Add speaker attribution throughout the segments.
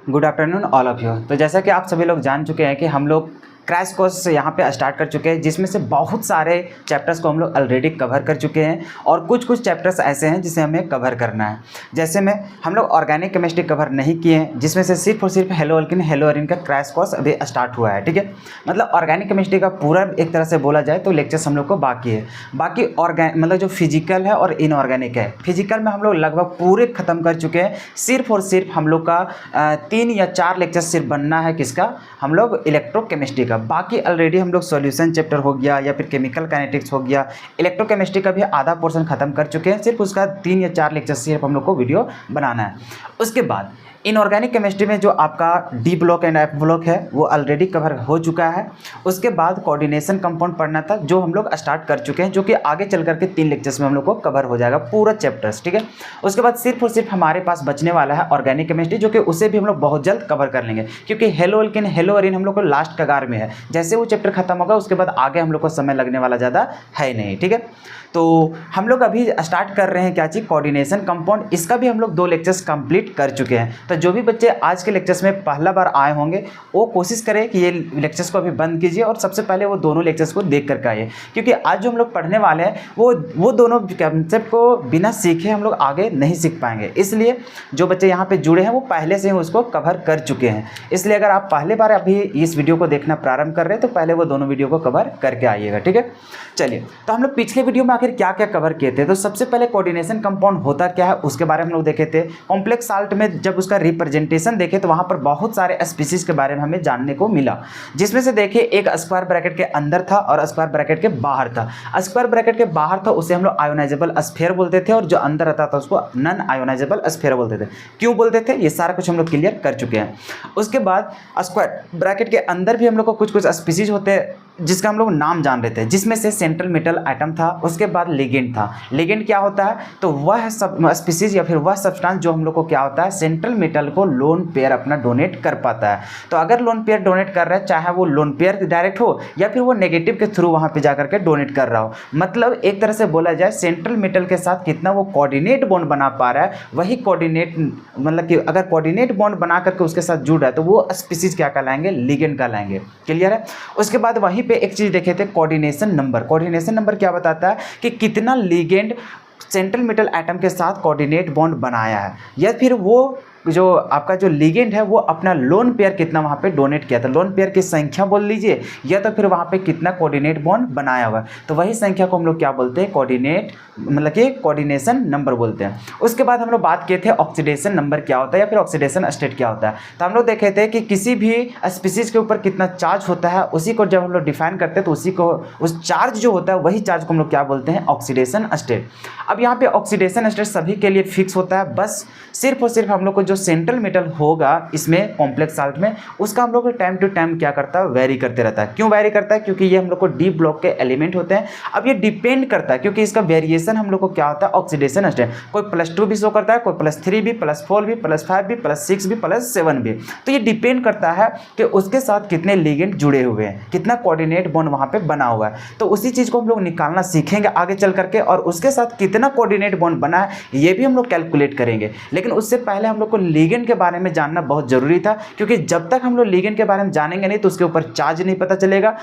Speaker 1: Good afternoon all of you. तो जैसा कि आप सभी लोग जान चुके हैं कि हम लोग क्रैश कोर्स यहाँ पे स्टार्ट कर चुके हैं, जिसमें से बहुत सारे चैप्टर्स को हम लोग ऑलरेडी कवर कर चुके हैं और कुछ चैप्टर्स ऐसे हैं जिसे हमें कवर करना है। जैसे में हम लोग ऑर्गेनिक केमिस्ट्री कवर नहीं किए हैं, जिसमें से सिर्फ और सिर्फ हेलो अल्किन हेलो अरिन का क्रैश कोर्स अभी स्टार्ट हुआ है। ठीक है, मतलब ऑर्गेनिक केमिस्ट्री का पूरा एक तरह से बोला जाए तो लेक्चर्स हम लोग को बाकी है। बाकी मतलब जो फिजिकल है और इनऑर्गेनिक है, फिजिकल में हम लोग लगभग पूरे ख़त्म कर चुके हैं। सिर्फ और सिर्फ हम लोग का 3 या 4 लेक्चर सिर्फ बनना है, किसका, हम लोग इलेक्ट्रोकेमिस्ट्री का। बाकी ऑलरेडी हम लोग सॉल्यूशन चैप्टर हो गया या फिर केमिकल काइनेटिक्स हो गया, इलेक्ट्रोकेमिस्ट्री का भी आधा पोर्शन खत्म कर चुके हैं। सिर्फ उसका 3 या 4 लेक्चर सिर्फ हम लोग को वीडियो बनाना है। उसके बाद इनऑर्गेनिक केमिस्ट्री में जो आपका D block and F block है वो ऑलरेडी कवर हो चुका है। उसके बाद कोऑर्डिनेशन कंपाउंड पढ़ना था, जो हम लोग स्टार्ट कर चुके हैं, जो कि आगे चल करके 3 लेक्चर्स में हम लोग को कवर हो जाएगा पूरा चैप्टर्स। ठीक है, उसके बाद सिर्फ और सिर्फ हमारे पास बचने वाला है ऑर्गेनिक केमिस्ट्री, जो कि उसे भी हम लोग बहुत जल्द कवर कर लेंगे, क्योंकि हेलो अल्किन हेलो अरिन हम लोग को लास्ट कगार में है। जैसे वो चैप्टर खत्म होगा उसके बाद आगे हम लोग को समय लगने वाला ज़्यादा है नहीं। ठीक है, तो हम लोग अभी स्टार्ट कर रहे हैं क्या चीज़, कोऑर्डिनेशन कंपाउंड। इसका भी हम लोग 2 लेक्चर्स कंप्लीट कर चुके हैं। तो जो भी बच्चे आज के लेक्चर्स में पहला बार आए होंगे वो कोशिश करें कि ये लेक्चर्स को अभी बंद कीजिए और सबसे पहले वो दोनों लेक्चर्स को देख करके आइए, क्योंकि आज जो हम लोग पढ़ने वाले हैं वो दोनों कंसेप्ट को बिना सीखे हम लोग आगे नहीं सीख पाएंगे। इसलिए जो बच्चे यहाँ पे जुड़े हैं वो पहले से ही उसको कवर कर चुके हैं। इसलिए अगर आप पहले बार अभी इस वीडियो को देखना प्रारंभ कर रहे हैं तो पहले वो दोनों वीडियो को कवर करके आइएगा। ठीक है, चलिए, तो हम लोग पिछले वीडियो में आखिर क्या क्या कवर किए थे। तो सबसे पहले कोऑर्डिनेशन कंपाउंड होता क्या है उसके बारे में हम लोग देखे थे। कॉम्प्लेक्स साल्ट में जब उसका रिप्रेजेंटेशन देखे तो वहाँ पर बहुत सारे स्पीसीज के बारे में हमें जानने को मिला, जिसमें से देखिए एक स्क्वायर ब्रैकेट के अंदर था और स्क्वायर ब्रैकेट के बाहर था। स्क्वायर ब्रैकेट के बाहर था उसे हम लोग आयोनाइजेबल स्फीयर बोलते थे, और जो अंदर रहता था उसको नॉन आयोनाइजेबल स्फीयर बोलते थे। क्यों बोलते थे ये सारा कुछ हम लोग क्लियर कर चुके हैं। उसके बाद स्क्वायर ब्रैकेट के अंदर भी हम लोग को कुछ स्पीसीज होते हैं जिसका हम लोग नाम जान रहे थे, जिसमें से सेंट्रल मेटल आइटम था। उसके बाद लिगेंड था। लिगेंड क्या होता है, तो वह सब स्पीसीज या फिर वह सब्सटेंस जो हम लोग को क्या होता है, सेंट्रल मेटल को लोन पेयर अपना डोनेट कर पाता है। तो अगर लोन पेयर डोनेट कर रहा है, चाहे वो लोन पेयर डायरेक्ट हो या फिर वो नेगेटिव के थ्रू वहां पे जाकर के डोनेट कर रहा हो, मतलब एक तरह से बोला जाए सेंट्रल मेटल के साथ कितना वो कोऑर्डिनेट बॉन्ड बना पा रहा है, वही कोऑर्डिनेट, मतलब कि अगर कोऑर्डिनेट बॉन्ड बना करके उसके साथ जुड़ रहा है तो वो स्पीसीज क्या कहलाएंगे, लिगेंड कहलाएंगे। क्लियर है। उसके बाद वहीं पे एक चीज देखे थे, कोऑर्डिनेशन नंबर। कोऑर्डिनेशन नंबर क्या बताता है कि कितना लिगेंड सेंट्रल मेटल एटम के साथ कोऑर्डिनेट बॉन्ड बनाया है, या फिर वो जो आपका जो लिगेंड है वो अपना लोन पेयर कितना वहाँ पे डोनेट किया था। लोन पेयर की संख्या बोल लीजिए, या तो फिर वहाँ पे कितना कोऑर्डिनेट बॉन्ड बनाया हुआ है, तो वही संख्या को हम लोग क्या बोलते हैं, कोऑर्डिनेट, मतलब कि कोऑर्डिनेशन नंबर बोलते हैं। उसके बाद हम लोग बात किए थे ऑक्सीडेशन नंबर क्या होता है या फिर ऑक्सीडेशन स्टेट क्या होता है। तो हम लोग देखे थे कि किसी भी स्पीसीज के ऊपर कितना चार्ज होता है, उसी को जब हम लोग डिफाइन करते हैं तो उसी को, उस चार्ज जो होता है वही चार्ज को हम लोग क्या बोलते हैं, ऑक्सीडेशन स्टेट। अब यहाँ पे ऑक्सीडेशन स्टेट सभी के लिए फिक्स होता है, बस सिर्फ और सिर्फ हम लोग को जो सेंट्रल मेटल होगा इसमें कॉम्प्लेक्स साल्ट में, उसका हम लोग टाइम टू टाइम क्या करता है, वेरी करते रहता है। क्यों वेरी करता है, क्योंकि ये हम लोग को डी ब्लॉक के एलिमेंट होते हैं। अब ये डिपेंड करता है, क्योंकि इसका वेरिएशन हम लोग को क्या होता है, ऑक्सीडेशन स्टेट। कोई +2 भी शो करता है, कोई +3 भी, +4 भी, +5 भी, +6 भी, +7 भी। तो ये डिपेंड करता है कि उसके साथ कितने लिगेंड जुड़े हुए हैं, कितना कोऑर्डिनेट बॉन्ड वहाँ पे बना हुआ है। तो उसी चीज़ को हम लोग निकालना सीखेंगे आगे चल करके, और उसके साथ कितना कोऑर्डिनेट बॉन्ड बना है ये भी हम लोग कैलकुलेट करेंगे। लेकिन उससे पहले हम लोग को लिगेंड के बारे में जानना बहुत जरूरी था, क्योंकि जब तक हम लोग लिगेंड के बारे में जानेंगे नहीं तो उसके ऊपर चार्ज नहीं पता चलेगा।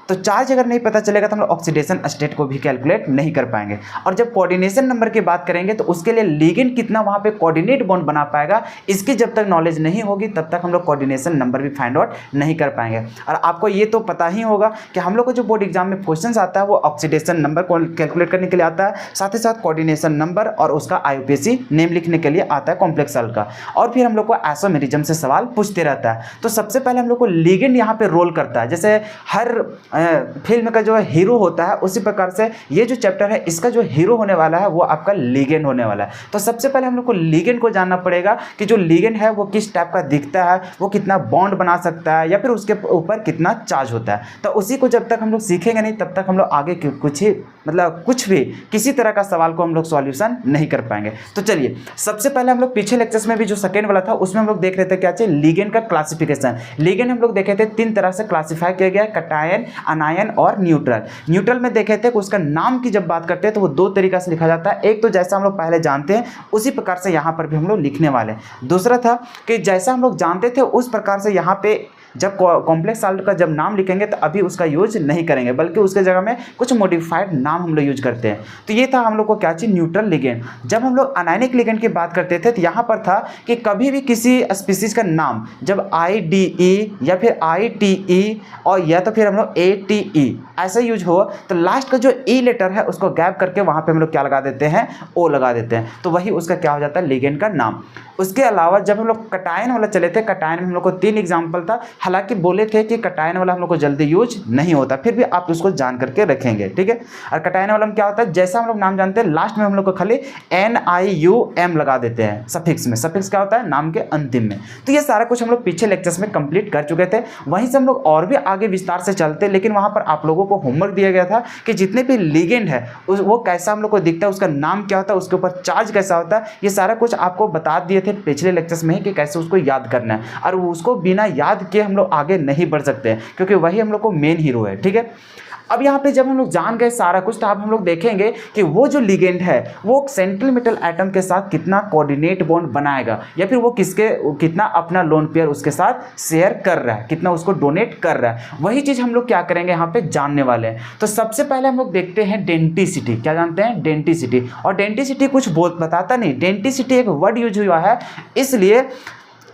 Speaker 1: तो चार्ज अगर नहीं पता चलेगा तो हम लोग ऑक्सीडेशन स्टेट को भी कैलकुलेट नहीं कर पाएंगे। और जब कोऑर्डिनेशन नंबर की बात करेंगे तो उसके लिए लिगेंड कितना वहां पे कोऑर्डिनेट बॉन्ड बना पाएगा, इसकी जब तक नॉलेज नहीं होगी तब तक हम लोग कोऑर्डिनेशन नंबर भी फाइंड आउट नहीं कर पाएंगे। और आपको ये तो पता ही होगा कि हम लोग को जो बोर्ड एग्जाम में क्वेश्चन आता है वो ऑक्सीडेशन नंबर को कैलकुलेट करने के लिए आता है, साथ ही साथ कोऑर्डिनेशन नंबर और उसका IUPAC नेम लिखने के लिए आता है कॉम्प्लेक्स साल्ट का, और फिर हम लोग को आइसोमेरिज्म से सवाल पूछते रहता है। तो सबसे पहले हम लोग को लिगेंड यहाँ पे रोल करता है। जैसे हर फिल्म का जो हीरो होता है उसी प्रकार से ये जो चैप्टर है इसका जो हीरो होने वाला है वो आपका लिगेंड होने वाला है। तो सबसे पहले हम लोग को लिगेंड को जानना पड़ेगा कि जो लिगेंड है वो किस टाइप का दिखता है, वो कितना बॉन्ड बना सकता है, या फिर उसके ऊपर कितना चार्ज होता है। तो उसी को जब तक हम लोग सीखेंगे नहीं तब तक हम लोग आगे कुछ भी किसी तरह का सवाल को हम लोग सॉल्यूशन नहीं कर पाएंगे। तो चलिए, सबसे पहले हम लोग पिछले लेक्चर्स में भी जो सेकेंड वाला था उसमें हम लोग देख रहे थे क्या चाहिए, लिगेंड का क्लासिफिकेशन। लिगेंड हम लोग देखे थे 3 तरह से क्लासिफाई किया गया है, कटायन, अनायन और न्यूट्रल। न्यूट्रल में देखे थे कि उसका नाम की जब बात करते हैं तो वो दो तरीका से लिखा जाता है। एक तो जैसा हम लोग पहले जानते हैं उसी प्रकार से यहाँ पर भी हम लोग लिखने वाले हैं। दूसरा था कि जैसा हम लोग जानते थे उस प्रकार से यहाँ पे जब कॉम्प्लेक्स सॉल्ट का जब नाम लिखेंगे तो अभी उसका यूज नहीं करेंगे, बल्कि उसके जगह में कुछ मॉडिफाइड नाम हम लोग यूज करते हैं। तो ये था हम लोग को क्या चीज़, न्यूट्रल लिगेंड। जब हम लोग अनायनिक लिगेंड की बात करते थे तो यहाँ पर था कि कभी भी किसी स्पीसीज का नाम जब IDE या फिर ITE और या तो फिर हम लोग ATE ऐसा यूज हो तो लास्ट का जो E लेटर है उसको गैप करके वहाँ पे हम लोग क्या लगा देते हैं, O लगा देते हैं, तो वही उसका क्या हो जाता है, लिगेंड का नाम। उसके अलावा जब हम लोग कटायन वाला चले थे, कटायन में हम लोग को 3 एग्जाम्पल था। हालांकि बोले थे कि कटायन वाला हम लोग को जल्दी यूज नहीं होता, फिर भी आप उसको जान करके रखेंगे, ठीक है। और कटायन वाला में क्या होता है, जैसा हम लोग नाम जानते हैं लास्ट में हम लोग को खाली NIUM लगा देते हैं सफिक्स में। सफिक्स क्या होता है, नाम के अंतिम में। तो ये सारा कुछ हम लोग पीछे लेक्चर्स में कंप्लीट कर चुके थे। वहीं से हम लोग और भी आगे विस्तार से चलते, लेकिन वहाँ पर आप लोगों को होमवर्क दिया गया था कि जितने भी लिगेंड है वो कैसा हम लोग को दिखता है, उसका नाम क्या होता है, उसके ऊपर चार्ज कैसा होता है, ये सारा कुछ आपको बता दिए थे पिछले लेक्चर्स में ही कि कैसे उसको याद करना है। और उसको बिना याद किए हम लोग आगे नहीं बढ़ सकते हैं, क्योंकि वही हम लोग को मेन हीरो है, ठीक है। अब यहाँ पे जब हम लोग जान गए सारा कुछ, तो अब हम लोग देखेंगे कि वो जो लिगेंड है वो सेंट्रल मेटल एटम के साथ कितना कोऑर्डिनेट बॉन्ड बनाएगा, या फिर वो कितना अपना लोन पेयर उसके साथ शेयर कर रहा है, कितना उसको डोनेट कर रहा है। वही चीज़ हम लोग क्या करेंगे यहाँ पे जानने वाले हैं। तो सबसे पहले हम लोग देखते हैं डेंटिसिटी। क्या जानते हैं, डेंटिसिटी। और डेंटिसिटी कुछ बताता नहीं, डेंटिसिटी एक वर्ड यूज हुआ है, इसलिए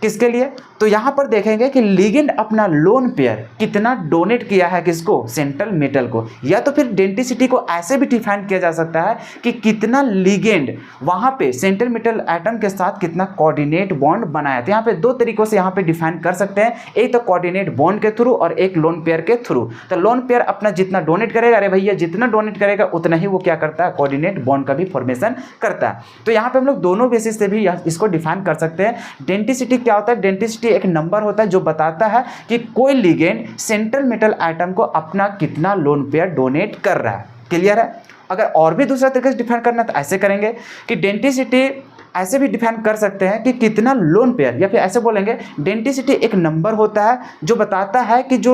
Speaker 1: किसके लिए, तो यहाँ पर देखेंगे कि लिगेंड अपना लोन पेयर कितना डोनेट किया है, किसको, सेंट्रल मेटल को। या तो फिर डेंटिसिटी को ऐसे भी डिफाइन किया जा सकता है कि कितना लिगेंड वहाँ पे सेंट्रल मेटल एटम के साथ कितना कोऑर्डिनेट बॉन्ड बनाया। तो यहाँ पे दो तरीकों से यहाँ पे डिफाइन कर सकते हैं, एक तो कोऑर्डिनेट बॉन्ड के थ्रू और एक लोन पेयर के थ्रू। तो लोन पेयर अपना जितना डोनेट करेगा, अरे भैया जितना डोनेट करेगा उतना ही वो क्या करता है, कोऑर्डिनेट बॉन्ड का भी फॉर्मेशन करता है। तो यहाँ पे हम लोग दोनों बेसिस से भी इसको डिफाइन कर सकते हैं। डेंटिसिटी क्या होता है, डेंटिसिटी एक नंबर होता है जो बताता है कि कोई लिगेंड सेंट्रल मेटल एटम को अपना कितना लोन पेयर डोनेट कर रहा है। क्लियर है। अगर और भी दूसरा तरीके से डिफाइन करना है तो ऐसे करेंगे कि डेंटिसिटी ऐसे भी डिफाइन कर सकते हैं कि कितना लोन पेयर, या फिर ऐसे बोलेंगे डेंटिसिटी एक नंबर होता है जो बताता है कि जो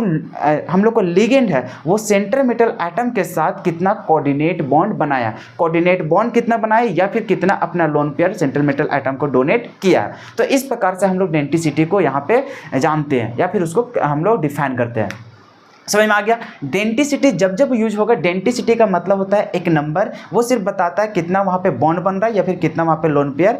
Speaker 1: हम लोग को लिगेंड है वो सेंट्रल मेटल एटम के साथ कितना कोऑर्डिनेट बॉन्ड बनाया, कोऑर्डिनेट बॉन्ड कितना बनाया, या फिर कितना अपना lone pair central metal atom को डोनेट किया। तो इस प्रकार से हम लोग डेंटिसिटी को यहाँ पे जानते हैं, या फिर उसको हम लोग डिफाइन करते हैं। समझ में आ गया। डेंटिसिटी जब जब यूज होगा, डेंटिसिटी का मतलब होता है एक नंबर, वो सिर्फ बताता है कितना वहाँ पे बॉन्ड बन रहा है या फिर कितना वहाँ पे लोन पेयर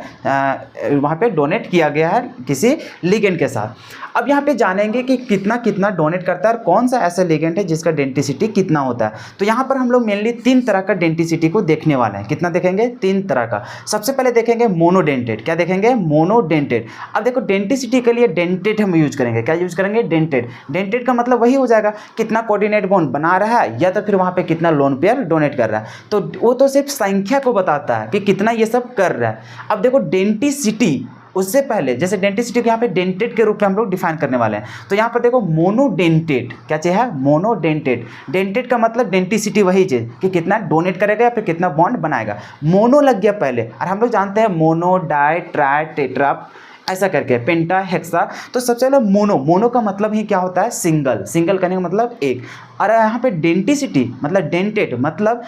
Speaker 1: वहाँ पे डोनेट किया गया है किसी लिगेंड के साथ। अब यहाँ पे जानेंगे कि कितना कितना डोनेट करता है और कौन सा ऐसा लिगेंड है जिसका डेंटिसिटी कितना होता है। तो यहाँ पर हम लोग मेनली 3 तरह का डेंटिसिटी को देखने वाले हैं। कितना देखेंगे, 3 तरह का। सबसे पहले देखेंगे मोनोडेंटेड। क्या देखेंगे, मोनोडेंटेड। अब देखो डेंटिसिटी के लिए डेंटेड हम यूज करेंगे। क्या यूज करेंगे, डेंटेड। डेंटेड का मतलब वही हो जाएगा कितना कोऑर्डिनेट बॉन्ड बना रहा है, या तो फिर वहाँ पे कितना लोन पेयर डोनेट कर रहा है। तो वो तो सिर्फ संख्या को बताता है कि कितना ये सब कर रहा है। अब देखो डेंटिसिटी, उससे पहले जैसे डेंटिसिटी को यहाँ पे डेंटेड के रूप में हम लोग डिफाइन करने वाले हैं। तो यहाँ पर देखो मोनोडेंटेड। क्या चीज़ है, मोनोडेंटेड। डेंटेड का मतलब डेंटिसिटी वही चीज़ कि कितना डोनेट करेगा या फिर कितना बॉन्ड बनाएगा। मोनो लग गया पहले, और हम लोग जानते हैं मोनो, डाई, ट्राई, टेट्रा ऐसा करके, पेंटा, हेक्सा। तो सबसे पहले मोनो, मोनो का मतलब ही क्या होता है, सिंगल। सिंगल करने का मतलब एक। और यहाँ पे डेंटिसिटी मतलब डेंटेड, मतलब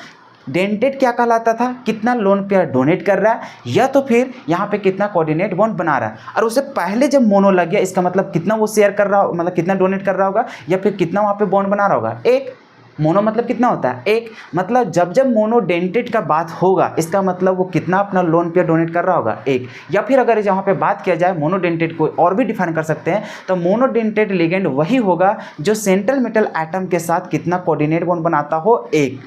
Speaker 1: डेंटेड क्या कहलाता था, कितना लोन पेयर डोनेट कर रहा है, या तो फिर यहाँ पे कितना कोऑर्डिनेट बॉन्ड बना रहा है। और उससे पहले जब मोनो लग गया, इसका मतलब कितना वो शेयर कर रहा, मतलब कितना डोनेट कर रहा होगा, या फिर कितना वहाँ पे बॉन्ड बना रहा होगा, एक। मोनो मतलब कितना होता है, एक। मतलब जब जब मोनोडेंटेड का बात होगा, इसका मतलब वो कितना अपना लोन पेयर डोनेट कर रहा होगा, एक। या फिर अगर यहाँ पे बात किया जाए मोनोडेंटेड को और भी डिफाइन कर सकते हैं, तो मोनोडेंटेड लिगेंड वही होगा जो सेंट्रल मेटल एटम के साथ कितना कोऑर्डिनेट बॉन्ड बनाता हो, एक।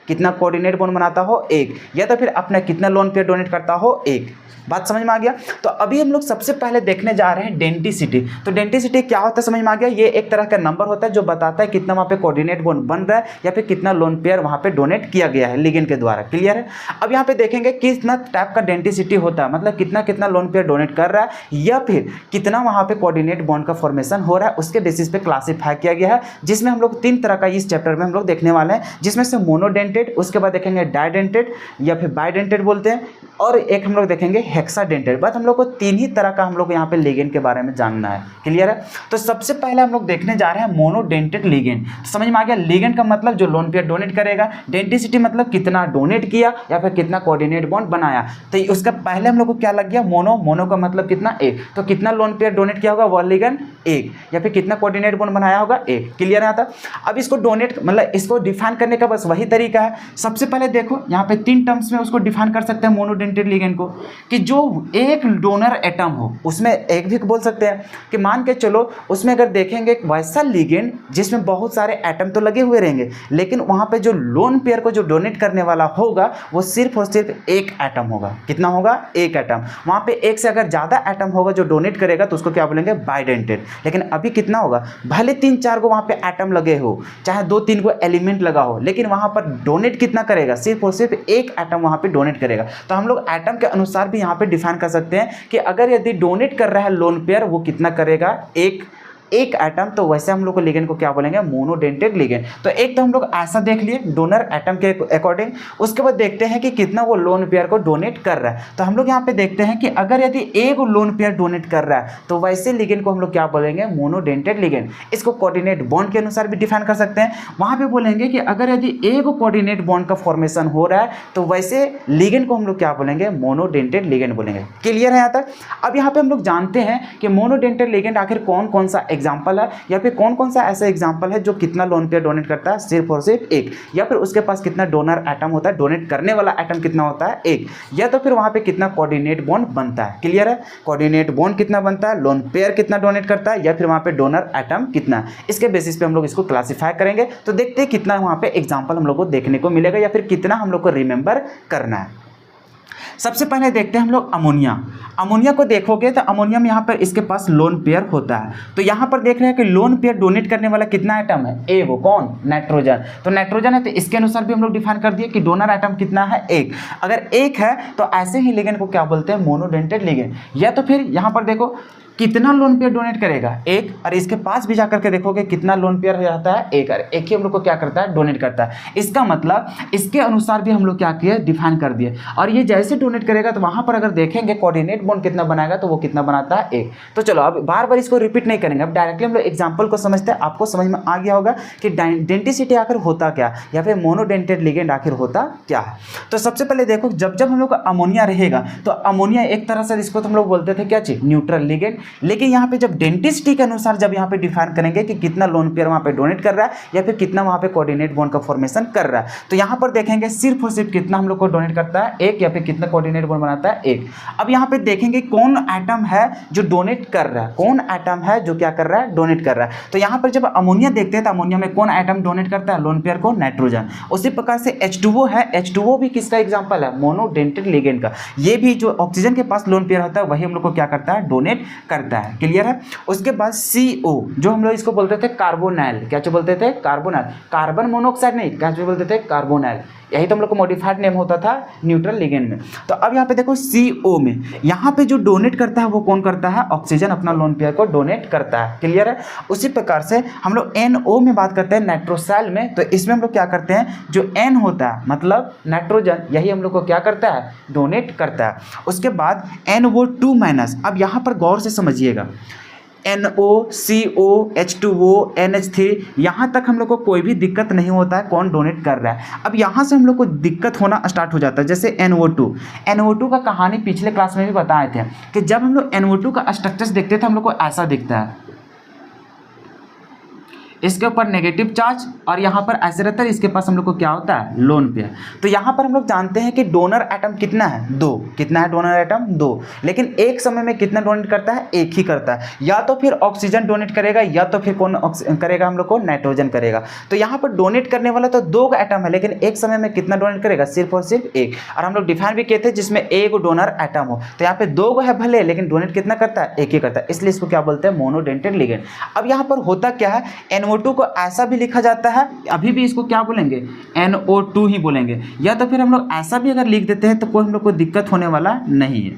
Speaker 1: कितना कोऑर्डिनेट बॉन्ड बनाता हो, एक। या तो फिर अपना कितना लोन पेयर डोनेट करता हो, एक। बात समझ में आ गया। तो अभी हम लोग सबसे पहले देखने जा रहे हैं डेंटिसिटी। तो डेंटिसिटी क्या होता है, समझ में आ गया। ये एक तरह का नंबर होता है जो बताता है कितना वहाँ पे कोऑर्डिनेट बॉन्ड बन रहा है, या फिर कितना लोन पेयर वहाँ पे डोनेट किया गया है लिगेंड के द्वारा। क्लियर है। अब यहाँ पे देखेंगे कितना टाइप का डेंटिसिटी होता है, मतलब कितना कितना लोन पेयर डोनेट कर रहा है, या फिर कितना वहाँ पे कोऑर्डिनेट बॉन्ड का फॉर्मेशन हो रहा है, उसके बेसिस पे क्लासीफाई किया गया है। जिसमें हम लोग 3 तरह का इस चैप्टर में हम लोग देखने वाले हैं, जिसमें से मोनोडेंटेड, ट्राइडेंटेड, उसके बाद देखेंगे डाइडेंटेड या फिर बाइडेंटेड बोलते हैं, और एक हम लोग देखेंगे हेक्साडेंटेड। बस हम लोग को 3 ही तरह का हम लोग यहाँ पे लिगेंड के बारे में जानना है। क्लियर है? तो सबसे पहले हम लोग देखने जा रहे हैं मोनोडेंटेड लिगेंड। तो समझ में आ गया, लिगेंड का मतलब जो लोन पेयर डोनेट करेगा, डेंटिसिटी मतलब कितना डोनेट किया या फिर कितना कोऑर्डिनेट बॉन्ड बनाया। तो उसका पहले हम लोग को क्या लग गया, मोनो का मतलब कितना, एक। तो कितना लोन पेयर डोनेट किया होगा, वह लिगेंड एक, या फिर कितना कोऑर्डिनेट बॉन्ड बनाया होगा, एक। क्लियर है? आता अब इसको डोनेट मतलब इसको डिफाइन करने का बस वही तरीका है। सबसे पहले देखो यहाँ पे 3 टर्म्स में उसको डिफाइन कर सकते हैं मोनोडेंटेड लिगेंड को, कि जो एक डोनर एटम हो, उसमें एक भी बोल सकते हैं कि मान के चलो उसमें अगर देखेंगे एक वैसा लिगेंड जिसमें बहुत सारे एटम तो लगे हुए रहेंगे, लेकिन वहां पे जो लोन पेयर को जो डोनेट करने वाला होगा वो सिर्फ और सिर्फ एक एटम होगा। कितना होगा, एक एटम। वहां पे एक से अगर ज्यादा एटम होगा जो डोनेट करेगा तो उसको क्या बोलेंगे, बाइडेंटेड। लेकिन अभी कितना होगा, भले 3-4 को वहां पे एटम लगे हो, चाहे 2-3 को एलिमेंट लगा हो, लेकिन वहां पर डोनेट कितना करेगा, सिर्फ और सिर्फ एक एटम वहां पे डोनेट करेगा। तो हम लोग एटम के अनुसार भी यहाँ पे डिफाइन कर सकते हैं कि अगर यदि डोनेट कर रहा है लोन पेयर, वो कितना करेगा, एक एटम। तो वैसे हम लोग को लिगेंड को क्या बोलेंगे, मोनोडेंटेड लिगेंड। तो एक तो हम लोग ऐसा देख लिए डोनर एटम के अकॉर्डिंग। उसके बाद देखते हैं कि कितना वो लोन पेयर को डोनेट कर रहा है। तो हम लोग यहाँ पे देखते हैं कि अगर यदि एक लोन पेयर डोनेट कर रहा है तो वैसे लिगेंड को हम लोग क्या बोलेंगे, मोनोडेंटेड लिगेंड। इसको कोऑर्डिनेट बॉन्ड के अनुसार भी डिफाइन कर सकते हैं। वहां पे बोलेंगे कि अगर यदि एक कोऑर्डिनेट बॉन्ड का फॉर्मेशन हो रहा है तो वैसे लिगेंड को हम लोग क्या बोलेंगे, मोनोडेंटेड लिगेंड बोलेंगे। क्लियर है यहाँ तक? अब यहाँ पे हम लोग जानते हैं कि मोनोडेंटेड लिगेंड आखिर कौन कौन सा एग्जाम्पल है, या फिर कौन कौन सा ऐसा एग्जाम्पल है जो कितना लोन पेयर डोनेट करता है, सिर्फ और सिर्फ एक, या फिर उसके पास कितना डोनर एटम होता है, डोनेट करने वाला एटम कितना होता है, एक, या तो फिर वहां पे कितना कोऑर्डिनेट बॉन्ड बनता है। क्लियर है? कोऑर्डिनेट बॉन्ड कितना बनता है, लोन पेयर कितना डोनेट करता है, या फिर वहां पे डोनर एटम कितना है। इसके बेसिस पे हम लोग इसको क्लासिफाई करेंगे। तो देखते हैं कितना वहां पे एग्जाम्पल हम लोग को देखने को मिलेगा, या फिर कितना हम लोग को रिमेंबर करना है। सबसे पहले देखते हैं हम लोग अमोनिया। अमोनिया को देखोगे तो अमोनिया में यहाँ पर इसके पास लोन पेयर होता है। तो यहाँ पर देख रहे हैं कि लोन पेयर डोनेट करने वाला कितना एटम है, ए, वो कौन, नाइट्रोजन। तो नाइट्रोजन है, तो इसके अनुसार भी हम लोग डिफाइन कर दिए कि डोनर एटम कितना है, एक। अगर एक है तो ऐसे ही लिगेंड को क्या बोलते हैं, मोनोडेंटेड लिगेंड। या तो फिर यहाँ पर देखो कितना लोन पेयर डोनेट करेगा, एक, और इसके पास भी जाकर के देखोगे कितना लोन पेयर हो जाता है, एक, और एक ही हम लोग को क्या करता है, डोनेट करता है। इसका मतलब इसके अनुसार भी हम लोग क्या किए, डिफाइन कर दिए। और ये जैसे डोनेट करेगा तो वहां पर अगर देखेंगे कोऑर्डिनेट बॉन्ड कितना बनाएगा, तो वो कितना बनाता है, एक। तो चलो अब बार बार इसको रिपीट नहीं करेंगे, अब डायरेक्टली हम लोग एग्जाम्पल को समझते हैं। आपको समझ में आ गया होगा कि डेंटिसिटी आखिर होता क्या, या फिर मोनोडेंटेड लिगेंड आखिर होता क्या है। तो सबसे पहले देखो, जब जब हम लोग का अमोनिया रहेगा तो अमोनिया एक तरह से इसको तो हम लोग बोलते थे क्या चीज, न्यूट्रल लिगेंड। लेकिन यहाँ पे जब डेंटिसिटी के अनुसार जब यहाँ पे डिफाइन करेंगे कि कितना लोन पेयर वहाँ पे डोनेट कर रहा है, या फिर कितना वहाँ पे कोऑर्डिनेट बॉन्ड का फॉर्मेशन कर रहा है, तो यहाँ पर देखेंगे सिर्फ और सिर्फ कितना हम लोग को डोनेट करता है, एक, या फिर कितना कोऑर्डिनेट बॉन्ड बनाता है, एक। अब यहाँ पे देखेंगे कौन एटम है जो डोनेट कर रहा है, कौन एटम है जो क्या कर रहा है, डोनेट कर रहा है। तो यहाँ पर जब अमोनिया देखते हैं तो अमोनिया में कौन एटम डोनेट करता है, लोन पेयर को, नाइट्रोजन। उसी प्रकार से H2O है, H2O भी किसका एग्जाम्पल है, मोनोडेंटेड लिगेंड का। ये भी जो ऑक्सीजन के पास लोन पेयर होता है वही हम लोग को क्या करता है, डोनेट करता है। क्लियर है? उसके बाद CO, जो हम लोग इसको बोलते थे कार्बोनाइल। क्या जो बोलते थे, कार्बोनाइल, कार्बन मोनोऑक्साइड नहीं, क्या जो बोलते थे, कार्बोनाइल। यही तो हम लोग को मॉडिफाइड नेम होता था न्यूट्रल लिगेंड में। तो अब यहाँ पे देखो CO में, यहाँ पे जो डोनेट करता है वो कौन करता है, ऑक्सीजन अपना लोन पेयर को डोनेट करता है। क्लियर है? उसी प्रकार से हम लोग NO में बात करते हैं, नाइट्रोसाइल में। तो इसमें हम लोग क्या करते हैं, जो N होता है मतलब नाइट्रोजन, यही हम लोग को क्या करता है, डोनेट करता है। उसके बाद NO2-। अब यहाँ पर गौर से समझिएगा, NO, CO, H2O, NH3, यहाँ तक हम लोग को कोई भी दिक्कत नहीं होता है कौन डोनेट कर रहा है। अब यहाँ से हम लोग को दिक्कत होना स्टार्ट हो जाता है। जैसे NO2 का कहानी पिछले क्लास में भी बताए थे कि जब हम लोग NO2 का स्ट्रक्चर देखते थे हम लोग को ऐसा दिखता है, इसके ऊपर नेगेटिव चार्ज और यहाँ पर ऐसे रहता है, इसके पास हम लोग को क्या होता है, लोन पेयर। तो यहाँ पर हम लोग जानते हैं कि डोनर एटम कितना है, 2। कितना है डोनर एटम, 2। लेकिन एक समय में कितना डोनेट करता है, एक ही करता है। या तो फिर ऑक्सीजन डोनेट करेगा, या तो फिर कौन करेगा, हम लोग को नाइट्रोजन करेगा। तो यहाँ पर डोनेट करने वाला तो 2 एटम है, लेकिन एक समय में कितना डोनेट करेगा, सिर्फ और सिर्फ एक। और हम लोग डिफाइन भी किए थे जिसमें एक डोनर एटम हो। तो यहाँ पे 2 है भले, लेकिन डोनेट कितना करता है, एक ही करता है। इसलिए इसको क्या बोलते हैं, मोनोडेंटेड लिगेंड। अब यहाँ पर होता क्या है, NO2 को ऐसा भी लिखा जाता है, अभी भी इसको क्या बोलेंगे, NO2 ही बोलेंगे। या तो फिर हम लोग ऐसा भी अगर लिख देते हैं तो कोई हम लोग को दिक्कत होने वाला नहीं है।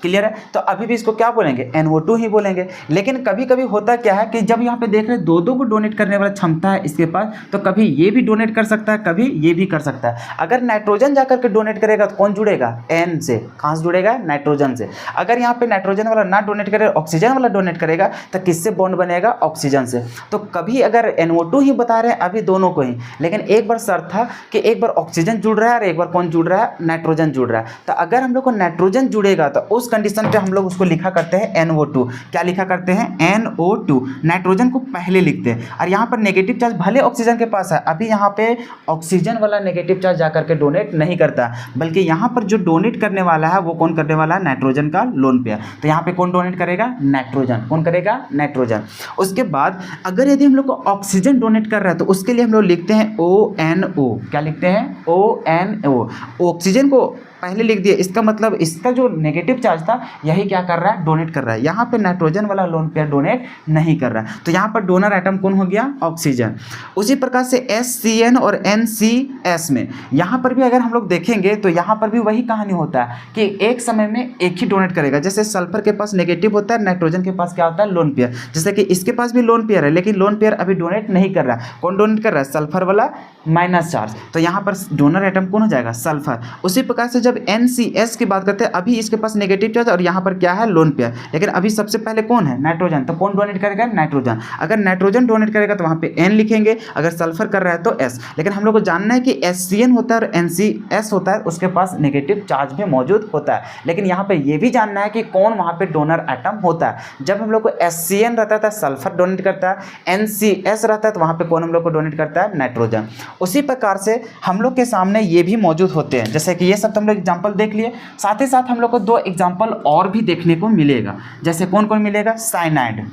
Speaker 1: क्लियर है। तो अभी भी इसको क्या बोलेंगे, NO2 ही बोलेंगे। लेकिन कभी कभी होता क्या है कि जब यहाँ पे देख रहे हैं दो दो को डोनेट करने वाला क्षमता है इसके पास, तो कभी ये भी डोनेट कर सकता है, कभी ये भी कर सकता है। अगर नाइट्रोजन जाकर के डोनेट करेगा तो कौन जुड़ेगा, N से। कहाँ से जुड़ेगा, नाइट्रोजन से। अगर यहाँ पे नाइट्रोजन वाला ना डोनेट करे, ऑक्सीजन वाला डोनेट करेगा, तो किससे बॉन्ड बनेगा, ऑक्सीजन से। तो कभी अगर NO2 ही बता रहे हैं अभी दोनों को ही, लेकिन एक बार शर्त था कि एक बार ऑक्सीजन जुड़ रहा है और एक बार कौन जुड़ रहा है, नाइट्रोजन जुड़ रहा है। तो अगर हम लोग को नाइट्रोजन जुड़ेगा तो उस कंडीशन पे हम लोग उसको लिखा करते हैं NO2। क्या लिखा करते हैं, NO2। नाइट्रोजन को पहले लिखते हैं। और यहाँ पर नेगेटिव चार्ज भले ऑक्सीजन के पास है, अभी यहाँ पे ऑक्सीजन वाला नेगेटिव चार्ज जाकर के डोनेट नहीं करता, बल्कि यहाँ पर जो डोनेट करने वाला है वो कौन करने वाला है, नाइट्रोजन का लोन पेयर। तो यहाँ पे कौन डोनेट करेगा, नाइट्रोजन। कौन करेगा, नाइट्रोजन। उसके बाद अगर यदि हम लोग को ऑक्सीजन डोनेट कर रहा है तो उसके लिए हम लोग लिखते हैं ONO। क्या लिखते हैं, ONO। ऑक्सीजन को पहले लिख दिया, इसका मतलब इसका जो नेगेटिव चार्ज था यही क्या कर रहा है, डोनेट कर रहा है। यहाँ पे नाइट्रोजन वाला लोन पेयर डोनेट नहीं कर रहा है, तो यहाँ पर डोनर एटम कौन हो गया, ऑक्सीजन। उसी प्रकार से SCN और NCS में यहाँ पर भी अगर हम लोग देखेंगे तो यहाँ पर भी वही कहानी होता है कि एक समय में एक ही डोनेट करेगा। जैसे सल्फर के पास नेगेटिव होता है, नाइट्रोजन के पास क्या होता है, लोन पेयर। जैसे कि इसके पास भी लोन पेयर है, लेकिन लोन पेयर अभी डोनेट नहीं कर रहा है। कौन डोनेट कर रहा है, सल्फर वाला माइनस चार्ज। तो यहाँ पर डोनर एटम कौन हो जाएगा, सल्फर। उसी प्रकार से जब NCS की बात करते हैं, अभी इसके पास नेगेटिव चार्ज और यहाँ पर क्या है, लोन पेयर। लेकिन अभी सबसे पहले कौन है, नाइट्रोजन। तो कौन डोनेट करेगा, नाइट्रोजन। अगर नाइट्रोजन डोनेट करेगा तो वहाँ पे N लिखेंगे, अगर सल्फर कर रहा है तो S। लेकिन हम लोग को जानना है कि SCN होता है और NCS होता है, उसके पास नेगेटिव चार्ज भी मौजूद होता है। लेकिन यहाँ पे ये भी जानना है कि कौन वहाँ पे डोनर एटम होता है। जब हम लोग को SCN रहता है सल्फर डोनेट करता है, NCS रहता है तो वहाँ पे कौन हम लोग को डोनेट करता है, नाइट्रोजन। उसी प्रकार से हम लोग के सामने ये भी मौजूद होते हैं, जैसे कि ये सब तो हम लोग एग्जाम्पल देख लिए। साथ ही साथ हम लोग को दो एग्जाम्पल और भी देखने को मिलेगा। जैसे कौन कौन मिलेगा, साइनाइड,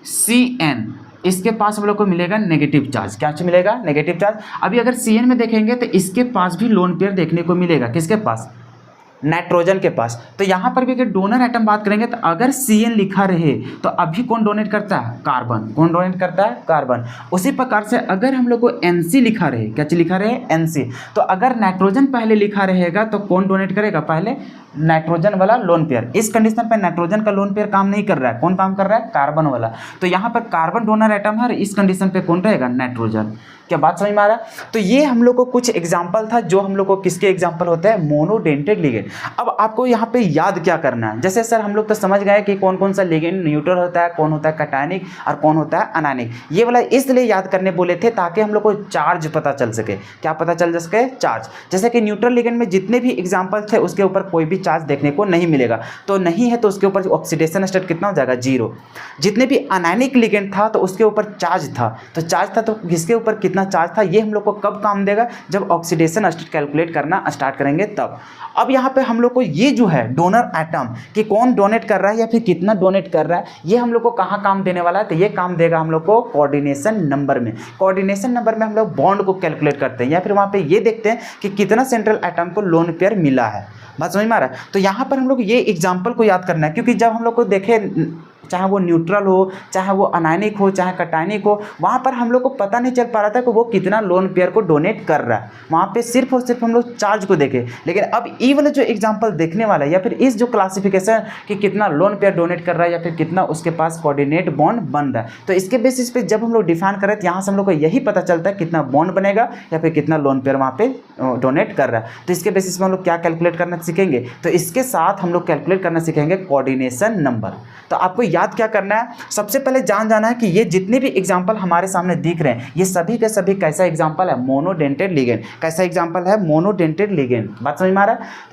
Speaker 1: CN, इसके पास हम लोग को मिलेगा नेगेटिव चार्ज। क्या मिलेगा, नेगेटिव चार्ज। अभी अगर CN में देखेंगे तो इसके पास भी लोन पेयर देखने को मिलेगा, किसके पास, नाइट्रोजन के पास। तो यहाँ पर भी अगर डोनर एटम बात करेंगे तो अगर CN लिखा रहे तो अभी कौन डोनेट करता है, कार्बन। कौन डोनेट करता है, कार्बन। उसी प्रकार से अगर हम लोग को NC लिखा रहे, क्या लिखा रहे, NC, तो अगर नाइट्रोजन पहले लिखा रहेगा तो कौन डोनेट करेगा, पहले नाइट्रोजन वाला लोन पेयर। इस कंडीशन पर नाइट्रोजन का लोन पेयर काम नहीं कर रहा है, कौन काम कर रहा है, कार्बन वाला। तो यहाँ पर कार्बन डोनर एटम है और इस कंडीशन पे कौन रहेगा, नाइट्रोजन। क्या बात समझ में आ रहा है। तो ये हम लोग को कुछ एग्जाम्पल था जो हम लोग को किसके एग्जाम्पल होते हैं, मोनोडेंटेड लिगेंड। अब आपको यहाँ पे याद क्या करना है, जैसे सर हम लोग तो समझ गए कि कौन कौन सा लिगेंड न्यूट्रल होता है, कौन होता है कैटायनिक और कौन होता है अनायनिक। ये वाला इसलिए याद करने बोले थे ताकि हम लोग को चार्ज पता चल सके। क्या पता चल सके, चार्ज। जैसे कि न्यूट्रल लिगेंड में जितने भी एग्जाम्पल थे उसके ऊपर कोई भी चार्ज देखने को नहीं मिलेगा, तो नहीं है तो उसके ऊपर ऑक्सीडेशन स्टेट कितना हो जाएगा, 0। जितने भी अनायनिक लिगेंड था तो उसके ऊपर चार्ज था, तो चार्ज था तो किसके ऊपर कितना चार्ज था, ये हम लोग को कब काम देगा, जब ऑक्सीडेशन स्टेट कैलकुलेट करना स्टार्ट करेंगे तब। अब यहाँ पे हम लोग को ये जो है डोनर एटम कि कौन डोनेट कर रहा है या फिर कितना डोनेट कर रहा है, ये हम लोग को कहाँ काम देने वाला है, तो ये काम देगा हम लोग को कोऑर्डिनेशन नंबर में। कोऑर्डिनेशन नंबर में हम लोग बॉन्ड को कैलकुलेट करते हैं या फिर वहाँ पे ये देखते हैं कि कितना सेंट्रल एटम को लोन पेयर मिला है। बात समझ में आ रहा है। तो यहाँ पर हम लोग ये एग्जाम्पल को याद करना है, क्योंकि जब हम लोग को देखे चाहे वो न्यूट्रल हो, चाहे वो अनायनिक हो, चाहे कैटायनिक हो, वहाँ पर हम लोग को पता नहीं चल पा रहा था कि वो कितना लोन पेयर को डोनेट कर रहा है। वहाँ पे सिर्फ और सिर्फ हम लोग चार्ज को देखे। लेकिन अब ये वाला जो एग्जांपल देखने वाला है या फिर इस जो क्लासिफिकेशन कि कितना लोन पेयर डोनेट कर रहा है या फिर कितना उसके पास कोऑर्डिनेट बॉन्ड बन रहा है, तो इसके बेसिस पे जब हम लोग डिफाइन करें तो यहाँ से हम लोग को यही पता चलता है कितना बॉन्ड बनेगा या फिर कितना लोन पेयर वहाँ पे डोनेट कर रहा है। तो इसके बेसिस पे हम लोग क्या कैलकुलेट करना सीखेंगे, तो इसके साथ हम लोग कैलकुलेट करना सीखेंगे कोऑर्डिनेशन नंबर। तो आपको याद क्या करना है, सबसे पहले जाना है कि ये जितने भी एग्जांपल हमारे सामने दिख रहे हैं ये सभी के सभी कैसा एग्जांपल है, मोनोडेंटेड लिगेंड। कैसा एग्जांपल है, मोनोडेंटेड लिगेंड। बात समझ में आ रहा है।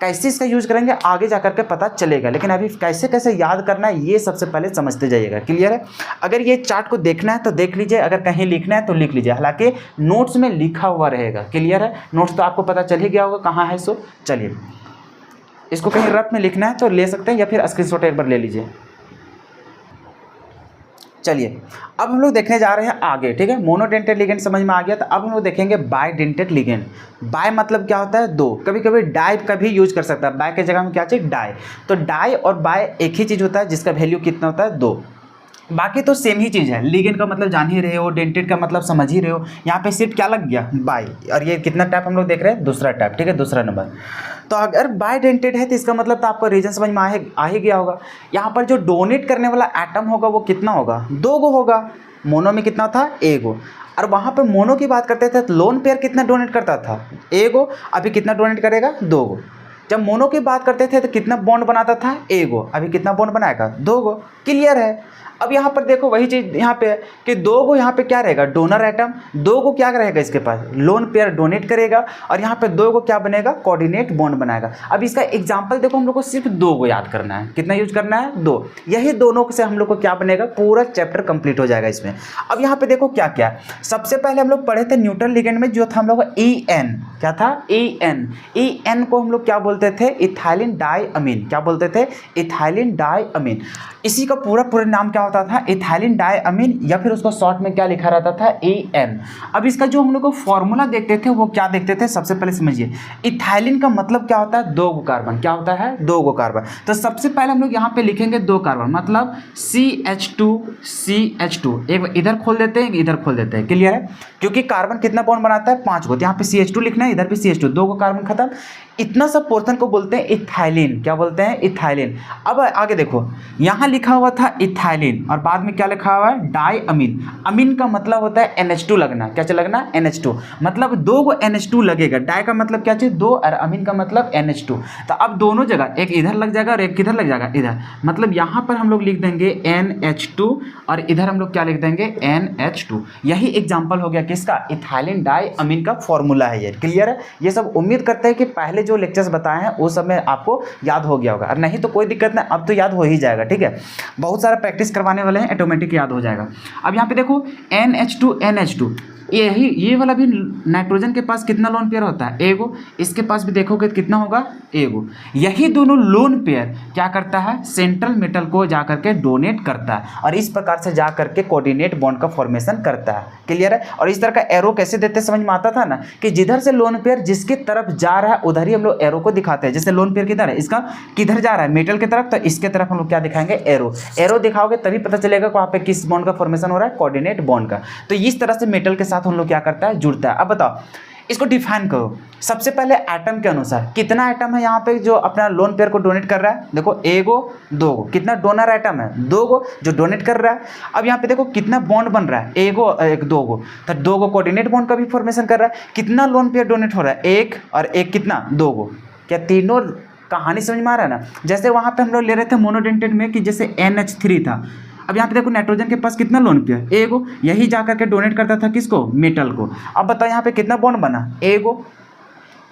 Speaker 1: कैसे इसका यूज करेंगे आगे जाकर के पता चलेगा, लेकिन अभी कैसे कैसे याद करना है ये सबसे पहले समझते जाइएगा। क्लियर है। अगर ये चार्ट को देखना है तो देख लीजिए, अगर कहीं लिखना है तो लिख लीजिए, हालांकि नोट्स में लिखा हुआ रहेगा। क्लियर है। नोट्स तो आपको पता चल ही गया होगा कहाँ है। सो चलिए, इसको कहीं रफ में लिखना है तो ले सकते हैं या फिर स्क्रीनशॉट एक बार ले लीजिए। चलिए अब हम लोग देखने जा रहे हैं आगे। ठीक है, मोनोडेंटेड लिगेंड समझ में आ गया। तो अब हम लोग देखेंगे बाइडेंटेड लिगेंड। बाय मतलब क्या होता है, दो। कभी कभी डाई का भी यूज कर सकता है, बाय के जगह में क्या चाहिए, डाई। तो डाई और बाय एक ही चीज़ होता है जिसका वैल्यू कितना होता है, 2। बाकी तो सेम ही चीज़ है। लिगेंड का मतलब जान ही रहे हो, डेंटेड का मतलब समझ ही रहे हो। यहाँ पे सिर्फ क्या लग गया, बाय। और ये कितना टाइप हम लोग देख रहे हैं, दूसरा टाइप। ठीक है, दूसरा नंबर। तो अगर बाइडेंटेड है तो इसका मतलब तो आपको रीजन समझ में आ ही गया होगा। यहाँ पर जो डोनेट करने वाला एटम होगा वो कितना होगा, 2 गो होगा। मोनो में कितना था, 1 गो। और वहाँ पे मोनो की बात करते थे तो लोन पेयर कितना डोनेट करता था, 1 गो। अभी कितना डोनेट करेगा, 2 गो। जब मोनो की बात करते थे तो कितना बॉन्ड बनाता था, 1 गो। अभी कितना बॉन्ड बनाएगा, 2 गो। क्लियर है। अब यहाँ पर देखो वही चीज़ यहाँ पे है कि 2 गो यहाँ पे क्या रहेगा, डोनर एटम। 2 गो क्या रहेगा इसके पास, लोन पेयर डोनेट करेगा। और यहाँ पे 2 गो क्या बनेगा, कोऑर्डिनेट बॉन्ड बनाएगा। अब इसका एग्जांपल देखो, हम लोग को सिर्फ 2 गो याद करना है। कितना यूज करना है, 2। यही दोनों से हम लोग को क्या बनेगा, पूरा चैप्टर कंप्लीट हो जाएगा इसमें। अब यहाँ पे देखो क्या क्या। सबसे पहले हम लोग पढ़े थे न्यूट्रल लिगेंड में जो था हम लोग का EN। क्या था, EN को हम लोग क्या बोलते थे, इथाइलिन डाइअमीन। क्या बोलते थे, इथाइलिन डाइअमीन। इसी का पूरा नाम क्या होता था, इथाइलिन डाइअमीन, या फिर उसको शॉर्ट में क्या लिखा रहता था, EN। अब इसका जो हम लोग को फॉर्मूला देखते थे वो क्या देखते थे, सबसे पहले समझिए। इथाइलिन का मतलब क्या होता है, 2 गो कार्बन। क्या होता है, 2 गो कार्बन। तो सबसे पहले हम लोग यहाँ पे लिखेंगे 2 कार्बन, मतलब CH2। एक इधर खोल देते हैं, इधर खोल देते हैं। क्लियर है। क्योंकि कार्बन कितना बॉन्ड बनाता है, 5 गो। तो यहाँ पे CH2 लिखना है, इधर भी CH2, 2 गो कार्बन खत्म। इतना सब पोर्शन को बोलते हैं इथाइलिन। क्या बोलते हैं, इथाइलिन। अब आगे देखो, यहाँ लिखा हुआ था इथाइलिन और बाद में क्या लिखा हुआ है, डाइअमीन। अमीन का मतलब होता है NH2 लगना। क्या लगना, NH2। मतलब 2 गो NH2 लगेगा। डाई का मतलब क्या चीज, 2, और अमीन का मतलब NH2। तो अब दोनों जगह एक इधर लग जाएगा और एक किधर लग जाएगा, इधर। मतलब यहाँ पर हम लोग लिख देंगे NH2 और इधर हम लोग क्या लिख देंगे, NH2। यही एग्जाम्पल हो गया किसका, इथाइलिन डाइअमीन का फॉर्मूला है ये। क्लियर है। ये सब उम्मीद करते हैं कि पहले जो लेक्चर्स बताए हैं वो सब में आपको याद हो गया होगा, और नहीं तो कोई दिक्कत नहीं, अब तो याद हो ही जाएगा। ठीक है, बहुत सारा प्रैक्टिस करवाने वाले हैं, ऑटोमेटिक याद हो जाएगा। अब यहाँ पे देखो NH2 ये वाला भी नाइट्रोजन के पास कितना लोन पेयर होता है, 1 गो। इसके पास भी देखोगे कितना होगा, 1 गो। यही दोनों लोन पेयर क्या करता है, सेंट्रल मेटल को जा करके डोनेट करता है और इस प्रकार से जा करके कोऑर्डिनेट बॉन्ड का फॉर्मेशन करता है। क्लियर है। और इस तरह का एरो कैसे देते समझ में आता था ना, कि जिधर से लोन पेयर जिसके तरफ जा रहा है उधर ही हम लोग एरो को दिखाते हैं। जैसे लोन पेयर किधर है, इसका किधर जा रहा है, मेटल की तरफ, तो इसके तरफ हम लोग क्या दिखाएंगे, एरो दिखाओगे तभी पता चलेगा वहाँ पे किस बॉन्ड का फॉर्मेशन हो रहा है, कोऑर्डिनेट बॉन्ड का। तो इस तरह से मेटल के साथ हम लोग क्या करता है, जुड़ता है। अब बताओ इसको डिफाइन करो। सबसे पहले एटम के अनुसार कितना एटम है यहाँ पे जो अपना लोन पेयर को डोनेट कर रहा है, देखो 1 गो 2 गो। कितना डोनर एटम है, 2 गो जो डोनेट कर रहा है। अब यहाँ पे देखो कितना बॉन्ड बन रहा है, 1 गो 1 2 गो, तो 2 गो कोऑर्डिनेट बॉन्ड का भी फॉर्मेशन कर रहा है। कितना लोन पेयर डोनेट हो रहा है, 1 और 1 कितना, 2 गो। क्या तीनों कहानी समझ में आ रहा है ना। जैसे वहाँ पे हम लोग ले रहे थे मोनोडेंटेड में कि जैसे NH3 था। अब यहाँ पे देखो नाइट्रोजन के पास कितना लोन पेयर, 1 गो। यही जा करके डोनेट करता था किसको, मेटल को। अब बताओ यहाँ पे कितना बॉन्ड बना, 1 गो।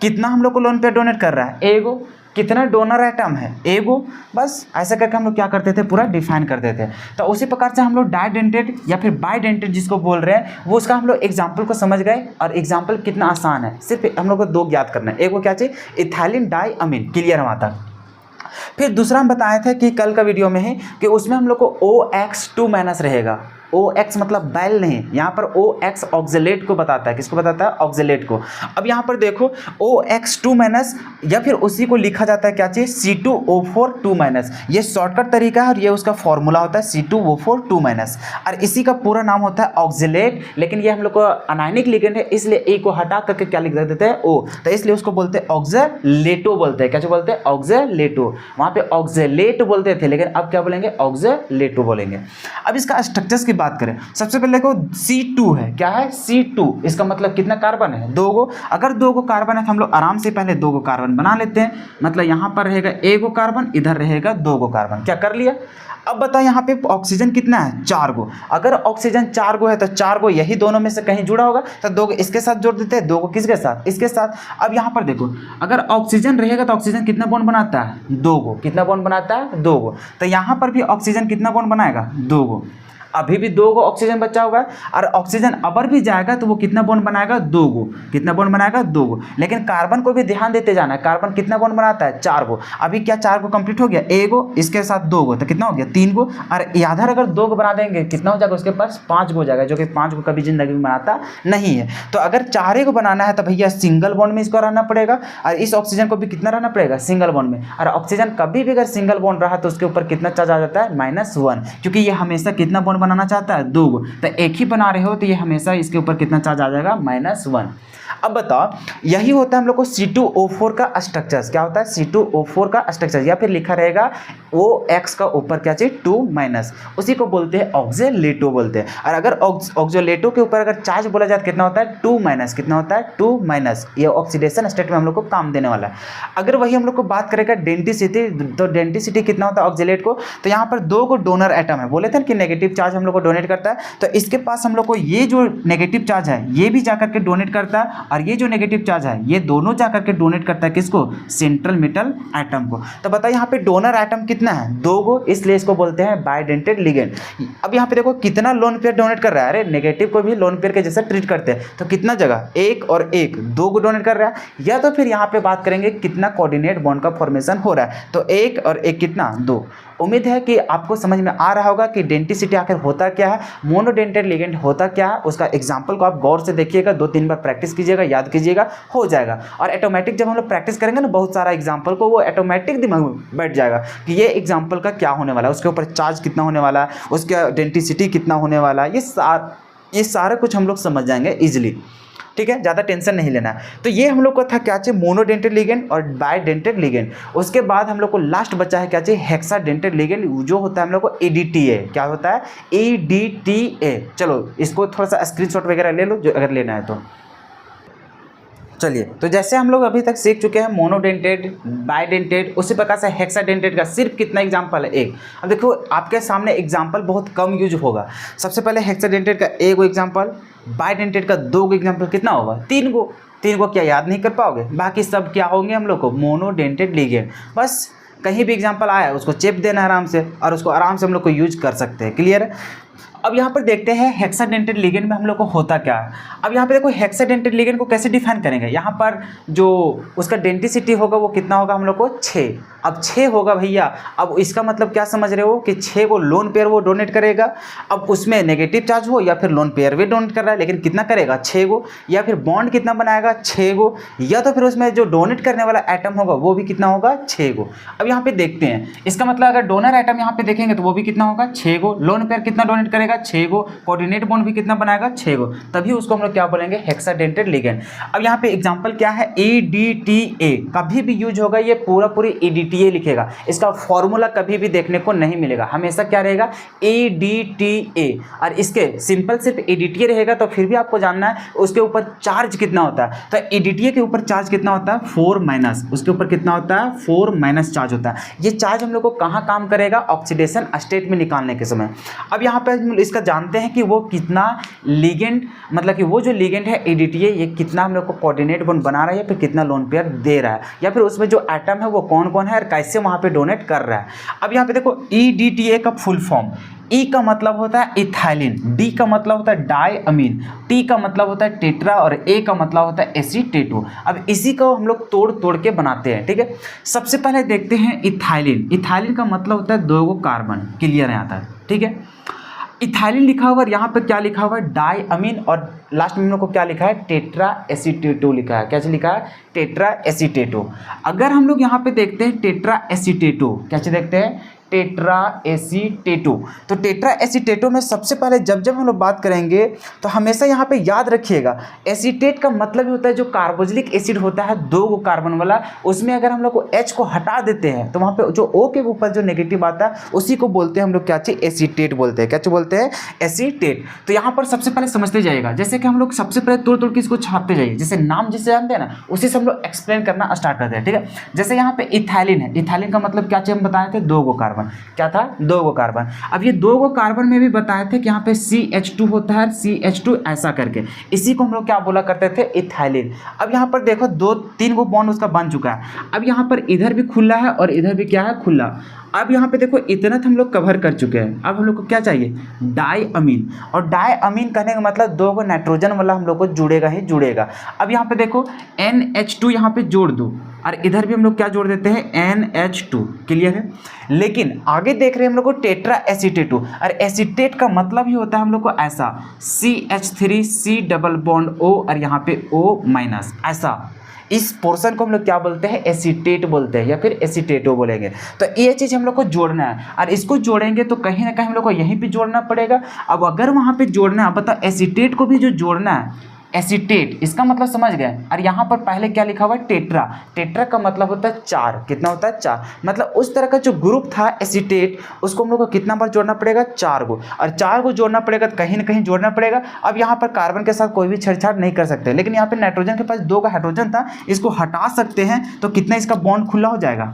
Speaker 1: कितना हम लोग को लोन पेयर डोनेट कर रहा है, 1 गो। कितना डोनर एटम है, 1 गो। बस ऐसा करके हम लोग क्या करते थे, पूरा डिफाइन करते थे। तो उसी प्रकार से हम लोग डाइडेंटेड या फिर बाइडेंटेड जिसको बोल रहे हैं वो उसका हम लोग एग्जाम्पल को समझ गए। और एग्जाम्पल कितना आसान है, सिर्फ हम लोग को 2 ज्ञात करना है। 1 गो क्या चाहिए, इथाइलिन डाइअमीन। क्लियर है वहाँ तक। फिर दूसरा हम बताए थे कि कल का वीडियो में ही कि उसमें हम लोग को OX2- रहेगा। OX मतलब बैल नहीं, यहाँ पर OX ऑक्जेलेट को बताता है। किसको बताता है, ऑक्जेलेट को। अब यहाँ पर देखो OX2- या फिर उसी को लिखा जाता है क्या चीज़, C2O4 ये शॉर्टकट तरीका है और ये उसका फॉर्मूला होता है C2O4 और इसी का पूरा नाम होता है ऑक्जेलेट। लेकिन ये हम लोग को अनायनिक लिगेंड है इसलिए ए को हटा करके क्या लिख देते हैं, O। तो इसलिए उसको बोलते हैं ऑक्जेलेटो बोलते हैं। क्या बोलते हैं, ऑक्जेलेटो। वहाँ पे ऑक्जेलेट बोलते थे लेकिन अब क्या बोलेंगे, ऑक्जेलेटो बोलेंगे। अब इसका स्ट्रक्चर्स की बात करें, सबसे पहले देखो C2 है। क्या है, C2। इसका मतलब कितना कार्बन है, 2 गो। अगर 2 गो कार्बन है तो हम लोग आराम से पहले 2 गो कार्बन बना लेते हैं। मतलब यहाँ पर रहेगा 1 गो कार्बन, इधर रहेगा 2 गो कार्बन। क्या कर लिया। अब बताओ यहाँ पे ऑक्सीजन कितना है, 4 गो। अगर ऑक्सीजन 4 गो है तो 4 गो यही दोनों में से कहीं जुड़ा होगा तो 2 गो इसके साथ जोड़ देते हैं, 2 गो किसके साथ, इसके साथ। अब यहाँ पर देखो अगर ऑक्सीजन रहेगा तो ऑक्सीजन कितना बॉन्ड बनाता है, 2 गो। कितना बॉन्ड बनाता है, 2 गो। तो यहाँ पर भी ऑक्सीजन कितना बॉन्ड बनाएगा, 2 गो। अभी भी 2 गो ऑक्सीजन बचा होगा और ऑक्सीजन अबर भी जाएगा तो वो कितना बॉन्ड बनाएगा, 2 गो। कितना बॉन्ड बनाएगा, 2 गो। लेकिन कार्बन को भी ध्यान देते जाना है। कार्बन कितना बॉन्ड बनाता है, 4 गो। अभी क्या 4 गो कंप्लीट हो गया, 1 गो इसके साथ 2 गो तो कितना हो गया, 3 गो। और इधर अगर 2 गो बना देंगे कितना हो जाएगा, उसके पास 5 गो हो जाएगा, जो कि 5 गो कभी जिंदगी में बनाता नहीं है। तो अगर 4 गो बनाना है तो भैया सिंगल बॉन्ड में इसको रहना पड़ेगा और इस ऑक्सीजन को भी कितना रहना पड़ेगा, सिंगल बॉन्ड में। और ऑक्सीजन कभी भी अगर सिंगल बॉन्ड रहा तो उसके ऊपर कितना चार्ज आ जाता है, -1, क्योंकि ये हमेशा कितना बॉन्ड बनाना चाहता है, 2 गो। तो एक ही बना रहे हो तो ये हमेशा इसके ऊपर कितना चार्ज आ जाएगा, -1। अब बताओ, यही होता है हम लोग को C2O4 का स्ट्रक्चर। क्या होता है? C2O4 का स्ट्रक्चर, या फिर लिखा रहेगा OX का ऊपर क्या चाहिए? 2-, उसी को बोलते हैं ऑक्जेलेटो बोलते हैं। और अगर ऑक्जेलेटो के ऊपर अगर चार्ज बोला जाए तो कितना होता है? 2-, कितना होता है? 2-। ये ऑक्सीडेशन स्टेट में हम लोग को काम देने वाला है। अगर वही हम लोग को बात करेगा डेंसिटी, तो डेंसिटी कितना होता है ऑक्जेलेट को? तो यहाँ पर 2 को डोनर एटम है, बोले थे कि नेगेटिव चार्ज हम लोग को डोनेट करता है, तो इसके पास हम लोग को ये जो नेगेटिव चार्ज है ये भी जाकर के डोनेट करता है, और ये जो नेगेटिव चार्ज है ये दोनों जाकर के डोनेट करता है किसको? सेंट्रल मेटल एटम को। तो बताइए यहाँ पे डोनर एटम कितना है? 2 को, इसलिए इसको बोलते हैं बाइडेंटेड लिगेंड। अब यहाँ पे देखो कितना लोन पेयर डोनेट कर रहा है। अरे नेगेटिव को भी लोन पेयर के जैसा ट्रीट करते हैं, तो कितना जगह? 1 और 1, 2 को डोनेट कर रहा है। या तो फिर यहाँ पे बात करेंगे कितना कोऑर्डिनेट बॉन्ड का फॉर्मेशन हो रहा है, तो 1 और 1 कितना? 2। उम्मीद है कि आपको समझ में आ रहा होगा कि डेंटिसिटी आखिर होता क्या है, मोनोडेंटेड लिगेंड होता क्या है। उसका एग्जांपल को आप गौर से देखिएगा, 2-3 बार प्रैक्टिस कीजिएगा, याद कीजिएगा, हो जाएगा। और ऑटोमेटिक जब हम लोग प्रैक्टिस करेंगे ना बहुत सारा एग्जांपल को, वो ऑटोमेटिक दिमाग में बैठ जाएगा कि ये एग्जांपल का क्या होने वाला है, उसके ऊपर चार्ज कितना होने वाला है, उसका डेंटिसिटी कितना होने वाला है, ये सारा कुछ हम लोग समझ जाएंगे ईजिली। ठीक है, ज़्यादा टेंशन नहीं लेना है। तो ये हम लोग को था क्या चाहिए? मोनोडेंटेड लिगेंड और बाइडेंटेड लिगेंड। उसके बाद हम लोग को लास्ट बचा है क्या चाहिए? हेक्साडेंटेड लिगेंड, जो होता है हम लोग को ADTA। क्या होता है? ADTA। चलो इसको थोड़ा सा स्क्रीनशॉट वगैरह ले लो जो अगर लेना है तो। चलिए, तो जैसे हम लोग अभी तक सीख चुके हैं मोनोडेंटेड, बाइडेंटेड, उसी प्रकार से हेक्साडेंटेड का सिर्फ कितना एग्जांपल है? 1। अब देखो आपके सामने एग्जांपल बहुत कम यूज होगा। सबसे पहले हेक्साडेंटेड का 1 एग्जांपल, बाइडेंटेड का 2 एग्जांपल, कितना होगा? 3 को क्या याद नहीं कर पाओगे? बाकी सब क्या होंगे हम लोग को? Monodentate ligand. बस कहीं भी एग्जांपल आया उसको चेप देना आराम से, और उसको आराम से हम लोग को यूज कर सकते हैं। क्लियर है? अब यहाँ पर देखते हैं हेक्साडेंटेड लिगेंड में हम लोग को होता क्या है। अब यहाँ पे देखो हेक्साडेंटेड लिगेंड को कैसे डिफाइन करेंगे। यहाँ पर जो उसका डेंसिटी होगा वो कितना होगा हम लोग को? 6। अब 6 होगा भैया। अब इसका मतलब क्या समझ रहे हो कि 6 को लोन पेयर वो डोनेट करेगा। अब उसमें नेगेटिव चार्ज हो या फिर लोन पेयर भी डोनेट कर रहा है, लेकिन कितना करेगा? 6 को। या फिर बॉन्ड कितना बनाएगा? 6 को। या तो फिर उसमें जो डोनेट करने वाला एटम होगा वो भी कितना होगा? 6 को। अब यहाँ पे देखते हैं, इसका मतलब अगर डोनर एटम यहाँ पे देखेंगे तो वो भी कितना होगा? 6 को। लोन पेयर कितना डोनेट करेगा? 6 को। कोऑर्डिनेट बॉन्ड भी कितना बनाएगा? 6 को। तभी उसको हम लोग क्या बोलेंगे? Hexadentate ligand. अब यहाँ पे एग्जांपल क्या है? ADTA। कभी भी यूज होगा ये पूरी ADTA लिखेगा, इसका फॉर्मूला कभी भी देखने को नहीं मिलेगा, हमेशा क्या रहेगा? ADTA। और इसके सिंपल सिर्फ ADTA रहेगा, तो फिर भी आपको जानना है उसके ऊपर चार्ज कितना होता है। तो ADTA के ऊपर चार्ज कितना होता है? 4-, उसके ऊपर कितना होता है? 4- चार्ज होता है। ये चार्ज हम लोग को कहाँ काम करेगा? ऑक्सीडेशन स्टेट में निकालने के समय। अब यहाँ पे इसका जानते हैं कि वो कितना लिगेंड, मतलब कि वो जो लिगेंड है ADTA, ये कितना हम लोग को कोऑर्डिनेट बॉन्ड बना रहा है, या फिर कितना लोन पेयर दे रहा है, या फिर उसमें जो एटम है वो कौन कौन है और कैसे वहाँ पे डोनेट कर रहा है। अब यहाँ पे देखो EDTA का फुल फॉर्म, E का मतलब होता है इथाइलिन, D का मतलब होता है डाई अमीन, T का मतलब होता है टेट्रा, और A का मतलब होता है एसीटेटो। अब इसी को हम लोग तोड़ के बनाते हैं। ठीक है, सबसे पहले देखते हैं इथाइलिन। इथाइलिन का मतलब होता है 2 कार्बन। क्लियर है आता है? ठीक है, इथाइलिन लिखा हुआ, और यहाँ पे क्या लिखा हुआ है? डाई अमीन, और लास्ट में हम लोग को क्या लिखा है? टेट्रा एसीटेटो लिखा है। क्या लिखा है? टेट्रा एसीटेटो। अगर हम लोग यहाँ पे देखते हैं टेट्रा एसीटेटो, कैसे देखते हैं? टेट्रा एसीटेटो। तो टेट्रा एसीटेटो में सबसे पहले जब हम लोग बात करेंगे तो हमेशा यहाँ पे याद रखिएगा, एसीटेट का मतलब ही होता है जो कार्बोक्सिलिक एसिड होता है 2 कार्बन वाला, उसमें अगर हम लोग को H को हटा देते हैं तो वहाँ पे जो O के ऊपर जो नेगेटिव आता है उसी को बोलते हैं हम लोग क्या चाहिए? एसीटेट बोलते हैं। क्या बोलते हैं? एसीटेट। तो यहाँ पर सबसे पहले समझते जाइएगा, जैसे कि हम लोग सबसे पहले तोड़ के इसको छापते जाइए, जैसे नाम जिसे जानते हैं ना उसी से हम लोग एक्सप्लेन करना स्टार्ट करते हैं। ठीक है, जैसे यहाँ पे इथाइलिन है, इथाइलिन का मतलब क्या चाहिए? हम बताए थे 2 कार्बन। क्या था? 2 कार्बन। अब ये 2 कार्बन में भी बताए थे कि यहाँ पे CH2 होता है, CH2 ऐसा करके, इसी को हम लोग क्या बोला करते थे? इथाइलिन। अब यहाँ पर देखो 2-3 बॉन्ड उसका बन चुका है। अब यहाँ पर इधर भी खुला है और इधर भी क्या है? खुला। अब यहाँ पे देखो इतना हम लोग कवर कर चुके हैं। अब हम लोग को क्या चाहिए? डाई अमीन। और डाई अमीन कहने का मतलब 2 नाइट्रोजन वाला हम लोग को जुड़ेगा ही जुड़ेगा। अब यहाँ पे देखो NH2 यहाँ पे जोड़ दो, और इधर भी हम लोग क्या जोड़ देते हैं? NH2। क्लियर है? लेकिन आगे देख रहे हैं हम लोग को टेट्रा एसीटेटो, और एसीटेट का मतलब ही होता है हम लोग को ऐसा CH3 C double bond O, और यहाँ पे O-, ऐसा। इस पोर्शन को हम लोग क्या बोलते हैं? एसीटेट बोलते हैं, या फिर एसीटेटो बोलेंगे। तो ये चीज़ हम लोग को जोड़ना है, और इसको जोड़ेंगे तो कहीं ना कहीं हम लोग को यहीं पे जोड़ना पड़ेगा। अब अगर वहाँ पे जोड़ना है, बताओ एसीटेट को भी जो जोड़ना है एसीटेट, इसका मतलब समझ गए। और यहाँ पर पहले क्या लिखा हुआ है, टेट्रा। टेट्रा का मतलब होता है 4, कितना होता है 4, मतलब उस तरह का जो ग्रुप था एसीटेट, उसको हम लोग को कितना बार जोड़ना पड़ेगा, 4 गो, और 4 को जोड़ना पड़ेगा तो कहीं ना कहीं जोड़ना पड़ेगा। अब यहाँ पर कार्बन के साथ कोई भी छेड़छाड़ नहीं कर सकते, लेकिन यहाँ पे नाइट्रोजन के पास 2 का हाइड्रोजन था, इसको हटा सकते हैं, तो कितना इसका बॉन्ड खुला हो जाएगा,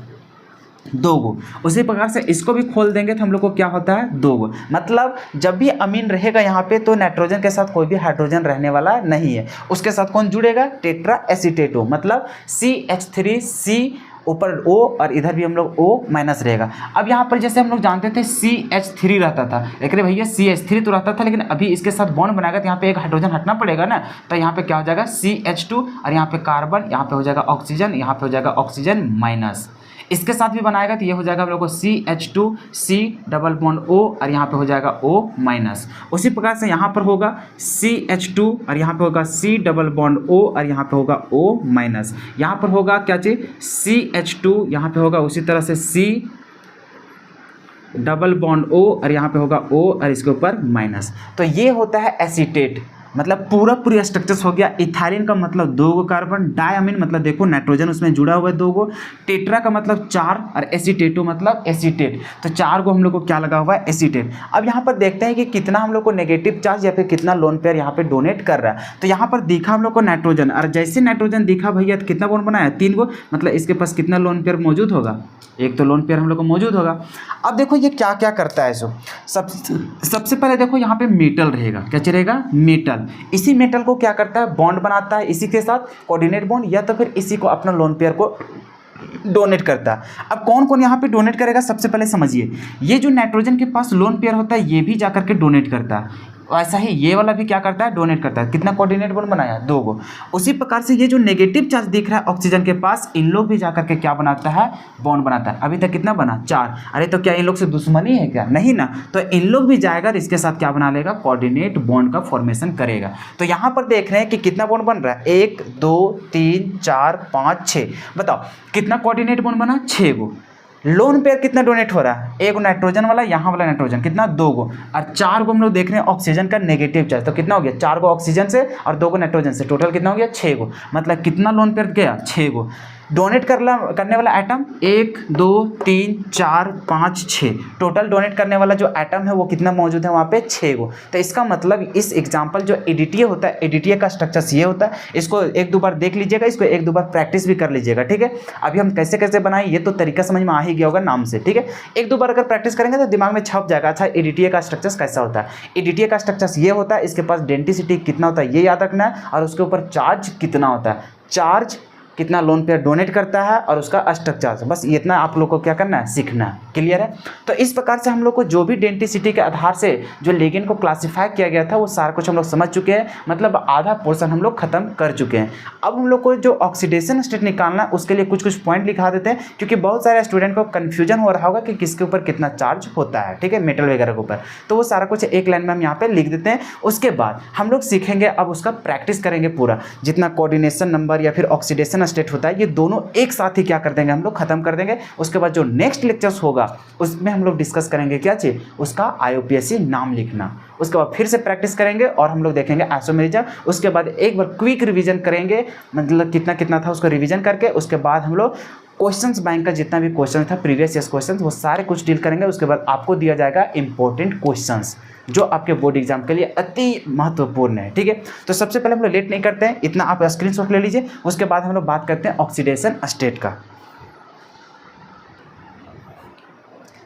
Speaker 1: 2 गो। उसी प्रकार से इसको भी खोल देंगे तो हम लोग को क्या होता है, 2 गो। मतलब जब भी अमीन रहेगा यहाँ पे तो नाइट्रोजन के साथ कोई भी हाइड्रोजन रहने वाला नहीं है, उसके साथ कौन जुड़ेगा, टेट्रा एसीटेटो, मतलब CH3C ऊपर O और इधर भी हम लोग O माइनस रहेगा। अब यहाँ पर जैसे हम लोग जानते थे CH3 रहता था, लेकिन भैया CH3 तो रहता था, लेकिन अभी इसके साथ बॉन्ड बनाएगा तो यहाँ पे एक हाइड्रोजन हटना पड़ेगा ना, तो यहाँ पे क्या हो जाएगा CH2, और यहाँ पे कार्बन, यहाँ पे हो जाएगा ऑक्सीजन, यहाँ पे हो जाएगा ऑक्सीजन माइनस। इसके साथ भी बनाएगा तो ये हो जाएगा हम लोग को CH2C डबल बॉन्ड O, और यहाँ पे हो जाएगा O माइनस। उसी प्रकार से यहाँ पर होगा CH2 और यहाँ पे होगा C डबल बॉन्ड O, और यहाँ पे होगा O माइनस। यहाँ पर होगा क्या चीज़, CH2, यहाँ पे होगा उसी तरह से C डबल बॉन्ड O, और यहाँ पे होगा O और इसके ऊपर माइनस। तो ये होता है एसीटेट, मतलब पूरी स्ट्रक्चर्स हो गया। इथाइलिन का मतलब 2 गो कार्बन, डायमीन मतलब देखो नाइट्रोजन उसमें जुड़ा हुआ है 2 गो, टेट्रा का मतलब 4, और एसीटेटो मतलब एसीटेट, तो 4 गो हम लोग को क्या लगा हुआ है, एसीटेट। अब यहाँ पर देखते हैं कि कितना हम लोग को नेगेटिव चार्ज या फिर कितना लोन पेयर यहाँ पे डोनेट कर रहा है। तो यहाँ पर दिखा हम लोग को नाइट्रोजन, और जैसे नाइट्रोजन दिखा भैया तो कितना बॉन्ड बनाया, 3 गो, मतलब इसके पास कितना लोन पेयर मौजूद होगा, एक तो लोन पेयर हम लोग को मौजूद होगा। अब देखो ये क्या क्या करता है, सो सबसे पहले देखो यहाँ पे मेटल रहेगा, क्या रहेगा, मेटल। इसी मेटल को क्या करता है, बॉन्ड बनाता है इसी के साथ, कोऑर्डिनेट बॉन्ड, या तो फिर इसी को अपना लोन पेयर को डोनेट करता है। अब कौन कौन यहाँ पे डोनेट करेगा, सबसे पहले समझिए, ये जो नाइट्रोजन के पास लोन पेयर होता है ये भी जाकर के डोनेट करता है, ऐसा ही ये वाला भी क्या करता है, डोनेट करता है। कितना कोऑर्डिनेट बॉन्ड बनाया, 2 गो। उसी प्रकार से ये जो नेगेटिव चार्ज दिख रहा है ऑक्सीजन के पास, इन लोग भी जाकर के क्या बनाता है, बॉन्ड बनाता है। अभी तक कितना बना, 4। अरे तो क्या इन लोग से दुश्मनी है क्या, नहीं ना, तो इन लोग भी जाएगा और इसके साथ क्या बना लेगा, कोऑर्डिनेट बॉन्ड का फॉर्मेशन करेगा। तो यहाँ पर देख रहे हैं कि कितना बॉन्ड बन रहा है, 1 2 3 4 5 6, बताओ कितना कोऑर्डिनेट बॉन्ड बना, 6 गो। लोन पेयर कितना डोनेट हो रहा है, 1 गो नाइट्रोजन वाला, यहाँ वाला नाइट्रोजन कितना, 2 गो, और 4 गो हम लोग देख रहे हैं ऑक्सीजन का नेगेटिव चार्ज, तो कितना हो गया, 4 गो ऑक्सीजन से और 2 गो नाइट्रोजन से, टोटल कितना हो गया, 6 गो। मतलब कितना लोन पेयर गया, 6 गो। डोनेट करने वाला एटम 1 2 3 4 5 6, टोटल डोनेट करने वाला जो एटम है वो कितना मौजूद है वहाँ पे, 6 गो। तो इसका मतलब इस एग्जाम्पल जो एडीटीए होता है, एडीटीए का स्ट्रक्चर ये होता है। इसको 1-2 बार देख लीजिएगा, इसको 1-2 बार प्रैक्टिस भी कर लीजिएगा, ठीक है। अभी हम कैसे कैसे बनाए ये तो तरीका समझ में आ ही गया होगा नाम से, ठीक है। 1-2 बार अगर प्रैक्टिस करेंगे तो दिमाग में छप जाएगा, अच्छा एडीटीए का स्ट्रक्चर कैसा होता है। एडीटीए का स्ट्रक्चर ये होता है, इसके पास डेंसिटी कितना होता है ये याद रखना है, और उसके ऊपर चार्ज कितना होता है, चार्ज कितना लोन पेयर डोनेट करता है और उसका स्ट्रक्चर, बस इतना आप लोग को क्या करना है, सीखना है। क्लियर है। तो इस प्रकार से हम लोग को जो भी डेंसिटी के आधार से जो लिगेंड को क्लासिफाई किया गया था वो सारा कुछ हम लोग समझ चुके हैं, मतलब आधा पोर्शन हम लोग खत्म कर चुके हैं। अब हम लोग को जो ऑक्सीडेशन स्टेट निकालना है उसके लिए कुछ कुछ पॉइंट लिखा देते हैं, क्योंकि बहुत सारे स्टूडेंट को कन्फ्यूजन हो रहा होगा कि किसके ऊपर कितना चार्ज होता है, ठीक है, मेटल वगैरह के ऊपर। तो वो सारा कुछ एक लाइन में हम यहाँ पे लिख देते हैं। उसके बाद हम लोग सीखेंगे, अब उसका प्रैक्टिस करेंगे पूरा, जितना कोऑर्डिनेशन नंबर या फिर ऑक्सीडेशन स्टेट होता है ये दोनों एक साथ ही क्या कर देंगे, हम लोग खत्म कर देंगे। उसके बाद जो नेक्स्ट लेक्चर्स होगा उसमें हम लोग डिस्कस करेंगे क्या चीज, उसका आईयूपीएसी नाम लिखना। उसके बाद फिर से प्रैक्टिस करेंगे और हम लोग देखेंगे आइसोमेरिज्म। उसके बाद एक बार क्विक रिवीजन करेंगे, मतलब कितना कितना था उसको रिवीजन करके उसके बाद हम लोग क्वेश्चंस बैंक का जितना भी क्वेश्चन था प्रीवियस ईयर क्वेश्चंस वो सारे कुछ डील करेंगे। उसके बाद आपको दिया जाएगा इंपॉर्टेंट क्वेश्चंस जो आपके बोर्ड एग्जाम के लिए अति महत्वपूर्ण है, ठीक है। तो सबसे पहले हम लोग लेट नहीं करते हैं, इतना आप स्क्रीनशॉट ले लीजिए। उसके बाद हम लोग बात करते हैं ऑक्सीडेशन स्टेट का।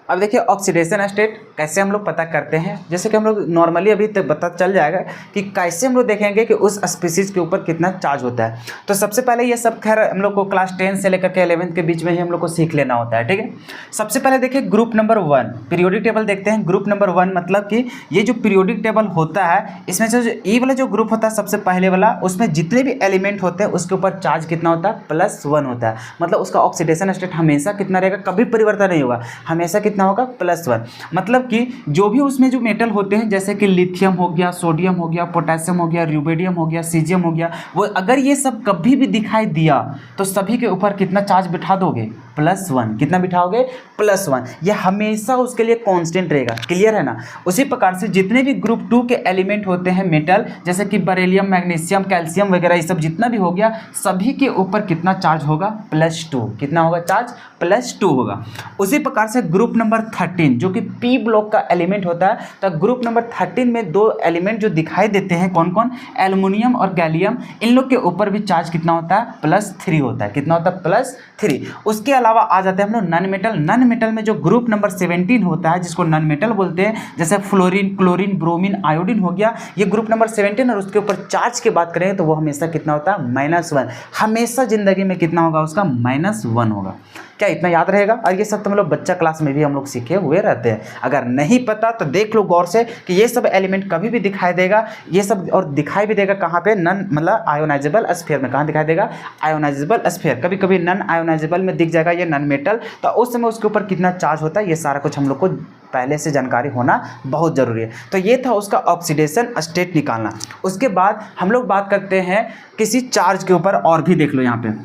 Speaker 1: अब देखिए ऑक्सीडेशन स्टेट कैसे हम लोग पता करते हैं, जैसे कि हम लोग नॉर्मली अभी तक पता चल जाएगा कि कैसे हम लोग देखेंगे कि उस स्पीसीज के ऊपर कितना चार्ज होता है। तो सबसे पहले ये सब खैर हम लोग को क्लास 10 से लेकर के 11th के बीच में ही हम लोग को सीख लेना होता है, ठीक है। सबसे पहले देखिए ग्रुप नंबर 1 पीरियोडिक टेबल देखते हैं। ग्रुप नंबर 1 मतलब कि ये जो पीरियोडिक टेबल होता है इसमें से जो ई वाला जो ग्रुप होता है सबसे पहले वाला, उसमें जितने भी एलिमेंट होते हैं उसके ऊपर चार्ज कितना होता है, +1 होता है। मतलब उसका ऑक्सीडेशन स्टेट हमेशा कितना रहेगा, कभी परिवर्तन नहीं होगा, हमेशा कितना कितना होगा +1। मतलब कि जो भी उसमें जो मेटल होते हैं जैसे कि लिथियम हो गया, सोडियम हो गया, पोटेशियम हो गया, रुबिडियम हो गया, सीजियम हो गया, वो अगर ये सब कभी भी दिखाई दिया तो सभी के ऊपर कितना चार्ज बिठा दोगे +1। कितना बिठाओगे +1। ये हमेशा उसके लिए कांस्टेंट रहेगा। क्लियर है ना। उसी प्रकार से जितने भी ग्रुप 2 के एलिमेंट होते हैं मेटल जैसे कि बेरिलियम, मैग्नीशियम, कैल्शियम वगैरह, ये सब जितना भी हो गया सभी के ऊपर कितना चार्ज होगा +2। कितना होगा चार्ज +2 होगा। उसी प्रकार से ग्रुप नंबर 13 जो कि पी ब्लॉक का एलिमेंट होता है, तो ग्रुप नंबर 13 में दो एलिमेंट जो दिखाई देते हैं कौन कौन, एल्युमिनियम और गैलियम, इन लोग के ऊपर भी चार्ज कितना होता है +3 होता है। कितना होता है +3। उसके अलावा आ जाते हैं हम लोग नन मेटल। नन मेटल में जो ग्रुप नंबर 17 होता है जिसको नन मेटल बोलते हैं, जैसे फ्लोरीन, क्लोरीन, ब्रोमीन, आयोडीन हो गया, ये ग्रुप नंबर 17। और उसके ऊपर चार्ज की बात करें तो वो हमेशा कितना होता है -1। हमेशा जिंदगी में कितना होगा उसका -1 होगा। क्या इतना याद रहेगा। और ये सब तो हम लोग बच्चा क्लास में भी हम लोग सीखे हुए रहते हैं। अगर नहीं पता तो देख लो गौर से कि ये सब एलिमेंट कभी भी दिखाई देगा, ये सब और दिखाई भी देगा कहाँ पे, नन मतलब आयोनाइजेबल स्फीयर में। कहाँ दिखाई देगा, आयोनाइजेबल स्फीयर। कभी कभी नन आयोनाइजेबल में दिख जाएगा ये नन मेटल, तो उस समय उसके ऊपर कितना चार्ज होता है, ये सारा कुछ हम लोग को पहले से जानकारी होना बहुत ज़रूरी है। तो ये था उसका ऑक्सीडेशन स्टेट निकालना। उसके बाद हम लोग बात करते हैं किसी चार्ज के ऊपर, और भी देख लो यहाँ पे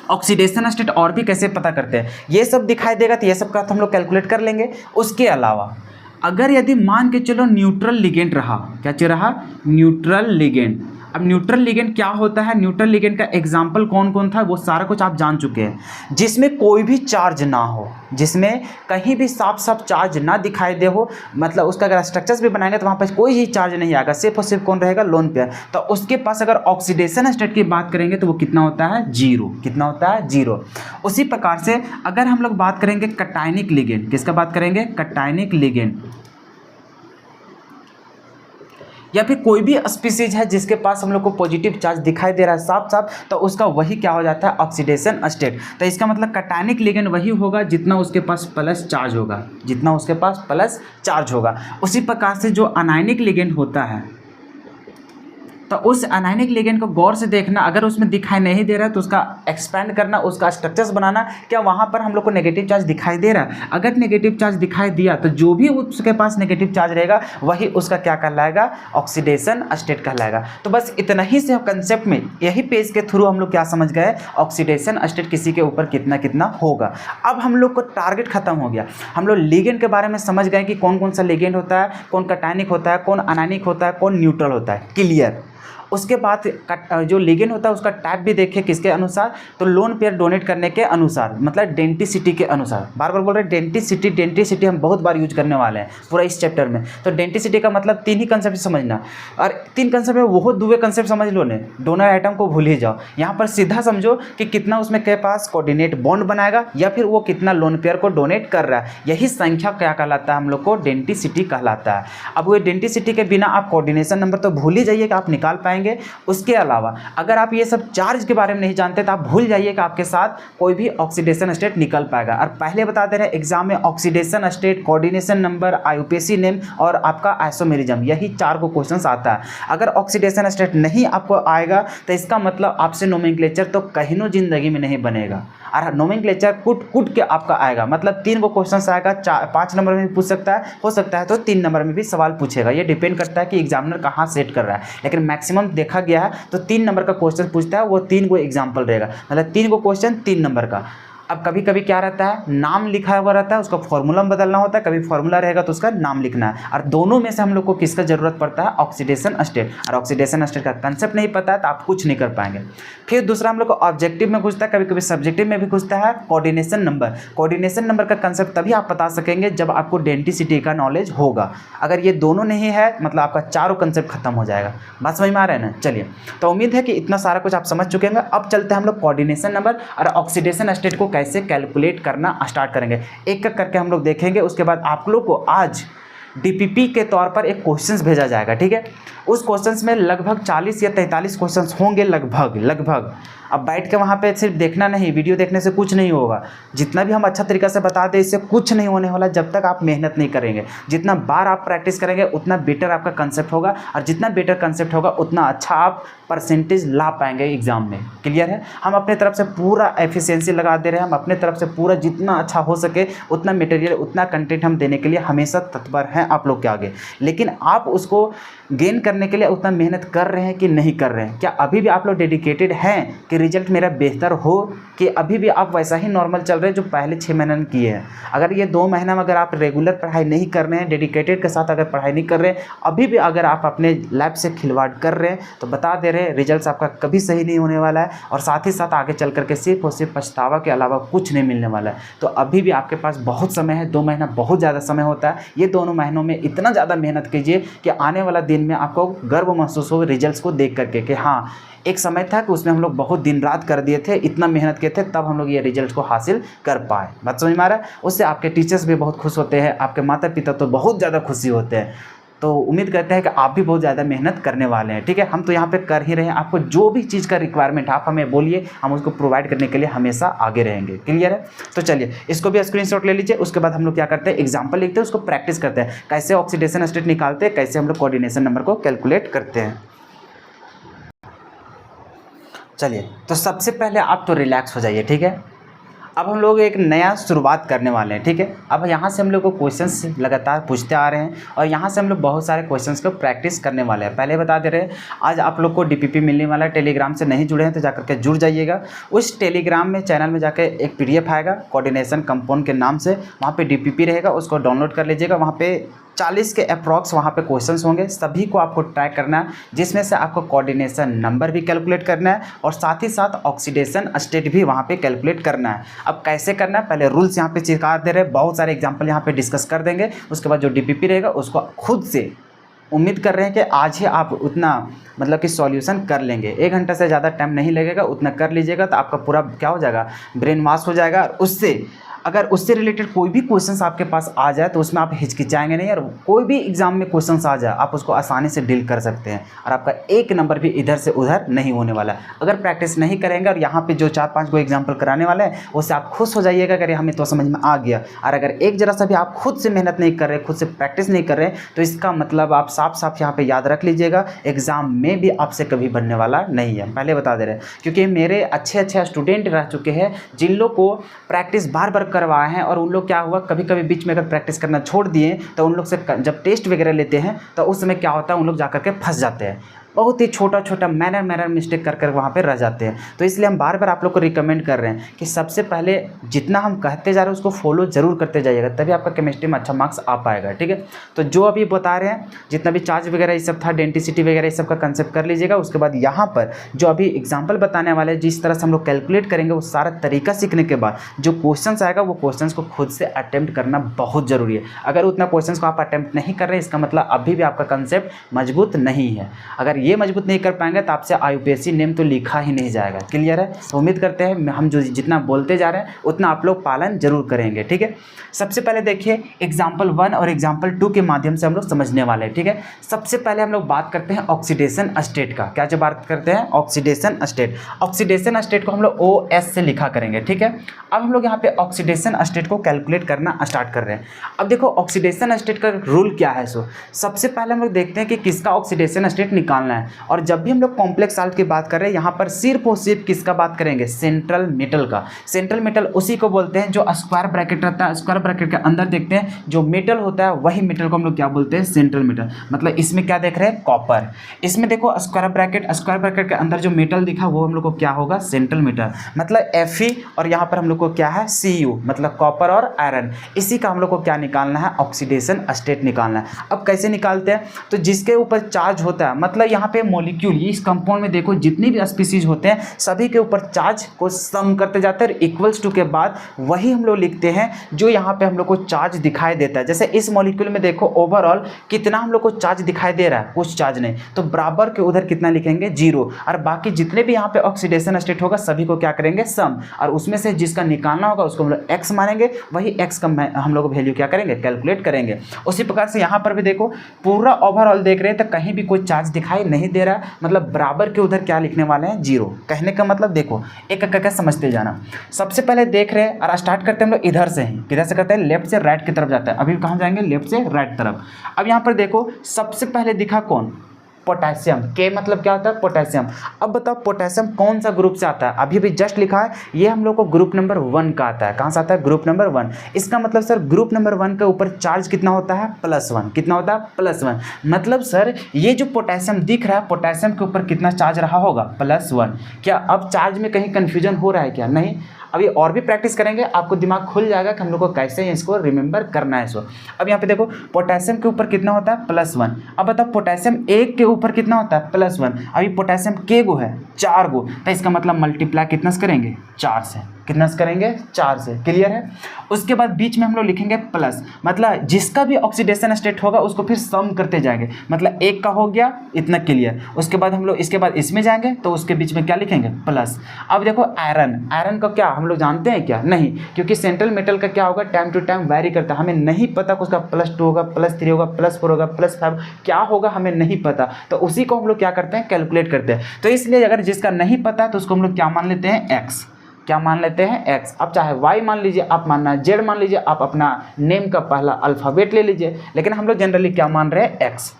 Speaker 1: ऑक्सीडेशन स्टेट और भी कैसे पता करते हैं। ये सब दिखाई देगा तो ये सब का तो हम लोग कैलकुलेट कर लेंगे। उसके अलावा अगर यदि मान के चलो न्यूट्रल लिगेंड रहा, क्या चीज रहा, न्यूट्रल लिगेंड। अब न्यूट्रल लिगेंड क्या होता है, न्यूट्रल लिगेंड का एग्जाम्पल कौन कौन था वो सारा कुछ आप जान चुके हैं। जिसमें कोई भी चार्ज ना हो, जिसमें कहीं भी साफ साफ चार्ज ना दिखाई दे हो, मतलब उसका अगर स्ट्रक्चर्स भी बनाएंगे तो वहाँ पर कोई ही चार्ज नहीं आएगा, सिर्फ और सिर्फ कौन रहेगा, लोन पेयर। तो उसके पास अगर ऑक्सीडेशन स्टेट की बात करेंगे तो वो कितना होता है 0। कितना होता है 0। उसी प्रकार से अगर हम लोग बात करेंगे कटायनिक लिगेंड, किसका बात करेंगे, कटायनिक लिगेंड, या फिर कोई भी स्पीसीज है जिसके पास हम लोग को पॉजिटिव चार्ज दिखाई दे रहा है साफ साफ, तो उसका वही क्या हो जाता है, ऑक्सीडेशन स्टेट। तो इसका मतलब कटायनिक लिगेंड वही होगा जितना उसके पास प्लस चार्ज होगा, जितना उसके पास प्लस चार्ज होगा। उसी प्रकार से जो अनायनिक लिगेंड होता है, तो उस अनायनिक लिगेंड को गौर से देखना, अगर उसमें दिखाई नहीं दे रहा है तो उसका एक्सपेंड करना, उसका स्ट्रक्चर्स बनाना, क्या वहाँ पर हम लोग को नेगेटिव चार्ज दिखाई दे रहा है। अगर नेगेटिव चार्ज दिखाई दिया तो जो भी उसके पास नेगेटिव चार्ज रहेगा वही उसका क्या कहलाएगा, ऑक्सीडेशन स्टेट कहलाएगा। तो बस इतना ही से कंसेप्ट में, यही पेज के थ्रू हम लोग क्या समझ गए, ऑक्सीडेशन स्टेट किसी के ऊपर कितना कितना होगा। अब हम लोग को टारगेट खत्म हो गया, हम लोग लिगेंड के बारे में समझ गए कि कौन कौन सा लिगेंड होता है, कौन कटायनिक होता है, कौन अनायनिक होता है, कौन न्यूट्रल होता है। क्लियर। उसके बाद जो लिगेंड होता है उसका टाइप भी देखें किसके अनुसार, तो लोन पेयर डोनेट करने के अनुसार, मतलब डेंटिसिटी के अनुसार। बार बार बोल रहे हैं डेंटिसिटी, डेंटिसिटी हम बहुत बार यूज करने वाले हैं पूरा इस चैप्टर में। तो डेंटिसिटी का मतलब 3 ही कंसेप्ट समझना, और 3 कंसेप्ट में वो 2 कंसेप्ट समझ लो ने, डोनर आइटम को भूल ही जाओ। यहाँ पर सीधा समझो कि कितना उसमें के पास कोऑर्डिनेट बॉन्ड बनाएगा या फिर वो कितना लोन पेयर को डोनेट कर रहा है, यही संख्या क्या कहलाता है, हम लोग को डेंटिसिटी कहलाता है। अब वो डेंटिसिटी के बिना आप कोऑर्डिनेशन नंबर तो भूल ही जाइए कि आप निकाल पाएंगे। उसके अलावा अगर आप ये सब चार्ज के बारे में नहीं जानते तो आप भूल जाइए कि आपके साथ कोई भी ऑक्सीडेशन स्टेट निकल पाएगा। और पहले बता दे रहे हैं एग्जाम में oxidation state, coordination number, IUPAC name और आपका आइसोमेरिज्म, यही 4 को क्वेश्चंस आता है। अगर ऑक्सीडेशन स्टेट नहीं आपको आएगा तो इसका मतलब आपसे नोमेनक्लेचर तो कहीं नो जिंदगी में नहीं बनेगा, और नोमेनक्लेचर कूट के आपका आएगा। मतलब 3 को क्वेश्चंस आएगा, 5 नंबर में भी पूछ सकता है, हो सकता है तो 3 नंबर में भी सवाल पूछेगा। ये डिपेंड करता है कि एग्जामिनर कहाँ सेट कर रहा है, लेकिन मैक्सिमम देखा गया है तो 3 नंबर का क्वेश्चन पूछता है, वो 3 को एग्जाम्पल रहेगा, मतलब 3 को क्वेश्चन 3 नंबर का। अब कभी कभी क्या रहता है, नाम लिखा हुआ रहता है, उसका फॉर्मूला बदलना होता है, कभी फॉर्मूला रहेगा तो उसका नाम लिखना है। और दोनों में से हम लोग को किसका जरूरत पड़ता है, ऑक्सीडेशन स्टेट। और ऑक्सीडेशन स्टेट का कंसेप्ट नहीं पता है तो आप कुछ नहीं कर पाएंगे। फिर दूसरा हम लोग को ऑब्जेक्टिव में पूछता है, कभी कभी सब्जेक्टिव में भी पूछता है कोऑर्डिनेशन नंबर। कोऑर्डिनेशन नंबर का कंसेप्ट तभी आप बता सकेंगे जब आपको डेंटिसिटी का नॉलेज होगा। अगर ये दोनों नहीं है मतलब आपका चारों कंसेप्ट खत्म हो जाएगा। बात समझ में आ रहा है ना। चलिए, तो उम्मीद है कि इतना सारा कुछ आप समझ चुके हैं। अब चलते हैं हम लोग कोऑर्डिनेशन नंबर और ऑक्सीडेशन स्टेट को कैसे कैलकुलेट करना स्टार्ट करेंगे, एक एक करके हम लोग देखेंगे। उसके बाद आप लोग को आज डीपीपी के तौर पर एक क्वेश्चंस भेजा जाएगा, ठीक है। उस क्वेश्चंस में लगभग 40 या 43 क्वेश्चंस होंगे, लगभग। अब बैठ के वहाँ पे सिर्फ देखना नहीं, वीडियो देखने से कुछ नहीं होगा। जितना भी हम अच्छा तरीका से बता दें, इससे कुछ नहीं होने वाला जब तक आप मेहनत नहीं करेंगे। जितना बार आप प्रैक्टिस करेंगे उतना बेटर आपका कंसेप्ट होगा, और जितना बेटर कंसेप्ट होगा उतना अच्छा आप परसेंटेज ला पाएंगे एग्जाम में। क्लियर है? हम अपने तरफ से पूरा एफिशिएंसी लगा दे रहे हैं, हम अपने तरफ से पूरा जितना अच्छा हो सके उतना मटेरियल, उतना कंटेंट हम देने के लिए हमेशा तत्पर हैं आप लोग के आगे। लेकिन आप उसको गेन करने के लिए उतना मेहनत कर रहे हैं कि नहीं कर रहे हैं? क्या अभी भी आप लोग डेडिकेटेड हैं कि रिजल्ट मेरा बेहतर हो, कि अभी भी आप वैसा ही नॉर्मल चल रहे हैं जो पहले 6 महीने में किए हैं? अगर ये 2 महीना में अगर आप रेगुलर पढ़ाई नहीं कर रहे हैं, डेडिकेटेड के साथ अगर पढ़ाई नहीं कर रहे हैं, अभी भी अगर आप अपने लैब से खिलवाड़ कर रहे हैं, तो बता दे रहे हैं रिजल्ट आपका कभी सही नहीं होने वाला है, और साथ ही साथ आगे चल करके सिर्फ और सिर्फ पछतावा के अलावा कुछ नहीं मिलने वाला है। तो अभी भी आपके पास बहुत समय है, 2 महीना बहुत ज़्यादा समय होता है। ये दोनों महीनों में इतना ज़्यादा मेहनत कीजिए कि आने वाला दिन में आपको गर्व महसूस हो रिजल्ट्स को देख करके कि हाँ, एक समय था कि उसमें हम लोग बहुत दिन रात कर दिए थे, इतना मेहनत किए थे, तब हम लोग ये रिजल्ट को हासिल कर पाए। बात समझ में आ रहा है? उससे आपके टीचर्स भी बहुत खुश होते हैं, आपके माता पिता तो बहुत ज़्यादा खुशी होते हैं। तो उम्मीद करते हैं कि आप भी बहुत ज़्यादा मेहनत करने वाले हैं, ठीक है। हम तो यहाँ पे कर ही रहे हैं। आपको जो भी चीज़ का रिक्वायरमेंट आप हमें बोलिए, हम उसको प्रोवाइड करने के लिए हमेशा आगे रहेंगे। क्लियर है? तो चलिए इसको भी स्क्रीनशॉट ले लीजिए। उसके बाद हम लोग क्या करते हैं, एग्जाम्पल लिखते हैं, उसको प्रैक्टिस करते हैं, कैसे ऑक्सीडेशन स्टेट निकालते हैं, कैसे हम लोग कोऑर्डिनेशन नंबर को कैलकुलेट करते हैं। चलिए, तो सबसे पहले आप तो रिलैक्स हो जाइए, ठीक है। अब हम लोग एक नया शुरुआत करने वाले हैं, ठीक है। अब यहाँ से हम लोग को क्वेश्चंस लगातार पूछते आ रहे हैं, और यहाँ से हम लोग बहुत सारे क्वेश्चंस को प्रैक्टिस करने वाले हैं। पहले बता दे रहे हैं, आज आप लोग को डीपीपी मिलने वाला है। टेलीग्राम से नहीं जुड़े हैं तो जाकर के जुड़ जाइएगा। उस टेलीग्राम में चैनल में जाकर एक PDF आएगा कोऑर्डिनेशन कंपाउंड के नाम से, वहाँ पे डीपीपी रहेगा, उसको डाउनलोड कर लीजिएगा। वहाँ पे 40 के अप्रॉक्स वहाँ पे क्वेश्चंस होंगे, सभी को आपको ट्राई करना है, जिसमें से आपको कोऑर्डिनेशन नंबर भी कैलकुलेट करना है, और साथ ही साथ ऑक्सीडेशन स्टेट भी वहाँ पे कैलकुलेट करना है। अब कैसे करना है, पहले रूल्स यहाँ पे सिखा दे रहे हैं, बहुत सारे एग्जांपल यहाँ पे डिस्कस कर देंगे। उसके बाद जो डीपीपी रहेगा उसको खुद से उम्मीद कर रहे हैं कि आज ही आप उतना मतलब कि सॉल्यूशन कर लेंगे। 1 घंटा से ज़्यादा टाइम नहीं लगेगा, उतना कर लीजिएगा तो आपका पूरा क्या हो जाएगा, ब्रेन वॉश हो जाएगा। और उससे अगर उससे रिलेटेड कोई भी क्वेश्चंस आपके पास आ जाए तो उसमें आप हिचकिचाएंगे नहीं, और कोई भी एग्जाम में क्वेश्चंस आ जाए आप उसको आसानी से डील कर सकते हैं, और आपका 1 नंबर भी इधर से उधर नहीं होने वाला है। अगर प्रैक्टिस नहीं करेंगे, और यहाँ पे जो 4-5 को एग्जाम्पल कराने वाले हैं उससे आप खुश हो जाइएगा कि हमें तो समझ में आ गया। और अगर एक जरा सा भी आप खुद से मेहनत नहीं कर रहे, खुद से प्रैक्टिस नहीं कर रहे, तो इसका मतलब आप साफ साफ यहाँ पर याद रख लीजिएगा, एग्ज़ाम में भी आपसे कभी बनने वाला नहीं है। पहले बता दे रहे हैं, क्योंकि मेरे अच्छे स्टूडेंट रह चुके हैं जिन लोग को प्रैक्टिस बार बार करवाए हैं, और उन लोग क्या हुआ, कभी कभी बीच में अगर प्रैक्टिस करना छोड़ दिए तो उन लोग से जब टेस्ट वगैरह लेते हैं तो उस समय क्या होता है, उन लोग जाकर के फंस जाते हैं, बहुत ही छोटा मैनर मिस्टेक कर वहाँ पे रह जाते हैं। तो इसलिए हम बार बार आप लोग को रिकमेंड कर रहे हैं कि सबसे पहले जितना हम कहते जा रहे हैं उसको फॉलो जरूर करते जाइएगा, तभी आपका केमिस्ट्री में अच्छा मार्क्स आ पाएगा, ठीक है। तो जो अभी बता रहे हैं, जितना भी चार्ज वगैरह ये सब था, डेंटिसिटी वगैरह ये सब का कंसेप्ट कर लीजिएगा। उसके बाद यहाँ पर जो अभी एग्जाम्पल बताने वाले हैं, जिस तरह से हम लोग कैलकुलेट करेंगे, वो सारा तरीका सीखने के बाद जो क्वेश्चन आएगा वो क्वेश्चन को खुद से अटेम्प्ट करना बहुत ज़रूरी है। अगर उतना क्वेश्चन को आप अटेम्प्ट नहीं कर रहे हैं, इसका मतलब अभी भी आपका कंसेप्ट मजबूत नहीं है। अगर ये मजबूत नहीं कर पाएंगे तो आपसे IUPAC नेम तो लिखा ही नहीं जाएगा। क्लियर है? तो उम्मीद करते हैं हम जो जितना बोलते जा रहे हैं उतना आप लोग पालन जरूर करेंगे, ठीक है। सबसे पहले देखिए एग्जाम्पल 1 और एग्जाम्पल 2 के माध्यम से हम लोग समझने वाले हैं, ठीक है। सबसे पहले हम लोग बात करते हैं ऑक्सीडेशन स्टेट का। क्या जो बात करते हैं, ऑक्सीडेशन स्टेट। ऑक्सीडेशन स्टेट को हम लोग OS से लिखा करेंगे, ठीक है। अब हम लोग यहाँ पे ऑक्सीडेशन स्टेट को कैलकुलेट करना स्टार्ट कर रहे हैं। अब देखो ऑक्सीडेशन स्टेट का रूल क्या है। सबसे पहले हम लोग देखते हैं कि किसका ऑक्सीडेशन स्टेट निकालना है। और जब भी हम लोग कॉम्प्लेक्स साल्ट की बात कर रहे हैं, यहाँ पर सिर्फ और सिर्फ किसका बात करेंगे, सेंट्रल मेटल का। सेंट्रल मेटल उसी को बोलते हैं जो स्क्वायर ब्रैकेट रहता है, स्क्वायर ब्रैकेट के अंदर देखते हैं जो मेटल होता है, वही मेटल को हम लोग क्या बोलते हैं, सेंट्रल मेटल। मतलब इसमें क्या देख रहे हैं, कॉपर। इसमें देखो स्क्वायर ब्रैकेट के अंदर जो मेटल दिखा वो हम लोग को क्या होगा, सेंट्रल मेटल। मतलब Fe, और यहाँ पर हम लोग को क्या है, Cu, मतलब कॉपर और आयरन। इसी का हम लोग को क्या निकालना है, ऑक्सीडेशन स्टेट निकालना है। अब कैसे निकालते हैं, तो जिसके ऊपर चार्ज होता है, मतलब यहाँ पे मॉलिक्यूल, इस कंपाउंड में देखो जितनी भी स्पीसीज होते हैं सभी के ऊपर चार्ज को सम करते जाते हैं, इक्वल्स टू के बाद वही हम लोग लिखते हैं जो यहाँ पे हम लोग को चार्ज दिखाई देता है। जैसे इस मॉलिक्यूल में देखो ओवरऑल कितना हम लोग को चार्ज दिखाई दे रहा है, कुछ चार्ज नहीं, तो बराबर के उधर कितना लिखेंगे 0, और बाकी जितने भी यहाँ पे ऑक्सीडेशन स्टेट होगा सभी को क्या करेंगे सम, और उसमें से जिसका निकालना होगा उसको हम लोग x मानेंगे, वही x का हम लोग वैल्यू क्या करेंगे कैलकुलेट करेंगे। उसी प्रकार से यहाँ पर भी देखो पूरा ओवरऑल देख रहे हैं तो कहीं भी कोई चार्ज दिखाई नहीं दे रहा, मतलब बराबर के उधर क्या लिखने वाले हैं 0। कहने का मतलब देखो एक एक करके समझते जाना। सबसे पहले देख रहे हैं और स्टार्ट करते हैं हम लोग इधर से ही, किधर से करते हैं लेफ्ट से राइट की तरफ जाता है। अभी कहाँ जाएंगे लेफ्ट से राइट तरफ। अब यहाँ पर देखो सबसे पहले दिखा कौन, पोटेशियम, के मतलब क्या होता है पोटेशियम। अब बताओ पोटेशियम कौन सा ग्रुप से आता है, अभी भी जस्ट लिखा है, ये हम लोग को ग्रुप नंबर 1 का आता है। कहाँ से आता है ग्रुप नंबर 1। इसका मतलब सर ग्रुप नंबर 1 के ऊपर चार्ज कितना होता है +1, कितना होता है +1। मतलब सर ये जो पोटेशियम दिख रहा है पोटेशियम के ऊपर कितना चार्ज रहा होगा +1। क्या अब चार्ज में कहीं कन्फ्यूजन हो रहा है क्या, नहीं। अभी और भी प्रैक्टिस करेंगे आपको दिमाग खुल जाएगा कि हम लोग को कैसे इसको रिमेंबर करना है इसको। अब यहाँ पे देखो पोटेशियम के ऊपर कितना होता है +1। अब बताओ पोटेशियम 1 के ऊपर कितना होता है +1। अभी पोटेशियम के गो है 4 गो, तो इसका मतलब मल्टीप्लाई कितना से करेंगे 4 से, कितना से करेंगे 4 से, क्लियर है। उसके बाद बीच में हम लोग लिखेंगे प्लस, मतलब जिसका भी ऑक्सीडेशन स्टेट होगा उसको फिर सम करते जाएंगे, मतलब 1 का हो गया इतना क्लियर। उसके बाद हम लोग इसके बाद इसमें जाएंगे तो उसके बीच में क्या लिखेंगे प्लस। अब देखो आयरन, आयरन का क्या हम लोग जानते हैं क्या, नहीं, क्योंकि सेंट्रल मेटल का क्या होगा टाइम टू टाइम वैरी करता है, हमें नहीं पता कि उसका +2 होगा +3 होगा +4 होगा +5 क्या होगा हमें नहीं पता, तो उसी को हम लोग क्या करते हैं कैलकुलेट करते हैं। तो इसलिए अगर जिसका नहीं पता है तो उसको हम लोग क्या मान लेते हैं x, क्या मान लेते हैं x। अब चाहे y मान लीजिए, आप मानना z मान लीजिए, आप अपना नेम का पहला अल्फ़ाबेट ले लीजिए, लेकिन हम लोग जनरली क्या मान रहे हैं x।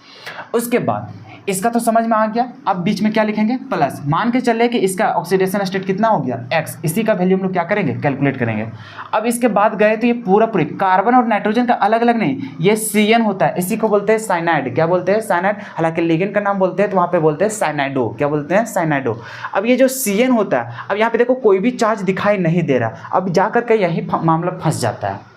Speaker 1: उसके बाद इसका तो समझ में आ गया, अब बीच में क्या लिखेंगे प्लस। मान के चले कि इसका ऑक्सीडेशन स्टेट कितना हो गया x, इसी का वैल्यू हम लोग क्या करेंगे कैलकुलेट करेंगे। अब इसके बाद गए तो ये पूरा पूरी कार्बन और नाइट्रोजन का अलग अलग नहीं, ये CN होता है, इसी को बोलते हैं साइनाइड। क्या बोलते हैं साइनाइड, हालांकि लिगेंड का नाम बोलते हैं तो वहाँ पे बोलते हैं साइनाइडो, क्या बोलते हैं साइनाइडो। अब ये जो CN होता है, अब यहाँ पे देखो कोई भी चार्ज दिखाई नहीं दे रहा, अब जाकर के यही मामला फंस जाता है,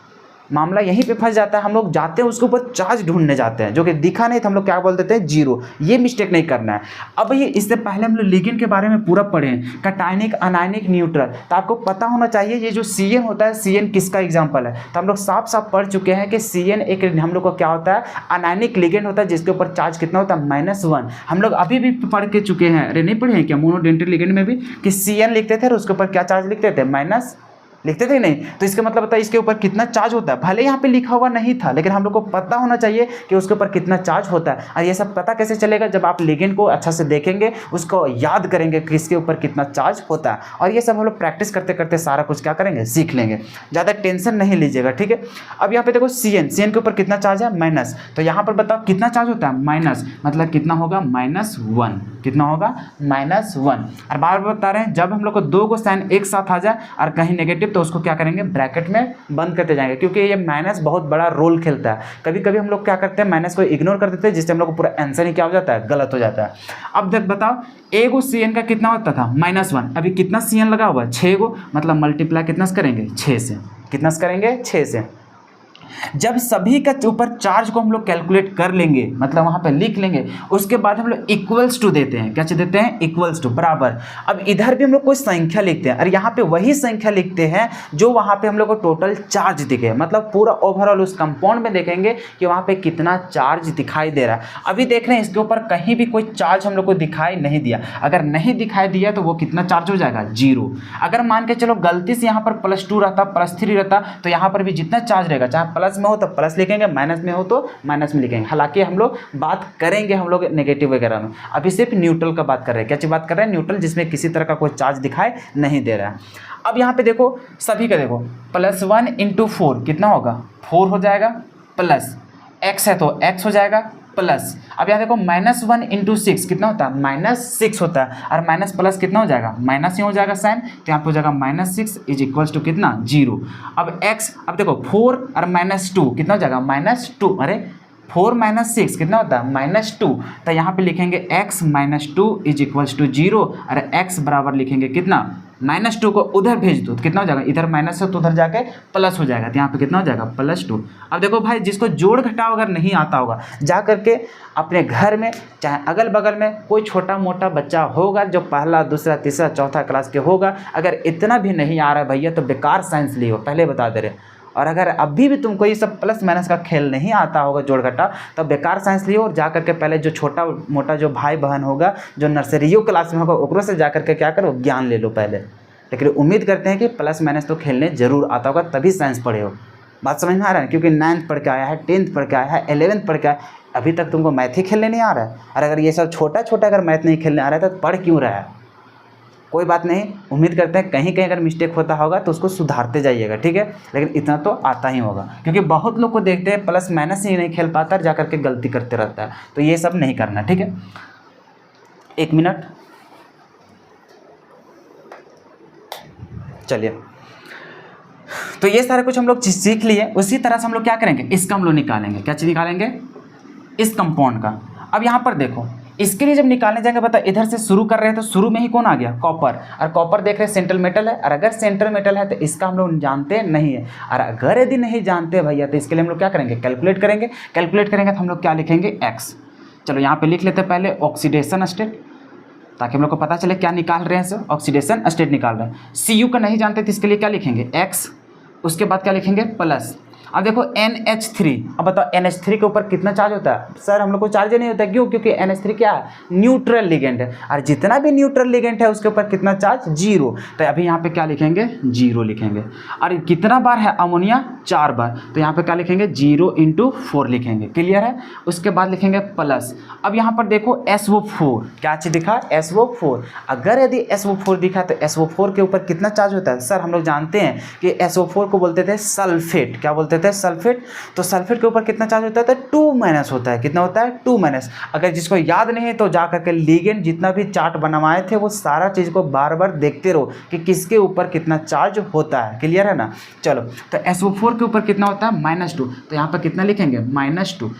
Speaker 1: मामला यहीं पे फंस जाता है। हम लोग जाते हैं उसके ऊपर चार्ज ढूंढने जाते हैं जो कि दिखा नहीं तो हम लोग क्या बोल देते हैं 0, ये मिस्टेक नहीं करना है। अब ये इससे पहले हम लोग लिगेंड के बारे में पूरा पढ़े हैं, कैटायनिक अनायनिक न्यूट्रल, तो आपको पता होना चाहिए ये जो CN होता है CN किसका एग्जाम्पल है, तो हम लोग साफ साफ पढ़ चुके हैं कि CN एक हम लोग को क्या होता है अनायनिक लिगेंड होता है जिसके ऊपर चार्ज कितना होता है -1। हम लोग अभी भी पढ़ के चुके हैं, अरे नहीं पढ़े हैं क्या मोनोडेंटेट लिगेंड में भी कि CN लिखते थे और उसके ऊपर क्या चार्ज लिखते थे माइनस लिखते थे नहीं, तो इसका मतलब होता है इसके ऊपर कितना चार्ज होता है, भले यहाँ पे लिखा हुआ नहीं था लेकिन हम लोग को पता होना चाहिए कि उसके ऊपर कितना चार्ज होता है। और ये सब पता कैसे चलेगा, जब आप लिगेंड को अच्छा से देखेंगे, उसको याद करेंगे कि इसके ऊपर कितना चार्ज होता है, और ये सब हम लोग प्रैक्टिस करते करते सारा कुछ क्या करेंगे सीख लेंगे, ज़्यादा टेंशन नहीं लीजिएगा, ठीक है। अब यहाँ पे देखो CN के ऊपर कितना चार्ज है माइनस, तो यहाँ पर बताओ कितना चार्ज होता है माइनस, मतलब कितना होगा -1, कितना होगा -1। और बार बार बता रहे हैं जब हम लोग को 2 को साइन एक साथ आ जाए और कहीं नेगेटिव तो उसको क्या करेंगे ब्रैकेट में बंद करते जाएंगे, क्योंकि ये माइनस बहुत बड़ा रोल खेलता है। कभी कभी हम लोग क्या करते हैं माइनस को इग्नोर कर देते हैं, जिससे हम लोग को पूरा आंसर ही क्या हो जाता है गलत हो जाता है। अब देख बताओ एक CN का कितना होता था -1, अभी कितना CN लगा हुआ है 6 गो, मतलब मल्टीप्लाई कितना से करेंगे 6 से, कितना से करेंगे 6 से। जब सभी का ऊपर चार्ज को हम लोग कैलकुलेट कर लेंगे, मतलब वहाँ पे लिख लेंगे, उसके बाद हम लोग इक्वल्स टू देते हैं, क्या देते हैं इक्वल्स टू बराबर। अब इधर भी हम लोग कोई संख्या लिखते हैं और यहाँ पे वही संख्या लिखते हैं जो वहाँ पे हम लोग को टोटल चार्ज दिखे, मतलब पूरा ओवरऑल उस कंपाउंड में देखेंगे कि वहाँ पे कितना चार्ज दिखाई दे रहा है। अभी देख रहे हैं इसके ऊपर कहीं भी कोई चार्ज हम लोग को दिखाई नहीं दिया, अगर नहीं दिखाई दिया तो वो कितना चार्ज हो जाएगा 0। अगर मान के चलो गलती से यहाँ पर +2 रहता +3 रहता तो यहाँ पर भी जितना चार्ज रहेगा, चाहे प्लस में हो तो प्लस लिखेंगे, माइनस में हो तो माइनस में लिखेंगे। हालांकि हम लोग बात करेंगे हम लोग नेगेटिव वगैरह में, अभी सिर्फ न्यूट्रल का बात कर रहे हैं। क्या चीज़ बात कर रहे हैं न्यूट्रल, जिसमें किसी तरह का कोई चार्ज दिखाई नहीं दे रहा है। अब यहाँ पे देखो सभी का देखो +1 × 4 कितना होगा 4 हो जाएगा, प्लस x है तो x हो जाएगा प्लस। अब यहाँ देखो -1 × 6 कितना होता है -6 होता है, और माइनस प्लस कितना हो जाएगा माइनस ही हो जाएगा साइन, तो यहाँ पे हो जाएगा -6 = कितना 0। अब x, अब देखो 4 और -2 कितना हो जाएगा -2, अरे 4 माइनस 6 कितना होता है -2। तो यहाँ पे लिखेंगे x -2 इज इक्वल्स टू 0 और x बराबर लिखेंगे कितना -2 को उधर भेज दो तो कितना हो जाएगा, इधर माइनस है तो उधर जाके प्लस हो जाएगा, तो यहाँ पे कितना हो जाएगा +2। अब देखो भाई जिसको जोड़ घटाव अगर नहीं आता होगा जा करके अपने घर में चाहे अगल बगल में कोई छोटा मोटा बच्चा होगा जो पहला दूसरा तीसरा चौथा क्लास के होगा, अगर इतना भी नहीं आ रहा है भैया तो बेकार साइंस लिए हो, पहले बता दे रहे। और अगर अभी भी तुमको ये सब प्लस माइनस का खेल नहीं आता होगा जोड़ घटा, तब बेकार साइंस लियो और जा करके पहले जो छोटा मोटा जो भाई बहन होगा जो नर्सरियों क्लास में होगा ओकरों से जा करके क्या करो ज्ञान ले लो पहले। लेकिन उम्मीद करते हैं कि प्लस माइनस तो खेलने जरूर आता होगा तभी साइंस पढ़े हो। बात समझ में आ रहा है, क्योंकि 9th पढ़ के आया है, 10th पढ़ के आया है, 11th पढ़ के आया है, अभी तक तुमको मैथ ही खेलने नहीं आ रहा है। और अगर ये सब छोटा छोटा अगर मैथ नहीं खेलने आ रहा है तो पढ़ क्यों रहा है। कोई बात नहीं, उम्मीद करते हैं कहीं कहीं अगर मिस्टेक होता होगा तो उसको सुधारते जाइएगा, ठीक है। लेकिन इतना तो आता ही होगा, क्योंकि बहुत लोग को देखते हैं प्लस माइनस ही नहीं खेल पाता, जा करके गलती करते रहता है। तो ये सब नहीं करना, ठीक है। 1 मिनट, चलिए। तो ये सारा कुछ हम लोग चीज़ सीख लिए। उसी तरह से हम लोग क्या करेंगे, इसका हम लोग निकालेंगे। क्या चीज़ निकालेंगे, इस कंपाउंड का। अब यहाँ पर देखो, इसके लिए जब निकालने जाएंगे पता इधर से शुरू कर रहे हैं तो शुरू में ही कौन आ गया, कॉपर। और कॉपर देख रहे हैं सेंट्रल मेटल है, और अगर सेंट्रल मेटल है तो इसका हम लोग जानते नहीं है। और अगर यदि नहीं जानते भैया तो इसके लिए हम लोग क्या करेंगे, कैलकुलेट करेंगे। कैलकुलेट करेंगे तो हम लोग क्या लिखेंगे, एक्स। चलो यहाँ पे लिख लेते हैं पहले ऑक्सीडेशन स्टेट, ताकि हम लोग को पता चले क्या निकाल रहे हैं, सर ऑक्सीडेशन स्टेट निकाल रहे हैं। सी का नहीं जानते तो इसके लिए क्या लिखेंगे, एक्स। उसके बाद क्या लिखेंगे, प्लस। अब देखो NH3, अब बताओ NH3 के ऊपर कितना चार्ज होता है। सर हम लोग को चार्ज नहीं होता, क्यों, क्योंकि NH3 क्या है, न्यूट्रल लिगेंड है। और जितना भी न्यूट्रल लिगेंड है उसके ऊपर कितना चार्ज, 0। तो अभी यहाँ पे क्या लिखेंगे, 0 लिखेंगे। और कितना बार है अमोनिया, 4 बार, तो यहाँ पे क्या लिखेंगे, 0 × 4 लिखेंगे। क्लियर है। उसके बाद लिखेंगे प्लस। अब यहाँ पर देखो SO4, क्या चीज़ दिखा, SO4। अगर यदि SO4 दिखा तो SO4 के ऊपर कितना चार्ज होता है। सर हम लोग जानते हैं कि SO4 को बोलते थे सल्फेट। क्या बोलते थे, सल्फेट। तो सल्फेट के ऊपर कितना चार्ज होता है, तो 2- होता है। कितना होता है, 2-। अगर जिसको याद नहीं है तो जा करके लिगेंड जितना भी चार्ट बनवाए थे वो सारा चीज़ को बार बार देखते रहो कि किसके ऊपर कितना चार्ज होता है। क्लियर है ना। चलो, तो SO4 के ऊपर कितना होता है, -2। तो यहाँ पर कितना लिखेंगे, -2।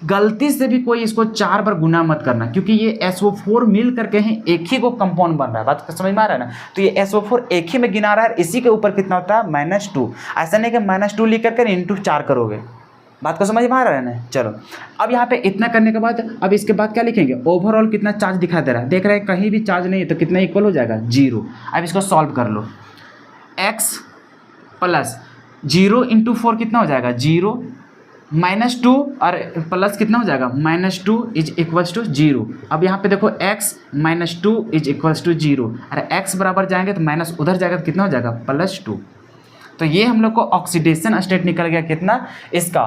Speaker 1: गलती से भी कोई इसको 4 बार गुना मत करना, क्योंकि ये SO4 मिल करके ही एक ही को कंपाउंड बन रहा है। बात समझ में आ रहा है ना। तो ये SO4 एक ही में गिना रहा है, इसी के ऊपर कितना होता है, -2। ऐसा नहीं कि -2 लिख करके × 4 करोगे। बात को समझ में आ रहा है ना। चलो, अब यहाँ पे इतना करने के बाद अब इसके बाद क्या लिखेंगे, ओवरऑल कितना चार्ज दिखा दे रहा है। देख रहे हैं कहीं भी चार्ज नहीं है तो कितना इक्वल हो जाएगा, 0। अब इसको सॉल्व कर लो, x प्लस 0 × 4 कितना हो जाएगा, 0, -2 और प्लस कितना हो जाएगा, -2 इज इक्वल्स टू 0। अब यहाँ पे देखो x -2 इज इक्वल्स टू 0, और x बराबर जाएंगे तो माइनस उधर जाएगा तो कितना हो जाएगा, +2। तो ये हम लोग को ऑक्सीडेशन स्टेट निकल गया कितना, इसका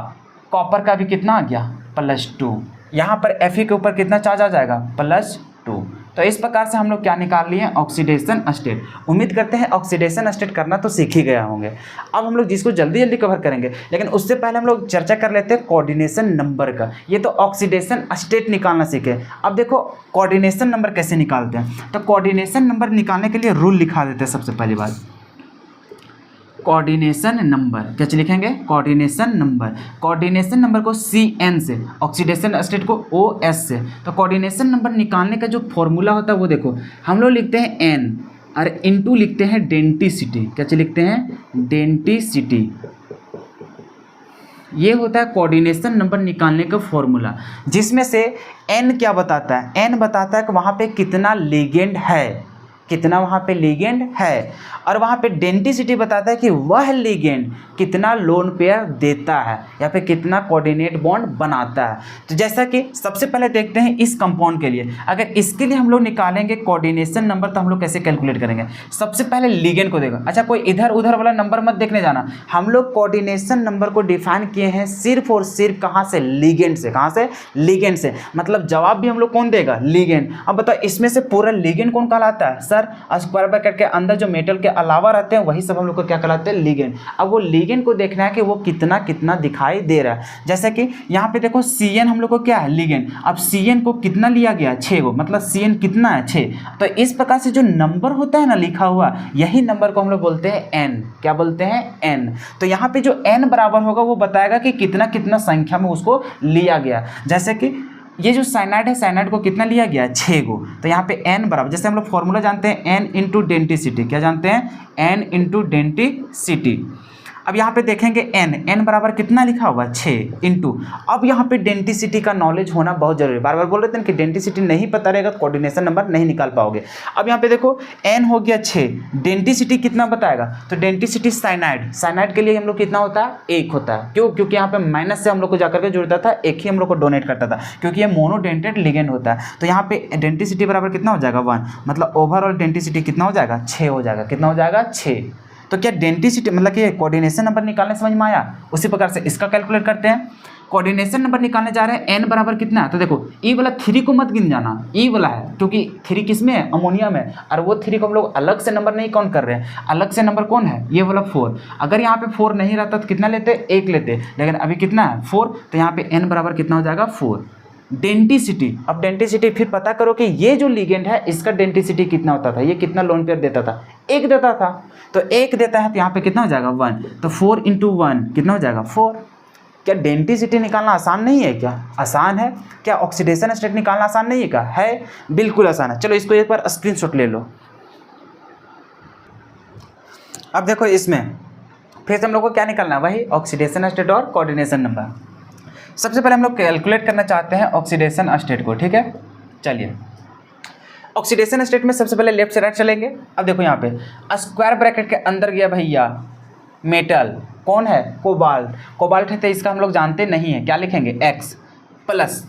Speaker 1: कॉपर का भी कितना आ गया, +2। यहाँ पर Fe के ऊपर कितना चार्ज आ जाएगा, +2। तो इस प्रकार से हम लोग क्या निकाल लिए, ऑक्सीडेशन स्टेट। उम्मीद करते हैं ऑक्सीडेशन स्टेट करना तो सीख ही गया होंगे। अब हम लोग जिसको जल्दी जल्दी कवर करेंगे, लेकिन उससे पहले हम लोग चर्चा कर लेते हैं कोऑर्डिनेशन नंबर का। ये तो ऑक्सीडेशन स्टेट निकालना सीखे। अब देखो कोऑर्डिनेशन नंबर कैसे निकालते हैं। तो कोऑर्डिनेशन नंबर निकालने के लिए रूल लिखा देते हैं। सबसे पहली बात, कोऑर्डिनेशन नंबर क्या लिखेंगे, कोऑर्डिनेशन नंबर। कोऑर्डिनेशन नंबर को CN से, ऑक्सीडेशन स्टेट को OS से। तो कोऑर्डिनेशन नंबर निकालने का जो फॉर्मूला होता है वो देखो, हम लोग लिखते हैं N और इनटू लिखते हैं डेंटिसिटी। क्या लिखते हैं, डेंटिसिटी। ये होता है कोऑर्डिनेशन नंबर निकालने का फॉर्मूला, जिसमें से N क्या बताता है, N बताता है कि वहाँ पे कितना लिगेंड है, कितना वहाँ पे लिगेंड है। और वहाँ पे डेंटिसिटी बताता है कि वह लिगेंड कितना लोन पेयर देता है या फिर कितना कोऑर्डिनेट बॉन्ड बनाता है। तो जैसा कि सबसे पहले देखते हैं इस कंपाउंड के लिए, अगर इसके लिए हम लोग निकालेंगे कोऑर्डिनेशन नंबर तो हम लोग कैसे कैलकुलेट करेंगे। सबसे पहले लिगेंड को देखो। अच्छा, कोई इधर उधर वाला नंबर मत देखने जाना, हम लोग कोऑर्डिनेशन नंबर को डिफाइन किए हैं सिर्फ और सिर्फ कहाँ से, लिगेंड से। कहाँ से, लिगेंड से। मतलब जवाब भी हम लोग कौन देगा, लिगेंड। अब बताओ इसमें से पूरा लिगेंड कौन कहलाता है, सर अंदर, स्क्वायर ब्रैकेट के अंदर जो मेटल के अलावा रहते हैं वही सब हम लोग को क्या कहलाते हैं, लिगेंड। अब वो लिगेंड को देखना है कि वो कितना कितना दिखाई दे रहा है। जैसे कि यहाँ पे देखो Cn हम लोग को क्या है, लिगेंड। अब Cn को कितना लिया गया, 6 को, मतलब Cn कितना है, 6। तो इस प्रकार से जो नंबर होता है ना लिखा हुआ, यही नंबर को हम लोग बोलते हैं n। क्या बोलते हैं, n। तो यहाँ पे जो n बराबर होगा वो बताएगा कि कितना कितना संख्या में उसको लिया गया। जैसे कि ये जो साइनाइड है, साइनाइड को कितना लिया गया, 6 को। तो यहाँ पे n बराबर, जैसे हम लोग फॉर्मूला जानते हैं n इंटू डेंटिसिटी, क्या जानते हैं, n इंटू डेंटिसिटी। अब यहाँ पे देखेंगे n बराबर कितना लिखा हुआ, 6 इंटू। अब यहाँ पे डेंटिसिटी का नॉलेज होना बहुत जरूरी है। बार बार बोल रहे थे कि डेंटिसिटी नहीं पता रहेगा तो कोऑर्डिनेशन नंबर नहीं निकाल पाओगे। अब यहाँ पे देखो n हो गया 6, डेंटिसिटी कितना बताएगा, तो डेंटिसिटी साइनाइड के लिए हम लोग कितना होता है, 1 होता है। क्यों, क्योंकि यहाँ पे माइनस से हम लोग को जाकर के जुड़ता था, 1 ही हम लोग को डोनेट करता था, क्योंकि ये मोनोडेंटेड लिगेंड होता है। तो यहाँ पे डेंटिसिटी बराबर कितना हो जाएगा, 1, मतलब ओवरऑल डेंटिसिटी कितना हो जाएगा, 6 हो जाएगा। कितना हो जाएगा, 6। तो क्या डेंटिसिटी मतलब कि कोऑर्डिनेशन नंबर निकालने समझ में आया। उसी प्रकार से इसका कैलकुलेट करते हैं। कोऑर्डिनेशन नंबर निकालने जा रहे हैं, n बराबर कितना है, तो देखो ई वाला 3 को मत गिन जाना, ई वाला है, क्योंकि 3 किस में है, अमोनिया में। और वो 3 को हम लोग अलग से नंबर नहीं काउंट कर रहे हैं। अलग से नंबर कौन है, ये वाला 4। अगर यहाँ पे 4 नहीं रहता तो कितना लेते, 1 लेते, लेकिन अभी कितना है, 4। तो यहाँ पे n बराबर कितना हो जाएगा, 4। डेंटिसिटी, अब डेंटिसिटी फिर पता करो कि ये जो लिगेंड है इसका डेंटिसिटी कितना होता था, ये कितना लोन पेयर देता था, 1 देता था। तो 1 देता है तो यहाँ पे कितना हो जाएगा, 1। तो 4 इंटू 1 कितना हो जाएगा, 4। क्या डेंटिसिटी निकालना आसान नहीं है, क्या आसान है। क्या ऑक्सीडेशन स्टेट निकालना आसान नहीं है, क्या है, बिल्कुल आसान है। चलो इसको एक बार स्क्रीनशॉट ले लो। अब देखो इसमें फिर से हम लोग को क्या निकालना है, वही ऑक्सीडेशन स्टेट और कोऑर्डिनेशन नंबर। सबसे पहले हम लोग कैलकुलेट करना चाहते हैं ऑक्सीडेशन स्टेट को, ठीक है। चलिए ऑक्सीडेशन स्टेट में सबसे पहले लेफ्ट से राइट चलेंगे। अब देखो यहाँ पे स्क्वायर ब्रैकेट के अंदर गया भैया मेटल, कौन है, कोबाल्ट है, तो इसका हम लोग जानते नहीं है, क्या लिखेंगे, x प्लस।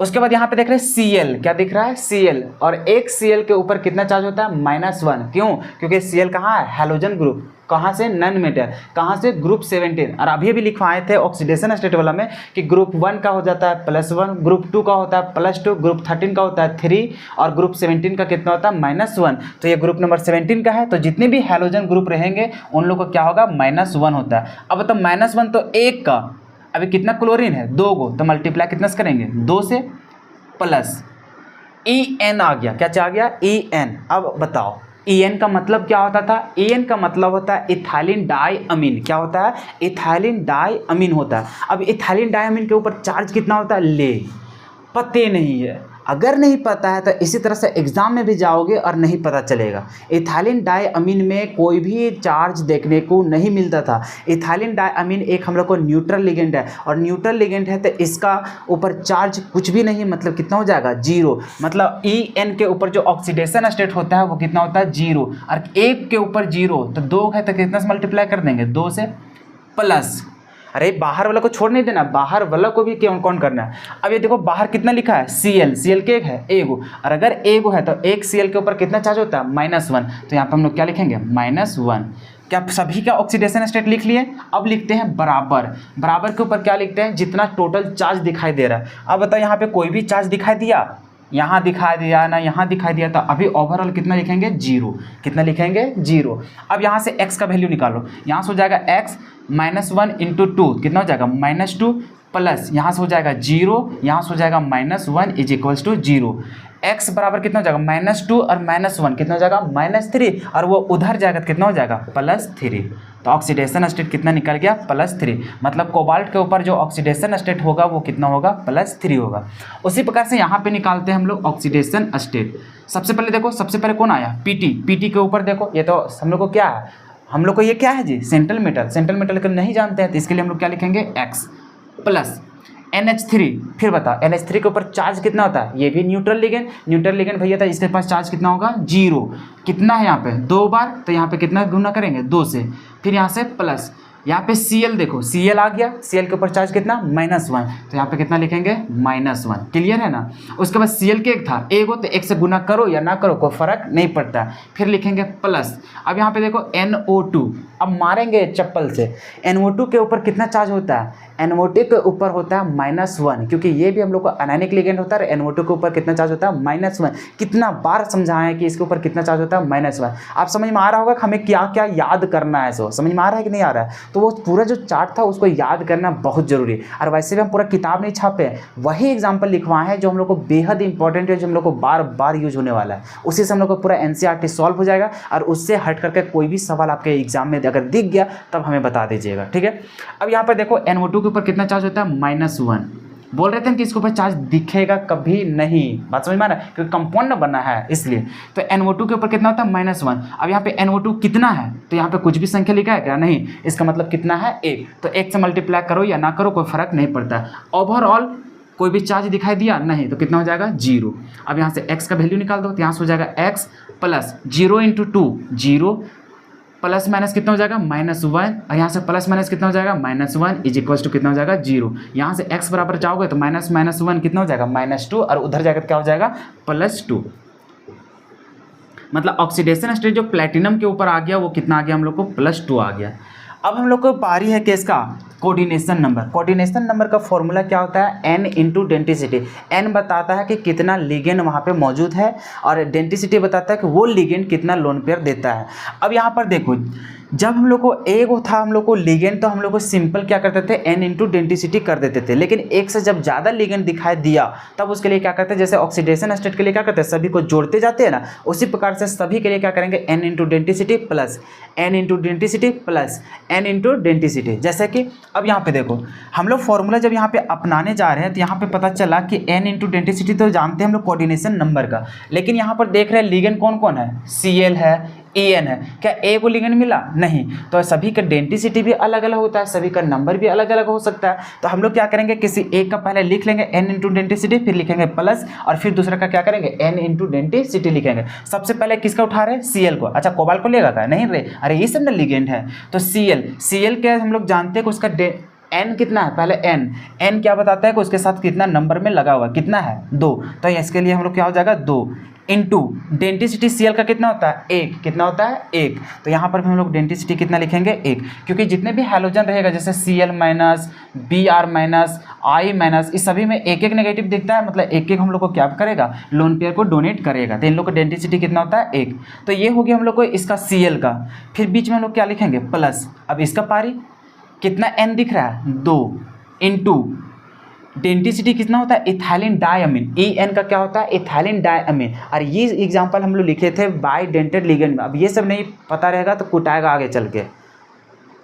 Speaker 1: उसके बाद यहाँ पे देख रहे हैं Cl, क्या दिख रहा है, Cl। और एक Cl के ऊपर कितना चार्ज होता है, -1। क्यों, क्योंकि Cl कहाँ है, हैलोजन ग्रुप। कहाँ से, नन मेटल। कहाँ से, ग्रुप 17। और अभी लिखवाए थे ऑक्सीडेशन स्टेट वाला में कि ग्रुप 1 का हो जाता है +1, ग्रुप 2 का होता है +2, ग्रुप 13 का होता है 3, और ग्रुप 17 का कितना होता है, -1। तो ये ग्रुप नंबर 17 का है। तो जितने भी हैलोजन ग्रुप रहेंगे उन लोग को क्या होगा, -1 होता है। अब तो -1 तो 1 का, अभी कितना क्लोरीन है, 2 को, तो मल्टीप्लाई कितना से करेंगे, 2 से, प्लस En आ गया, क्या आ गया, En। अब बताओ En का मतलब क्या होता था, En का मतलब होता है इथाइलिन डाइअमीन। क्या होता है, इथाइलिन डाइअमीन होता है। अब इथाइलिन डाइअमीन के ऊपर चार्ज कितना होता है, ले पते नहीं है। अगर नहीं पता है तो इसी तरह से एग्जाम में भी जाओगे और नहीं पता चलेगा। इथाइलिन डाइअमीन में कोई भी चार्ज देखने को नहीं मिलता था। इथाइलिन डाइअमीन एक हम लोग को न्यूट्रल लिगेंड है, और न्यूट्रल लिगेंड है तो इसका ऊपर चार्ज कुछ भी नहीं, मतलब कितना हो जाएगा, 0। मतलब En के ऊपर जो ऑक्सीडेशन स्टेट होता है वो कितना होता है, 0। और 1 के ऊपर 0, तो 2 है तो कितना से मल्टीप्लाई कर देंगे, 2 से, प्लस। अरे बाहर वाला को छोड़ नहीं देना, बाहर वाला को भी कौन करना है। अब ये देखो बाहर कितना लिखा है, Cl के एक है, एगो। और अगर एगो है तो एक Cl के ऊपर कितना चार्ज होता है, -1। तो यहाँ पे हम लोग क्या लिखेंगे, -1। क्या सभी का ऑक्सीडेशन स्टेट लिख लिए। अब लिखते हैं बराबर। बराबर के ऊपर क्या लिखते हैं, जितना टोटल चार्ज दिखाई दे रहा है। अब बताओ यहाँ पे कोई भी चार्ज दिखाई दिया, यहाँ दिखाई दिया ना, यहाँ दिखाई दिया, तो अभी ओवरऑल कितना लिखेंगे, 0। कितना लिखेंगे, 0। अब यहाँ से x का वैल्यू निकालो। यहाँ से हो जाएगा x -1 इंटू 2 कितना हो जाएगा, -2, प्लस यहाँ से हो जाएगा 0, यहाँ से हो जाएगा -1 इज इक्वल्स टू 0। x बराबर कितना हो जाएगा, -2 और -1 कितना हो जाएगा, -3, और वो उधर जाएगा तो कितना हो जाएगा, +3। तो ऑक्सीडेशन स्टेट कितना निकल गया, +3। मतलब कोबाल्ट के ऊपर जो ऑक्सीडेशन स्टेट होगा वो कितना होगा, +3 होगा। उसी प्रकार से यहाँ पे निकालते हैं हम लोग ऑक्सीडेशन स्टेट। सबसे पहले देखो, सबसे पहले कौन आया, पीटी के ऊपर देखो, ये तो हम लोग को क्या है, हम लोग को ये क्या है जी, सेंट्रल मेटल को नहीं जानते हैं, तो इसके लिए हम लोग क्या लिखेंगे, x प्लस NH3। फिर बता NH3 के ऊपर चार्ज कितना होता है, ये भी न्यूट्रल लिगेंड भैया था, इसके पास चार्ज कितना होगा, 0। कितना है यहाँ पे, 2 बार, तो यहाँ पे कितना गुना करेंगे, 2 से, फिर यहाँ से प्लस यहाँ पे Cl देखो, Cl आ गया, Cl के ऊपर चार्ज कितना -1, तो यहाँ पे कितना लिखेंगे -1। क्लियर है ना। उसके बाद Cl के एक था, एक हो तो एक से गुना करो या ना करो कोई फर्क नहीं पड़ता। फिर लिखेंगे प्लस। अब यहाँ पे देखो NO2, अब मारेंगे चप्पल से। NO2 के ऊपर कितना चार्ज होता है, NO2 के ऊपर होता है -1, क्योंकि ये भी हम लोग को अनायनिक लिगेंड होता है। NO2 के ऊपर कितना चार्ज होता है -1। कितना बार समझाएं कि इसके ऊपर कितना चार्ज होता है -1। आप समझ में आ रहा होगा कि हमें क्या क्या याद करना है, सो समझ में आ रहा है कि नहीं आ रहा है। तो वो पूरा जो चार्ट था उसको याद करना बहुत जरूरी है। और वैसे भी हम पूरा किताब नहीं छापे, वही एग्जाम्पल लिखवाए हैं जो हम लोग को बेहद इंपॉर्टेंट है, जो हम लोग को बार बार यूज होने वाला है। उसी से हम लोग को पूरा NCERT सॉल्व हो जाएगा। और उससे हट करके कोई भी सवाल आपके एग्जाम में अगर दिख गया तब हमें बता दीजिएगा, ठीक है। अब यहाँ पर देखो NO2 के ऊपर कितना चार्ज होता है -1। बोल रहे थे कि इसके ऊपर चार्ज दिखेगा कभी नहीं, बात समझ में आ रहा है, क्योंकि कंपाउंड बना है इसलिए। तो NO2 के ऊपर कितना होता है -1। अब यहाँ पे NO2 कितना है, तो यहाँ पे कुछ भी संख्या लिखा है क्या, नहीं। इसका मतलब कितना है 1, तो 1 से मल्टीप्लाई करो या ना करो कोई फर्क नहीं पड़ता। ओवरऑल कोई भी चार्ज दिखाई दिया नहीं, तो कितना हो जाएगा 0। अब यहाँ से x का वैल्यू निकाल दो, तो यहाँ से हो जाएगा x प्लस 0 × 2 0, प्लस माइनस कितना हो जाएगा -1, और यहाँ से प्लस माइनस कितना हो जाएगा -1 इज इक्वल टू कितना हो जाएगा 0। यहाँ से x बराबर जाओगे तो -1 कितना हो जाएगा -2, और उधर जाकर क्या हो जाएगा +2। मतलब ऑक्सीडेशन स्टेट जो प्लेटिनम के ऊपर आ गया वो कितना आ गया हम लोग को +2 आ गया। अब हम लोग को पारी है किसका, कोऑर्डिनेशन नंबर। कोऑर्डिनेशन नंबर का फॉर्मूला क्या होता है, n × डेंटिसिटी। n बताता है कि कितना लिगेंड वहाँ पे मौजूद है, और डेंटिसिटी बताता है कि वो लिगेंड कितना लोन पेयर देता है। अब यहाँ पर देखो, जब हम लोग को एक था हम लोग को लिगेंड, तो हम लोग को सिंपल क्या करते थे n × डेंटिसिटी कर देते थे। लेकिन एक से जब ज़्यादा लिगेंड दिखाई दिया तब उसके लिए क्या करते हैं, जैसे ऑक्सीडेशन स्टेट के लिए क्या करते हैं, सभी को जोड़ते जाते हैं ना, उसी प्रकार से सभी के लिए क्या करेंगे n × denticity plus n × denticity plus n × denticity. जैसे कि अब यहाँ पे देखो, हम लोग फॉर्मूला जब यहाँ पे अपनाने जा रहे हैं तो यहाँ पे पता चला कि n × डेंटिसिटी तो जानते हैं हम लोग कोऑर्डिनेशन नंबर का, लेकिन यहाँ पर देख रहे हैं लिगेंड कौन कौन है, Cl है, En है। क्या ए को लिगेंड मिला, नहीं। तो सभी का डेंटिसिटी भी अलग अलग होता है, सभी का नंबर भी अलग अलग हो सकता है। तो हम लोग क्या करेंगे, किसी एक का पहले लिख लेंगे n × डेंटिसिटी, फिर लिखेंगे प्लस, और फिर दूसरा का क्या करेंगे n × डेंटिसिटी लिखेंगे। सबसे पहले किसका उठा रहे हैं, Cl को। अच्छा कोबाल्ट को लेगा क्या, नहीं रे, अरे ये सब ना लिगेंड है। तो Cl के हम लोग जानते हैं कि उसका n कितना है, पहले n क्या बताता है कि उसके साथ कितना नंबर में लगा हुआ, कितना है 2। तो इसके लिए हम लोग क्या हो जाएगा 2 इंटू डेंटिसिटी Cl का कितना होता है 1, कितना होता है 1। तो यहाँ पर भी हम लोग डेंटिसिटी कितना लिखेंगे 1, क्योंकि जितने भी हैलोजन रहेगा जैसे Cl-, Br-, I-, इस सभी में एक एक नेगेटिव दिखता है, मतलब एक एक हम लोग को क्या करेगा, लोन पेयर को डोनेट करेगा। तो इन लोग का डेंटिसिटी कितना होता है 1। तो ये हो गया हम लोग को इसका Cl का। फिर बीच में हम लोग क्या लिखेंगे प्लस। अब इसका पारी कितना n दिख रहा है 2 इंटू डेंटिसिटी कितना होता है इथाइलिन डायमीन, En का क्या होता है इथाइलिन डायमीन। और ये एग्जांपल हम लोग लिखे थे बाई डेंटेड लिगेंड में। अब ये सब नहीं पता रहेगा तो कुटाएगा आगे चल के,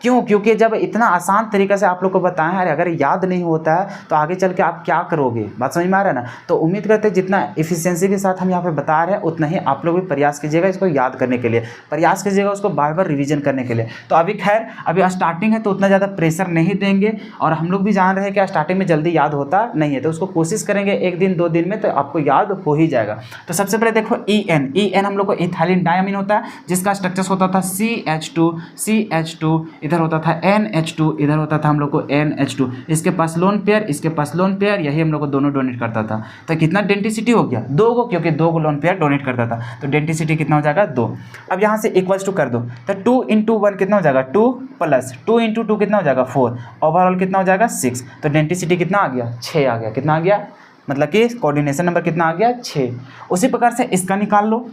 Speaker 1: क्यों, क्योंकि जब इतना आसान तरीके से आप लोग को बताएं है, अगर याद नहीं होता है तो आगे चल के आप क्या करोगे, बात समझ में आ रहा है ना। तो उम्मीद करते हैं जितना एफिशिएंसी के साथ हम यहाँ पे बता रहे हैं उतना ही आप लोग भी प्रयास कीजिएगा इसको याद करने के लिए, प्रयास कीजिएगा उसको बार बार रिवीजन करने के लिए। तो अभी खैर अभी स्टार्टिंग है तो उतना ज़्यादा प्रेशर नहीं देंगे, और हम लोग भी जान रहे हैं कि स्टार्टिंग में जल्दी याद होता नहीं है, तो उसको कोशिश करेंगे 1 दिन 2 दिन में तो आपको याद हो ही जाएगा। तो सबसे पहले देखो En हम लोग को इथाइलिन डायमीन होता है, जिसका स्ट्रक्चर होता था CH2, इधर होता था NH2, इधर होता था हम लोग को NH2। इसके पास लोन पेयर, इसके पास लोन पेयर, यही हम लोग को दोनों डोनेट करता था। तो कितना डेंटिसिटी हो गया 2 को, क्योंकि 2 को लोन पेयर डोनेट करता था, तो डेंटिसिटी कितना हो जाएगा 2। अब यहाँ से इक्वल्स टू कर दो, तो 2 × 1 कितना हो जाएगा 2 प्लस 2 × 2 कितना हो जाएगा 4, ओवरऑल कितना हो जाएगा 6। तो डेंटिसिटी कितना आ गया 6 आ गया, कितना आ गया, मतलब कि कोऑर्डिनेशन नंबर कितना आ गया 6। उसी प्रकार से इसका निकाल लो।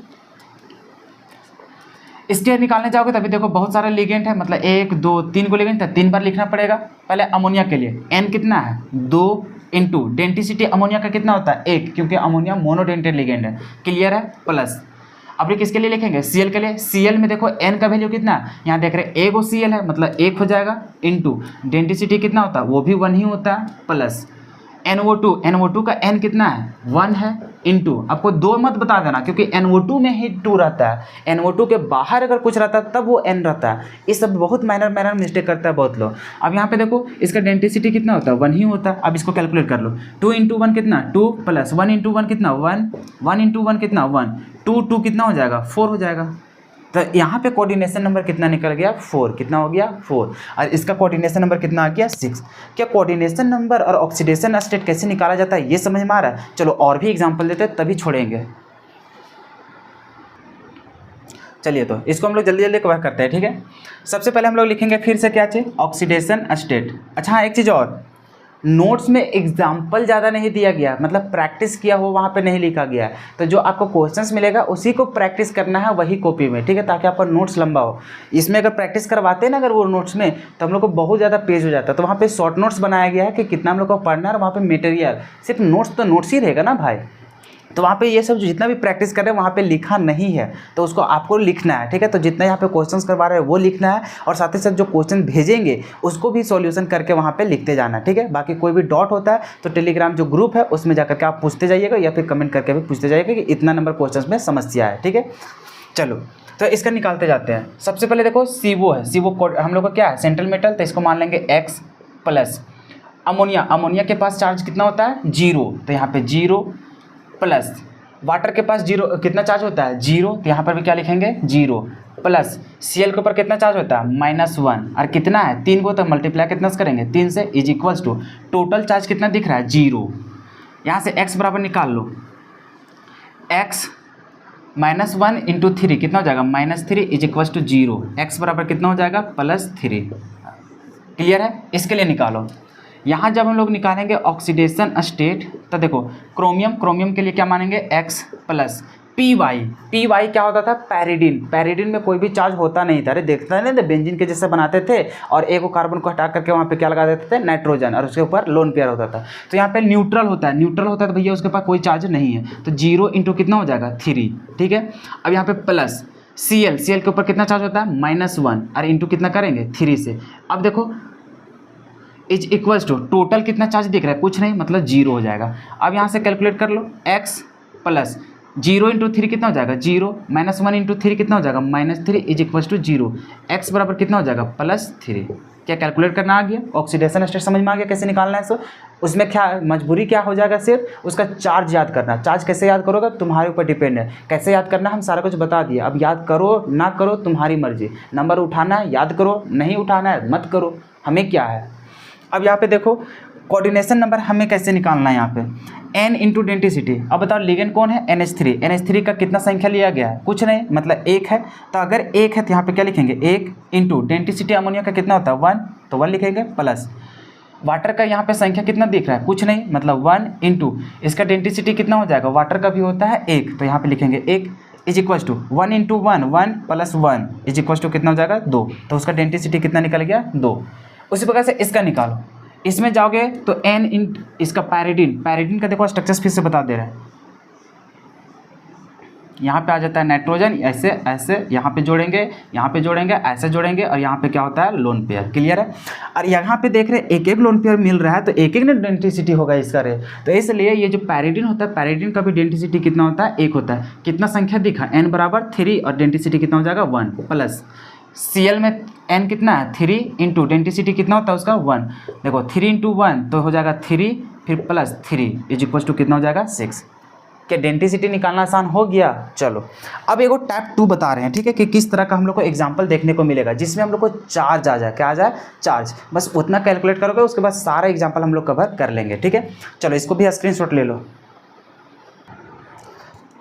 Speaker 1: इसके निकालने जाओगे तभी देखो बहुत सारे लिगेंड है, मतलब 1 2 3 को लिगेंड था, 3 बार लिखना पड़ेगा। पहले अमोनिया के लिए n कितना है 2 इंटू डेंटिसिटी अमोनिया का कितना होता है 1, क्योंकि अमोनिया मोनोडेंटेड लिगेंड है, क्लियर है, प्लस। अब किसके लिए लिखेंगे Cl के लिए, Cl में देखो n का वैल्यू कितना है, यहाँ देख रहे हैं 1 Cl है, मतलब 1 हो जाएगा, इंटू डेंटिसिटी कितना होता है वो भी 1 ही होता है, प्लस NO2 का n कितना है 1 है, इंटू आपको 2 मत बता देना क्योंकि NO2 में ही 2 रहता है, NO2 के बाहर अगर कुछ रहता है तब वो n रहता है। ये सब बहुत माइनर मिस्टेक करता है बहुत लोग। अब यहाँ पे देखो इसका डेंटिसिटी कितना होता है 1 ही होता है। अब इसको कैलकुलेट कर लो, 2 × 1 कितना 2 प्लस 1 × 1 कितना 1, 1 × 1 कितना 1, 2 2 कितना हो जाएगा 4 हो जाएगा, तो यहाँ पे कोऑर्डिनेशन नंबर कितना निकल गया 4, कितना हो गया 4, और इसका कोऑर्डिनेशन नंबर कितना आ गया 6। क्या कोऑर्डिनेशन नंबर और ऑक्सीडेशन स्टेट कैसे निकाला जाता है ये समझ में आ रहा है? चलो और भी एग्जांपल देते हैं तभी छोड़ेंगे। चलिए तो इसको हम लोग जल्दी जल्दी कवर करते हैं, ठीक है। सबसे पहले हम लोग लिखेंगे फिर से क्या चीज़, ऑक्सीडेशन स्टेट। अच्छा हाँ, एक चीज़ और, नोट्स में एग्जाम्पल ज़्यादा नहीं दिया गया, मतलब प्रैक्टिस किया हो वहाँ पे नहीं लिखा गया है। तो जो आपको क्वेश्चंस मिलेगा उसी को प्रैक्टिस करना है वही कॉपी में, ठीक है, ताकि आपका नोट्स लंबा हो। इसमें अगर प्रैक्टिस करवाते हैं ना अगर वो नोट्स में, तो हम लोग को बहुत ज़्यादा पेज हो जाता है। तो वहाँ पे शॉर्ट नोट्स बनाया गया है कि कितना हम लोग को पढ़ना है, और वहाँ पे मटेरियल सिर्फ नोट्स तो नोट्स ही रहेगा ना भाई। तो वहाँ पे ये सब जितना भी प्रैक्टिस कर रहे हैं वहाँ पे लिखा नहीं है, तो उसको आपको लिखना है, ठीक है। तो जितना यहाँ पे क्वेश्चंस करवा रहे हैं वो लिखना है, और साथ ही साथ जो क्वेश्चन भेजेंगे उसको भी सॉल्यूशन करके वहाँ पे लिखते जाना है, ठीक है। बाकी कोई भी डाउट होता है तो टेलीग्राम जो ग्रुप है उसमें जाकर के आप पूछते जाइएगा, या फिर कमेंट करके भी पूछते जाइएगा कि इतना नंबर क्वेश्चन में समस्या है, ठीक है। चलो तो इसका निकालते जाते हैं। सबसे पहले देखो CO है, CO हम लोग का क्या है, सेंट्रल मेटल, तो इसको मान लेंगे X प्लस अमोनिया। अमोनिया के पास चार्ज कितना होता है 0, तो यहाँ पे 0 प्लस वाटर के पास 0 कितना चार्ज होता है 0, तो यहाँ पर भी क्या लिखेंगे 0 प्लस Cl के ऊपर कितना चार्ज होता है -1, और कितना है 3 को, तो मल्टीप्लाई कितना से करेंगे 3 से, is equals to total charge कितना दिख रहा है 0। यहाँ से x बराबर निकाल लो, x -1 इंटू 3 कितना हो जाएगा -3 इज इक्वल्स टू 0, x बराबर कितना हो जाएगा +3। क्लियर है? इसके लिए निकालो। यहाँ जब हम लोग निकालेंगे ऑक्सीडेशन स्टेट, तो देखो क्रोमियम के लिए क्या मानेंगे X प्लस पी वाई क्या होता था, पैरिडीन में कोई भी चार्ज होता नहीं था। अरे देखते हैं ना, बेंजीन के जैसे बनाते थे और एक कार्बन को हटा करके वहाँ पे क्या लगा देते थे नाइट्रोजन, और उसके ऊपर लोन पेयर होता था। तो यहाँ पे न्यूट्रल होता है तो भैया उसके पास कोई चार्ज नहीं है, तो 0 इंटू कितना हो जाएगा 3, ठीक है। अब यहाँ पे प्लस Cl के ऊपर कितना चार्ज होता है -1, और इंटू कितना करेंगे 3 से। अब देखो इज इक्वल्स टू टोटल कितना चार्ज दिख रहा है, कुछ नहीं, मतलब 0 हो जाएगा। अब यहाँ से कैलकुलेट कर लो, x प्लस 0 इंटू 3 कितना हो जाएगा 0, -1 इंटू 3 कितना हो जाएगा -3 इज इक्वल्स टू 0, x बराबर कितना हो जाएगा +3। क्या कैलकुलेट करना आ गया? ऑक्सीडेशन स्टेट समझ में आ गया कैसे निकालना है। सो उसमें क्या मजबूरी क्या हो जाएगा, सिर्फ उसका चार्ज याद करना। चार्ज कैसे याद करोगे तुम्हारे ऊपर डिपेंड है, कैसे याद करना हम सारा कुछ बता दिए। अब याद करो ना करो तुम्हारी मर्जी, नंबर उठाना है याद करो, नहीं उठाना है मत करो, हमें क्या है। अब यहाँ पे देखो कोऑर्डिनेशन नंबर हमें कैसे निकालना है, यहाँ पे n इंटू डेंटिसिटी। अब बताओ लिगेंड कौन है NH3 का कितना संख्या लिया गया है, कुछ नहीं, मतलब 1 है। तो अगर 1 है तो यहाँ पे क्या लिखेंगे 1 इंटू डेंटिसिटी अमोनिया का कितना होता है 1, तो 1 लिखेंगे, प्लस वाटर का यहाँ पे संख्या कितना दिख रहा है, कुछ नहीं, मतलब 1 इंटू इसका डेंटिसिटी कितना हो जाएगा, वाटर का भी होता है 1, तो यहाँ पे लिखेंगे 1 is equals to 1 into 1 plus 1 is equals to कितना हो जाएगा 2, तो उसका डेंटिसिटी कितना निकल गया 2। उसी प्रकार से इसका निकालो, इसमें जाओगे तो n इन इसका पैरिडीन का देखो स्ट्रक्चर्स फिर से बता दे रहा है। यहाँ पे आ जाता है नाइट्रोजन, ऐसे ऐसे यहाँ पे जोड़ेंगे ऐसे जोड़ेंगे, और यहाँ पे क्या होता है लोन पेयर। क्लियर है? और यहाँ पे देख रहे एक लोन पेयर मिल रहा है, तो एक ना डेंटिसिटी होगा इसका रे। तो इसलिए ये जो पैरिडीन होता है, पैरिडीन का भी डेंटिसिटी कितना होता है 1 होता है। कितना संख्या दिखा n बराबर 3, और डेंटिसिटी कितना हो जाएगा 1, प्लस Cl में n कितना है 3 इंटू डेंटिसिटी कितना होता है उसका 1। देखो 3 इंटू 1 तो हो जाएगा 3, फिर प्लस 3 इज इक्वल टू कितना हो जाएगा 6। क्या डेंटिसिटी निकालना आसान हो गया? चलो अब एगो टाइप 2 बता रहे हैं, ठीक है, कि किस तरह का हम लोग को एग्जाम्पल देखने को मिलेगा जिसमें हम लोग को चार्ज आ जाए। क्या आ जाए? चार्ज। बस उतना कैलकुलेट करोगे, उसके बाद सारा एग्जाम्पल हम लोग कवर कर लेंगे, ठीक है। चलो इसको भी स्क्रीनशॉट ले लो।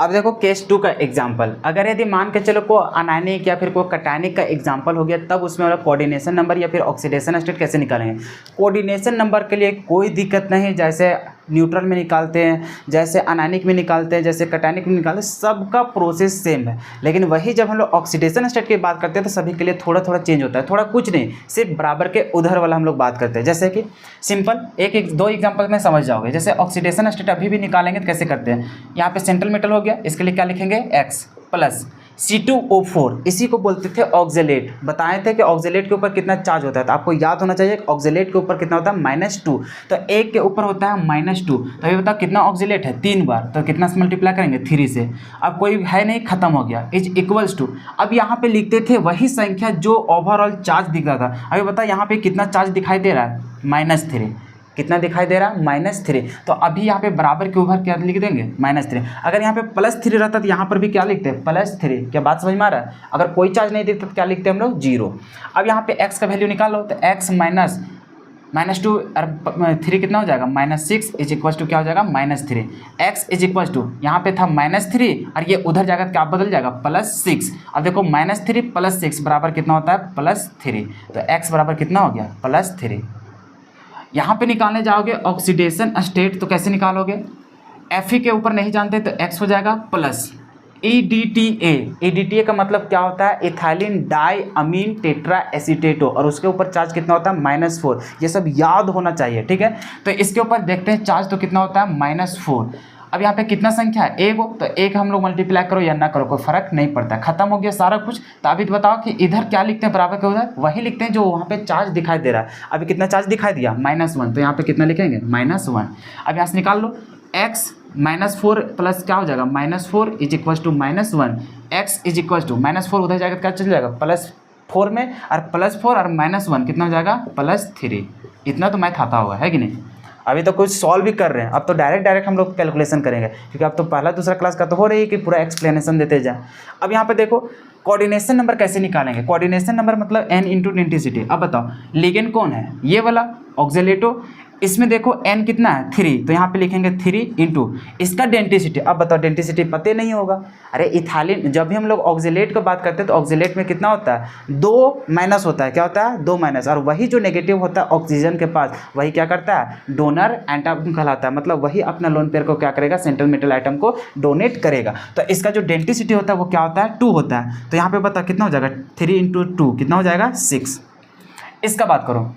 Speaker 1: अब देखो केस 2 का एग्जाम्पल, अगर यदि मान के चलो को अनायनिक या फिर कोई कटायनिक का एग्जाम्पल हो गया, तब उसमें वाला कोऑर्डिनेशन नंबर या फिर ऑक्सीडेशन स्टेट कैसे निकालेंगे। कोऑर्डिनेशन नंबर के लिए कोई दिक्कत नहीं, जैसे न्यूट्रल में निकालते हैं, जैसे अनायनिक में निकालते हैं, जैसे कटायनिक में निकालते हैं, सबका प्रोसेस सेम है। लेकिन वही जब हम लोग ऑक्सीडेशन स्टेट की बात करते हैं तो सभी के लिए थोड़ा थोड़ा चेंज होता है, थोड़ा कुछ नहीं, सिर्फ बराबर के उधर वाला हम लोग बात करते हैं। जैसे कि सिंपल एक 2 एग्जाम्पल में समझ जाओगे। जैसे ऑक्सीडेशन स्टेट अभी भी निकालेंगे तो कैसे करते हैं, यहाँ पे सेंट्रल मेटल हो गया, इसके लिए क्या लिखेंगे X प्लस C2O4, इसी को बोलते थे ऑक्जेलेट। बताए थे कि ऑक्जेलेट के ऊपर कितना चार्ज होता है, तो आपको याद होना चाहिए ऑक्जेलेट के ऊपर कितना होता है -2, तो एक के ऊपर होता है -2। तो अभी बताओ कितना ऑक्जेलेट है 3 बार, तो कितना से मल्टीप्लाई करेंगे 3 से। अब कोई है नहीं, खत्म हो गया, इज इक्वल्स टू। अब यहाँ पे लिखते थे वही संख्या जो ओवरऑल चार्ज दिख रहा था। अभी बताओ यहाँ पे कितना चार्ज दिखाई दे रहा है -3। कितना दिखाई दे रहा है, -3। तो अभी यहाँ पे बराबर के ऊपर क्या लिख देंगे, -3। अगर यहाँ पे +3 रहता तो यहाँ पर भी क्या लिखते हैं, +3। क्या बात समझ में आ रहा है? अगर कोई चार्ज नहीं दिखता तो क्या लिखते हैं हम लोग, 0। अब यहाँ पे x का वैल्यू निकालो, तो x -2 और 3 कितना हो जाएगा, -6 इज इक्वल टू क्या हो जाएगा, -3। x इज इक्वल टू यहाँ पे था -3 और ये उधर जाएगा क्या बदल जाएगा, +6। अब देखो -3 + 6 बराबर कितना होता है, +3। तो x बराबर कितना हो गया, +3। यहाँ पे निकालने जाओगे ऑक्सीडेशन स्टेट तो कैसे निकालोगे, Fe के ऊपर नहीं जानते तो x हो जाएगा प्लस EDTA का मतलब क्या होता है, इथाइलिन डाई अमीन टेट्रा एसीटेटो, और उसके ऊपर चार्ज कितना होता है, -4। ये सब याद होना चाहिए, ठीक है। तो इसके ऊपर देखते हैं चार्ज तो कितना होता है, -4। अब यहाँ पे कितना संख्या है, एक हो, तो एक हम लोग मल्टीप्लाई करो या ना करो कोई फर्क नहीं पड़ता, खत्म हो गया सारा कुछ। तो अभी बताओ कि इधर क्या लिखते हैं, बराबर के उधर वही लिखते हैं जो वहाँ पे चार्ज दिखाई दे रहा है। अभी कितना चार्ज दिखाई दिया, -1, तो यहाँ पे कितना लिखेंगे, -1। अब यहाँ से निकाल लो, x -4 प्लस क्या हो जाएगा, -4 is equal to -1। x is equal to -4 उधर जाएगा क्या चल जाएगा, +4 में, और +4 और -1 कितना हो जाएगा, +3। इतना तो मैथ आता होगा, है कि नहीं। अभी तो कुछ सॉल्व भी कर रहे हैं, अब तो डायरेक्ट हम लोग कैलकुलेशन करेंगे, क्योंकि अब तो पहला दूसरा क्लास का तो हो रही है कि पूरा एक्सप्लेनेशन देते जाए। अब यहाँ पे देखो कोऑर्डिनेशन नंबर कैसे निकालेंगे, कोऑर्डिनेशन नंबर मतलब n इंटू डेंसिटी। अब बताओ लिगेंड कौन है, ये वाला ऑक्जेलेटो, इसमें देखो n कितना है, 3, तो यहाँ पे लिखेंगे 3 इंटू इसका डेंसिटी। अब बताओ डेंसिटी पता नहीं होगा, अरे इथाइलिन जब भी हम लोग ऑक्जेलेट की बात करते हैं तो ऑक्जेलेट में कितना होता है, 2 माइनस होता है, क्या होता है, 2 माइनस, और वही जो नेगेटिव होता है ऑक्सीजन के पास वही क्या करता है, डोनर एटम कहलाता है, मतलब वही अपना लोन पेयर को क्या करेगा, सेंट्रल मेटल आइटम को डोनेट करेगा। तो इसका जो डेंसिटी होता है वो क्या होता है, 2 होता है। तो यहाँ पे बता कितना हो जाएगा, 3 इंटू 2 कितना हो जाएगा, 6। इसका बात करो,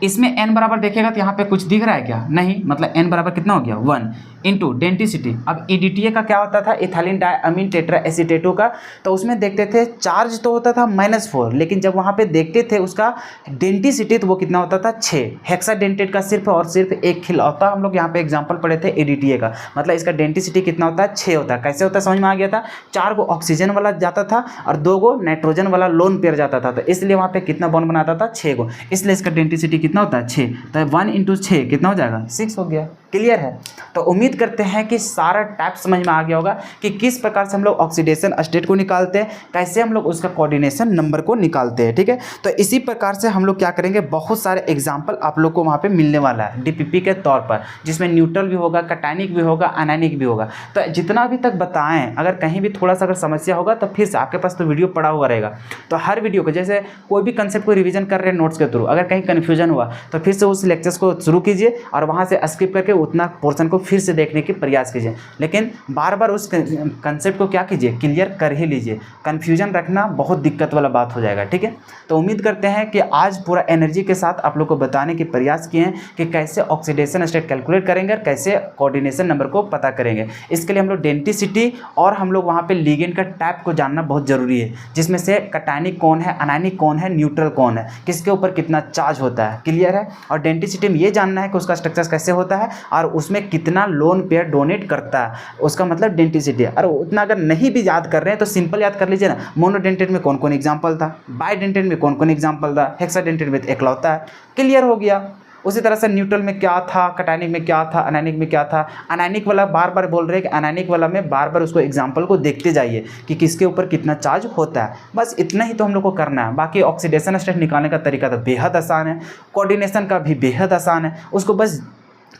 Speaker 1: इसमें n बराबर देखेगा तो यहाँ पे कुछ दिख रहा है क्या, नहीं, मतलब n बराबर कितना हो गया, 1 इंटू डेंसिटी। अब EDTA का क्या होता था, इथाइलिन डायअमीन टेट्रा एसीटेटो का, तो उसमें देखते थे चार्ज तो होता था -4, लेकिन जब वहाँ पे देखते थे उसका डेंसिटी तो वो कितना होता था, 6। हेक्साडेंटेट का सिर्फ और सिर्फ एक खिलौता हम लोग यहाँ पे एग्जाम्पल पढ़े थे EDTA का, मतलब इसका डेंसिटी कितना होता है, 6 होता है। कैसे होता है समझ में आ गया था, 4 गो ऑक्सीजन वाला जाता था और 2 गो नाइट्रोजन वाला लोन पेयर जाता था, तो इसलिए वहाँ पे कितना बॉन्ड बनाता था, 6 गो, इसलिए इसका डेंसिटी कितना होता है, 6। तो 1 इंटू 6 कितना हो जाएगा, 6 हो गया। क्लियर है। तो उम्मीद करते हैं कि सारा टाइप समझ में आ गया होगा कि किस प्रकार से हम लोग ऑक्सीडेशन स्टेट को निकालते हैं, कैसे हम लोग उसका कोऑर्डिनेशन नंबर को निकालते हैं। ठीक है, तो इसी प्रकार से हम लोग क्या करेंगे, बहुत सारे एग्जाम्पल आप लोग को वहाँ पे मिलने वाला है डीपीपी के तौर पर, जिसमें न्यूट्रल भी होगा, कैटायनिक भी होगा, अनायनिक भी होगा। तो जितना अभी तक बताएं, अगर कहीं भी थोड़ा सा अगर समस्या होगा तो फिर से आपके पास तो वीडियो पड़ा हुआ रहेगा, तो हर वीडियो को जैसे कोई भी कंसेप्ट को रिवीजन कर रहे हैं नोट्स के थ्रू, अगर कहीं कन्फ्यूजन हुआ तो फिर से उस लेक्चर्स को शुरू कीजिए और वहाँ से स्किप करके उतना पोर्शन को फिर से देखने की प्रयास कीजिए, लेकिन बार बार उस कंसेप्ट को क्या कीजिए, क्लियर कर ही लीजिए। कन्फ्यूजन रखना बहुत दिक्कत वाला बात हो जाएगा। ठीक है, तो उम्मीद करते हैं कि आज पूरा एनर्जी के साथ आप लोग को बताने की प्रयास किए हैं कि कैसे ऑक्सीडेशन स्टेट कैलकुलेट करेंगे और कैसे कोऑर्डिनेशन नंबर को पता करेंगे। इसके लिए हम लोग डेंसिटी और हम लोग वहाँ पे लिगेंड का टाइप को जानना बहुत ज़रूरी है, जिसमें से कैटायनिक कौन है, अनायनिक कौन है, न्यूट्रल कौन है, किसके ऊपर कितना चार्ज होता है। क्लियर है। और डेंसिटी में ये जानना है कि उसका स्ट्रक्चर कैसे होता है और उसमें कितना लोन पेयर डोनेट करता है, उसका मतलब डेंसिटी। और उतना अगर नहीं भी याद कर रहे हैं तो सिंपल याद कर लीजिए ना, मोनोडेंटेट में कौन कौन एग्जाम्पल था, बाइडेंटेट में कौन कौन एग्जाम्पल था, हेक्साडेंटेट में एकलौता है। क्लियर हो गया। उसी तरह से न्यूट्रल में क्या था, कैटायनिक में क्या था, अनायनिक में क्या था। अनायनिक वाला बार बार बोल रहे हैं कि अनायनिक वाला में बार बार उसको एग्जाम्पल को देखते जाइए कि किसके ऊपर कितना चार्ज होता है। बस इतना ही तो हम लोग को करना है। बाकी ऑक्सीडेशन स्टेट निकालने का तरीका तो बेहद आसान है, कोऑर्डिनेशन का भी बेहद आसान है, उसको बस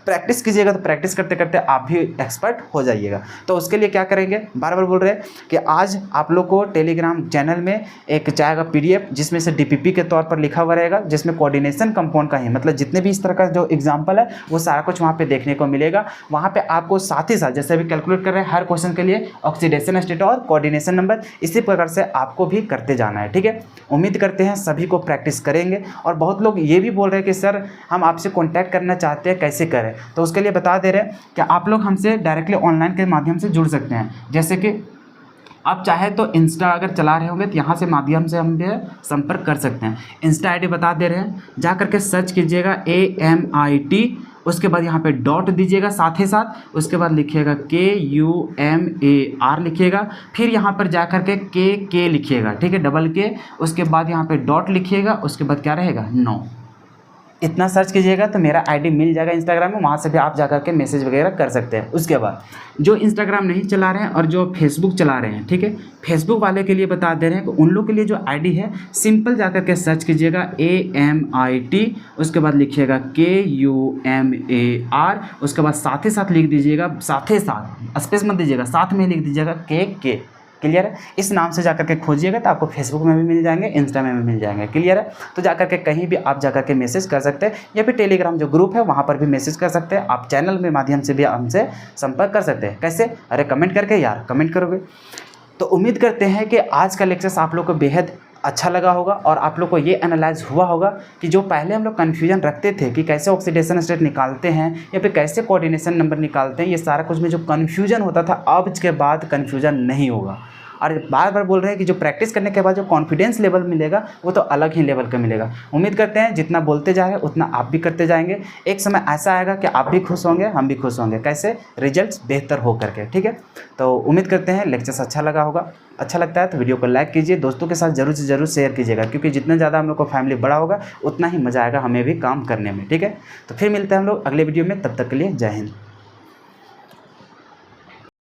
Speaker 1: प्रैक्टिस कीजिएगा तो प्रैक्टिस करते करते आप भी एक्सपर्ट हो जाइएगा। तो उसके लिए क्या करेंगे, बार बार बोल रहे हैं कि आज आप लोग को टेलीग्राम चैनल में एक जाएगा PDF, जिसमें से डीपीपी के तौर पर लिखा हुआ रहेगा, जिसमें कोऑर्डिनेशन कंपाउंड का ही मतलब जितने भी इस तरह का जो एग्जाम्पल है वो सारा कुछ वहाँ पे देखने को मिलेगा। वहाँ पे आपको साथ ही साथ जैसे अभी कैलकुलेट कर रहे हैं हर क्वेश्चन के लिए ऑक्सीडेशन स्टेट और कोऑर्डिनेशन नंबर, इसी प्रकार से आपको भी करते जाना है। ठीक है, उम्मीद करते हैं सभी को प्रैक्टिस करेंगे। और बहुत लोग ये भी बोल रहे हैं कि सर हम आपसे कॉन्टैक्ट करना चाहते हैं, कैसे करें, तो उसके लिए बता दे रहे हैं कि आप लोग हमसे डायरेक्टली ऑनलाइन के माध्यम से जुड़ सकते हैं। जैसे कि आप चाहे तो इंस्टा अगर चला रहे होंगे तो यहाँ से माध्यम से हम भी संपर्क कर सकते हैं। इंस्टा आईडी बता दे रहे हैं, जा करके सर्च कीजिएगा AMIT, उसके बाद यहाँ पे डॉट दीजिएगा, साथ ही साथ उसके बाद लिखिएगा KUMAR लिखिएगा, फिर यहाँ पर जा करके K लिखिएगा, ठीक है, डबल K, उसके बाद यहाँ पे डॉट लिखिएगा, उसके बाद क्या रहेगा 9। इतना सर्च कीजिएगा तो मेरा आईडी मिल जाएगा इंस्टाग्राम में, वहाँ से भी आप जाकर के मैसेज वगैरह कर सकते हैं। उसके बाद जो इंस्टाग्राम नहीं चला रहे हैं और जो फेसबुक चला रहे हैं, ठीक है, फेसबुक वाले के लिए बता दे रहे हैं कि उन लोग के लिए जो आईडी है सिंपल जाकर के सर्च कीजिएगा AMIT, उसके बाद लिखिएगा KUMAR, उसके बाद साथ ही साथ लिख दीजिएगा, साथ ही साथ स्पेस मत दीजिएगा, साथ में लिख दीजिएगा KK। क्लियर है? इस नाम से जाकर के खोजिएगा तो आपको फेसबुक में भी मिल जाएंगे, इंस्टा में भी मिल जाएंगे। क्लियर है? तो जाकर के कहीं भी आप जाकर के मैसेज कर सकते हैं, या फिर टेलीग्राम जो ग्रुप है वहाँ पर भी मैसेज कर सकते हैं। आप चैनल के माध्यम से भी हमसे संपर्क कर सकते हैं। कैसे? अरे कमेंट करके यार, कमेंट करोगे। तो उम्मीद करते हैं कि आज का लेक्चर आप लोग को बेहद अच्छा लगा होगा और आप लोग को ये एनालाइज हुआ होगा कि जो पहले हम लोग कन्फ्यूजन रखते थे कि कैसे ऑक्सीडेशन स्टेट निकालते हैं या फिर कैसे कोऑर्डिनेशन नंबर निकालते हैं, ये सारा कुछ में जो कन्फ्यूजन होता था अब इसके बाद कन्फ्यूजन नहीं होगा। और बार बार बोल रहे हैं कि जो प्रैक्टिस करने के बाद जो कॉन्फिडेंस लेवल मिलेगा वो तो अलग ही लेवल का मिलेगा। उम्मीद करते हैं जितना बोलते जा रहे हैं उतना आप भी करते जाएंगे। एक समय ऐसा आएगा कि आप भी खुश होंगे, हम भी खुश होंगे। कैसे? रिजल्ट्स बेहतर हो करके। ठीक है, तो उम्मीद करते हैं लेक्चर्स अच्छा लगा होगा। अच्छा लगता है तो वीडियो को लाइक कीजिए, दोस्तों के साथ जरूर से जरूर शेयर कीजिएगा, क्योंकि जितना ज़्यादा हम लोग को फैमिली बड़ा होगा उतना ही मज़ा आएगा हमें भी काम करने में। ठीक है, तो फिर मिलते हैं हम लोग अगले वीडियो में, तब तक के लिए जय हिंद।